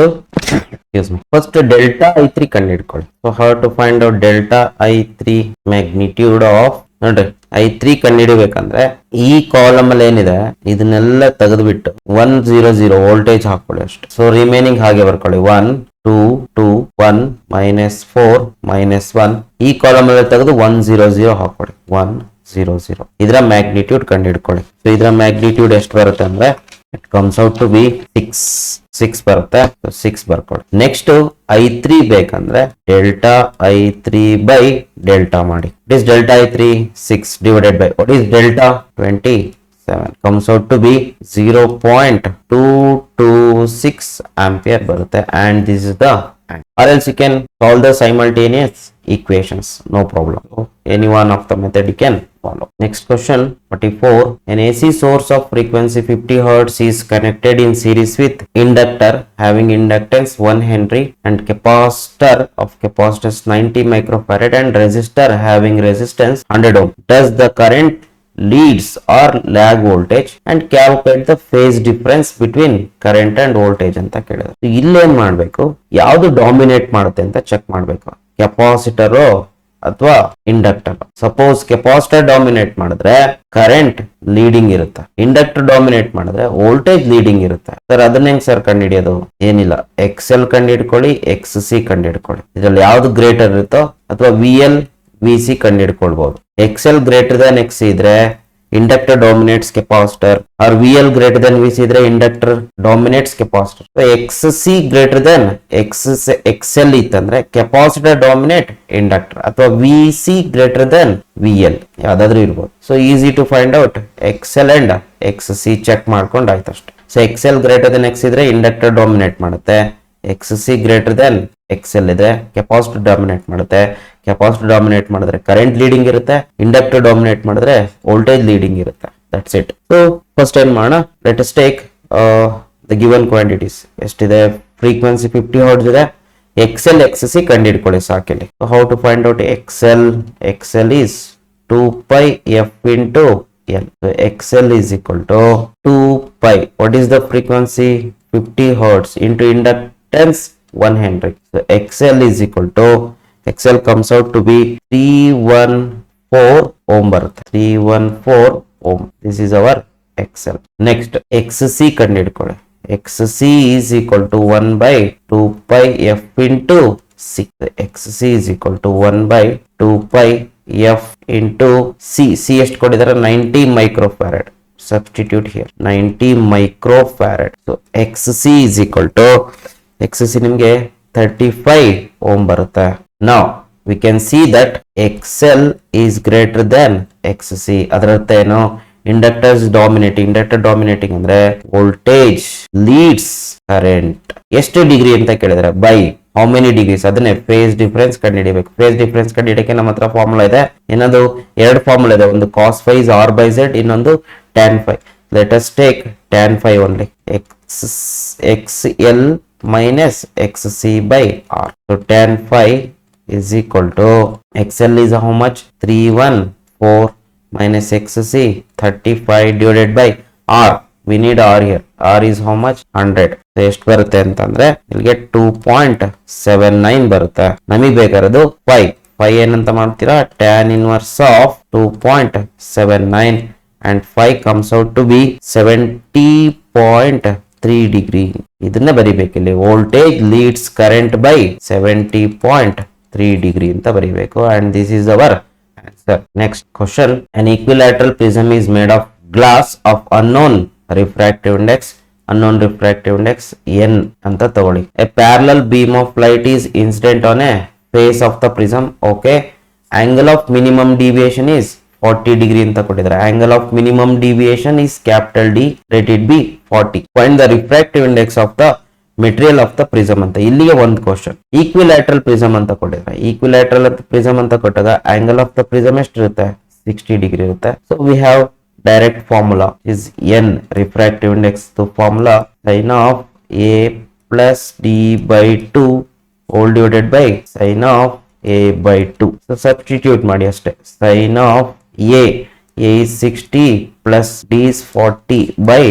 ಡೆಲ್ಟಾ i3 ಕಂಡು ಹಿಡ್ಕೊಳ್ಳಿ. So how to find out delta i3 magnitude of. ನೋಡ್ರಿ, i3 ಕಂಡು ಹಿಡಿಬೇಕಂದ್ರೆ ಈ ಕಾಲಮ್ ಅಲ್ಲಿ ಏನಿದೆ ಇದನ್ನೆಲ್ಲ ತೆಗೆದ್ಬಿಟ್ಟು 1 0 0 ವೋಲ್ಟೇಜ್ ಹಾಕೊಳ್ಳಿ ಅಷ್ಟು. ಸೊ ರಿಮೈನಿಂಗ್ ಹಾಗೆ ಬರ್ಕೊಳ್ಳಿ. 1 2 2 1 ಮೈನಸ್ 4 ಮೈನಸ್ 1. ಈ ಕಾಲಮ್ ಅಲ್ಲಿ ತೆಗೆದು 1 0 0 ಹಾಕೊಳ್ಳಿ. 1 0 0. ಇದರ ಮ್ಯಾಗ್ನಿಟ್ಯೂಡ್ ಕಂಡು ಹಿಡ್ಕೊಳ್ಳಿ. ಸೊ ಇದರ ಮ್ಯಾಗ್ನಿಟ್ಯೂಡ್ ಎಷ್ಟು ಬರುತ್ತೆ ಅಂದ್ರೆ it comes out to be 6 ಬರುತ್ತೆ. 6 ಬರ್ಕೊಳ್ಳಿ. ನೆಕ್ಸ್ಟ್ i3 ಬೇಕಂದ್ರೆ ಡೆಲ್ಟಾ i3 ಬೈ ಡೆಲ್ಟಾ ಮಾಡಿ. What is delta i3? 6 divided by what is delta? 27. Comes out to be 0.226 ampere ಬರುತ್ತೆ. And this is the answer. Or else you can solve the simultaneous equations, no problem. So any one of the method you can follow. Next question 44. An AC source of frequency 50 Hz is connected in series with inductor having inductance 1 Henry and capacitor of capacitance 90 microfarad and resistor having resistance 100 ohm. Does the current leads or lag voltage and calculate the phase difference between current and voltage ಅಂತ ಕೇಳಿದ್ರು. ಇಲ್ಲೇನ್ ಮಾಡ್ಬೇಕು? ಯಾವ್ದು ಡಾಮಿನೇಟ್ ಮಾಡುತ್ತೆ ಅಂತ ಚೆಕ್ ಮಾಡ್ಬೇಕು. ಕೆಪಾಸಿಟರ್ ಅಥವಾ ಇಂಡಕ್ಟರ್. ಸಪೋಸ್ ಕೆಪಾಸಿಟರ್ ಡಾಮಿನೇಟ್ ಮಾಡಿದ್ರೆ ಕರೆಂಟ್ ಲೀಡಿಂಗ್ ಇರುತ್ತೆ, ಇಂಡಕ್ಟರ್ ಡಾಮಿನೇಟ್ ಮಾಡಿದ್ರೆ ವೋಲ್ಟೇಜ್ ಲೀಡಿಂಗ್ ಇರುತ್ತೆ. ಸರ್ ಅದನ್ನ ಹೆಂಗ್ ಸರ್ ಕಂಡು ಹಿಡಿಯೋದು? ಏನಿಲ್ಲ, XL ಕಂಡು ಹಿಡ್ಕೊಳ್ಳಿ, XC ಕಂಡು ಹಿಡ್ಕೊಳ್ಳಿ. ಇದ್ರಲ್ಲಿ ಯಾವ್ದು ಗ್ರೇಟರ್ ಇರುತ್ತೋ ಅಥವಾ VL VC ಕಂಡು ಹಿಡ್ಕೊಳ್ಬಹುದು. XL ಗ್ರೇಟರ್ ದನ್ XC ಇದ್ರೆ inductor dominates capacitor, or VL greater than VC ಇದ್ರೆ inductor dominates capacitor. XC greater than XL ಇತ್ತಂದ್ರೆ ಕೆಪಾಸಿಟರ್ ಡಾಮಿನೇಟ್ ಇಂಡಕ್ಟರ್, ಅಥವಾ VC ಗ್ರೇಟರ್ ದನ್ VL ಯಾವ್ದಾದ್ರು ಇರ್ಬೋದು. So easy to find out XL and XC check ಮಾಡ್ಕೊಂಡು ಆಯ್ತು ಅಷ್ಟೇ. So XL greater than X ಇದ್ರೆ ಇಂಡಕ್ಟರ್ ಡಾಮಿನೇಟ್ ಮಾಡುತ್ತೆ, XC ಗ್ರೇಟರ್ ದನ್ XL ಇದ್ರೆ ಕೆಪಾಸಿಟರ್ ಡಾಮಿನೇಟ್ ಮಾಡುತ್ತೆ. ಕೆಪಾಸಿಟರ್ ಡಾಮಿನೇಟ್ ಮಾಡಿದ್ರೆ ಕರೆಂಟ್ ಲೀಡಿಂಗ್ ಇರುತ್ತೆ, ಇಂಡಕ್ಟರ್ ಡಾಮಿನೇಟ್ ಮಾಡಿದ್ರೆ ವೋಲ್ಟೇಜ್ ಲೀಡಿಂಗ್ ಇರುತ್ತೆ. That's it. ಸೊ ಫಸ್ಟ್ ಏನ್ ಮಾಡೋಣ, let us take the given quantities. ಎಷ್ಟಿದೆ? ಫ್ರೀಕ್ವೆನ್ಸಿ 50 Hz ಇದೆ. XL XC ಕಂಡು ಹಿಡ್ಕೊಳ್ಳಿ ಸಾಕಿಲ್ಲಿ. How to find out XL? XL is 2 pi f into L. So XL is equal to 2 pi. What is the frequency? 50 Hz into inductance 1 Henry. So XL is equal to, XL comes out to be 314 ohm ಬರುತ್ತೆ. 314 ohm. This is our XL. Next XC ಕಂಡು ಹಿಡ್ಕೊಳ್ಳಿ. XC is equal to 1 by 2 pi f into C. XC is equal to 1 by 2 pi f into C. C ಎಷ್ಟು ಕೊಟ್ಟಿದ್ದಾರೆ? 90 microfarad. Substitute here 90 microfarad. So XC is equal to, XC ನಿಮಗೆ 35 ohm ಬರುತ್ತೆ. Now we can see that XL is greater than XC. ಅದರ ಅರ್ಥ ಏನು? Inductors dominating. ಇಂಡಕ್ಟರ್ ಡಾಮಿನೇಟಿಂಗ್ ಅಂದ್ರೆ ವೋಲ್ಟೇಜ್ ಲೀಡ್ಸ್ ಕರೆಂಟ್. ಎಷ್ಟು ಡಿಗ್ರಿ ಅಂತ ಕೇಳಿದ್ರೆ ಬೈ ಹೌ ಮೆನಿ ಡಿಗ್ರೀಸ್, ಅದನ್ನೇ ಫೇಸ್ ಡಿಫರೆನ್ಸ್ ಕಂಡುಹಿಡಿಯಬೇಕು. ಫೇಸ್ ಡಿಫರೆನ್ಸ್ ಕಂಡುಹಿಡಿಯಕ್ಕೆ ನಮ್ಮ ಹತ್ರ ಫಾರ್ಮುಲಾ ಇದೆ. ಏನದು ಎರಡು ಫಾರ್ಮುಲಾ ಇದೆ, ಒಂದು cos phi is R by Z, ಇನ್ನೊಂದು tan phi. Let us take tan phi only. X L minus xc by r. So tan phi is equal to xl is how much? 314 minus xc 35 divided by r. We need r here. R is how much? 100. So ಎಷ್ಟು ಬರುತ್ತೆ ಅಂತಂದ್ರೆ ಇಲ್ಲಿಗೆ 2.79 ಬರುತ್ತೆ. ನಮಗೆ ಬೇಕಾಗಿರೋದು phi. phi ಏನಂತ ಮಾಡ್ತೀರಾ? tan inverse of 2.79 and phi comes out to be 70.3 degree. ಇದನ್ನ ಬರಿಬೇಕಿಲ್ಲಿ. Voltage leads current by 70.3 degree ಅಂತ ಬರಿಬೇಕು. And this is our answer. Next question. An equilateral prism is made of glass of unknown refractive index. Unknown refractive index n ಅಂತ ತಗೊಳ್ಳಿ. A parallel beam of light is incident on a face of the prism. Okay, angle of minimum deviation is 40 degree ಅಂತ ಕೊಟ್ಟಿದ್ದಾರೆ. Angle of minimum deviation is capital D, let it B 40. Find the refractive index of the material of the prism ಅಂತ. ಇಲ್ಲಿಗೆ ಒಂದು ಕ್ವಶನ್. ಈಕ್ವಿಲ್ಯಾಟ್ರಲ್ ಪ್ರಿಸಮ್ ಅಂತ ಕೊಟ್ಟಿದ್ದಾರೆ. ಈಕ್ವಿಲ್ಯಾಟ್ರಲ್ ಪ್ರಿಸಮ್ ಅಂತ ಕೊಟ್ಟಾಗ ಆಂಗಲ್ ಆಫ್ ದ ಪ್ರಿಸಮ್ ಎಷ್ಟಿರುತ್ತೆ? 60 ಡಿಗ್ರಿ ಇರುತ್ತೆ. So we have direct formula is N. Refractive index formula sine of A plus D by 2 whole divided by sine of A by 2. So substitute ಮಾಡಿ ಅಷ್ಟೇ. Sine of A is 60 plus D is 40 by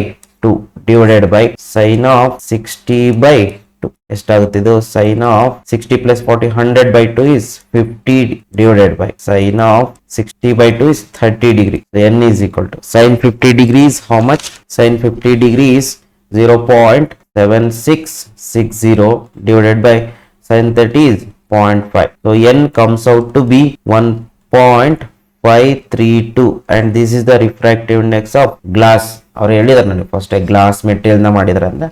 2 divided by sin of 60 by 2. ಎಷ್ಟಾಗುತ್ತೆ ಇದು? sin of 60 plus 40 100 by 2 is 50 divided by sin of 60 by 2 is 30 degree. So n is equal to sin 50 degrees how much? Sin 50 degrees 0.7660 divided by sin 30 is 0.5. So n comes out to be 1.532 and this is the refractive index of glass. ಅವ್ರು ಹೇಳಿದಾರೆ ನನಗೆ ಫಸ್ಟ್ ಗ್ಲಾಸ್ ಮೆಟೀರಿಯಲ್ ನ ಮಾಡಿದ್ರೆ ಅಂದ್ರೆ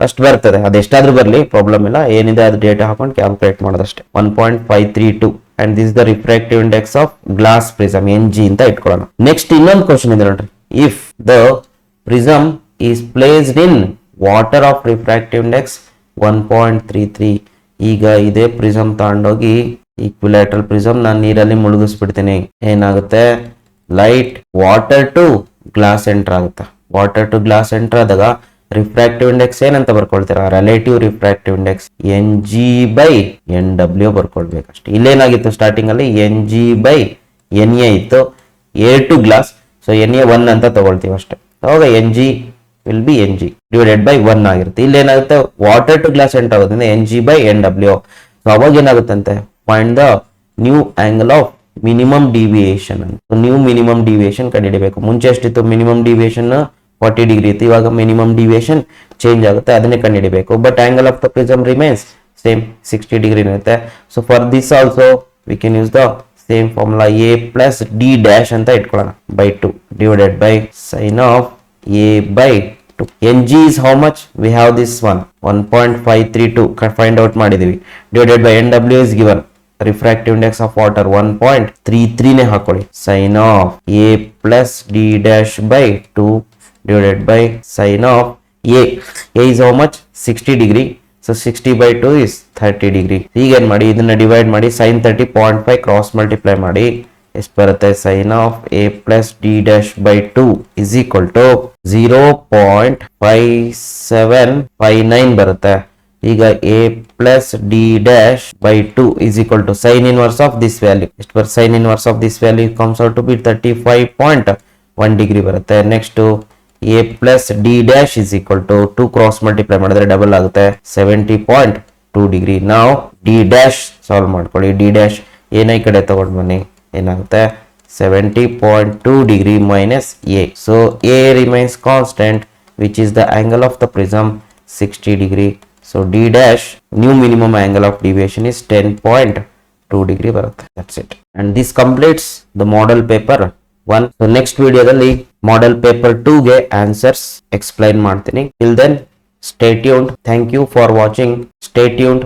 ಅಷ್ಟು ಬರ್ತದೆ. ಅದೆಷ್ಟಾದ್ರೂ ಬರಲಿ ಪ್ರಾಬ್ಲಮ್ ಇಲ್ಲ. ಏನಿದೆ ಅದು ಡೇಟಾ ಹಾಕೊಂಡು calculate ಮಾಡೋದಷ್ಟೇ. 1.532 and this is the refractive index of glass prism NG ಅಂತ ಇಟ್ಕೊಳ್ಳೋಣ. ನೆಕ್ಸ್ಟ್ ಇನ್ನೊಂದು ಕ್ವಶನ್ ಇದೆ ನೋಡ್ರಿ. If the prism is placed in water of refractive index 1.33. ಈಗ ಇದೇ ಪ್ರಿಸಮ್ ತಗೊಂಡೋಗಿ ಈಕ್ವಿಲ್ಯಾಟ್ರಲ್ ಪ್ರಿಸಮ್ ನಾನು ನೀರಲ್ಲಿ ಮುಳುಗಿಸ್ಬಿಡ್ತೀನಿ. ಏನಾಗುತ್ತೆ? Light water to glass enter ಆಗುತ್ತೆ. ವಾಟರ್ ಟು ಗ್ಲಾಸ್ ಎಂಟರ್ ಆದಾಗ ರಿಫ್ರಾಕ್ಟಿವ್ ಇಂಡೆಕ್ಸ್ ಏನಂತ ಬರ್ಕೊಳ್ತೀರಾ? Relative refractive index N G by N W ಬರ್ಕೊಳ್ಬೇಕಷ್ಟೇ. ಇಲ್ಲೇನಾಗಿತ್ತು ಸ್ಟಾರ್ಟಿಂಗ್ ಅಲ್ಲಿ? N G by N A ಇತ್ತು. A to glass, so N A 1 ಅಂತ ತಗೊಳ್ತೀವಿ ಅಷ್ಟೇ. ಅವಾಗ N G will be N G divided by 1 ಆಗಿರುತ್ತೆ. ಇಲ್ಲೇನಾಗುತ್ತೆ? ವಾಟರ್ ಟು ಗ್ಲಾಸ್ ಎಂಟರ್ ಆಗೋದ್ರಿಂದ N G by N W. So ಅವಾಗ ಏನಾಗುತ್ತಂತೆ? Find the new angle of minimum deviation ಅಂತ. ನ್ಯೂ ಮಿನಿಮಮ್ ಡಿವಿಯೇಷನ್ ಕಂಡುಹಿಡಿಯಬೇಕು. ಮುಂಚೆ ಎಷ್ಟಿತ್ತು? ಮಿನಿಮಮ್ ಡಿವಿಯೇಷನ್ 40 ಡಿಗ್ರಿ ಇತ್ತು. ಇವಾಗ ಮಿನಿಮಮ್ ಡಿವಿಯೇಷನ್ ಚೇಂಜ್ ಆಗುತ್ತೆ, ಅದನ್ನೇ ಕಂಡುಹಿಡಿಯಬೇಕು. But angle of the prism remains same 60 degree ಇರುತ್ತೆ. So for this also we can use the same formula A plus D dash ಅಂತ ಇಟ್ಕೊಳ್ಳೋಣ by 2 divided by sine of A by 2. N G is how much? We have this one 1.532 find out ಮಾಡಿದೀವಿ. Divided by N W is given. Refractive index of water 1.33 ನೇ ಹಾಕೊಳ್ಳಿ. Sine of A plus D dash by 2 divided by sin of a. A is how much? 60 degree. So 60 by 2 is 30 degree. ಈಗ ಏನ್ ಮಾಡಿ? ಇದನ್ನ ಡಿವೈಡ್ ಮಾಡಿ sin 30 0.5 ಕ್ರಾಸ್ ಮಲ್ಟಿಪ್ಲೈ ಮಾಡಿ ಎಷ್ಟು ಬರುತ್ತೆ? sin of a plus d dash by 2 is equal to 0.5759 ಬರುತ್ತೆ. ಈಗ a plus d dash by 2 is equal to sin inverse of this value. ಎಷ್ಟು ಬರುತ್ತೆ? sin inverse of this value comes out to be 35.1 degree ಬರುತ್ತೆ. Next a plus d dash is equal to 2 cross multiply ಮಾಡಿದ್ರೆ ಡಬಲ್ ಆಗುತ್ತೆ 70.2 ಡಿಗ್ರಿ. ನಾವು d dash ಸಾಲ್ವ್ ಮಾಡ್ಕೊಳ್ಳಿ. d dash ಏನ ಈ ಕಡೆ ತಗೊಂಡು ಬನ್ನಿ, ಏನಾಗುತ್ತೆ? 70.2 degree minus a. So a remains constant which is the angle of the prism 60 degree. So d dash new minimum angle of deviation is 10.2 degree ಬರುತ್ತೆ. That's it. And this completes the model paper 1. So next ವಿಡಿಯೋದಲ್ಲಿ model paper 2 ಗೆ ಆನ್ಸರ್ಸ್ ಎಕ್ಸ್ಪ್ಲೈನ್ ಮಾಡ್ತೀನಿ. Till then stay tuned. Thank you for watching. Stay tuned.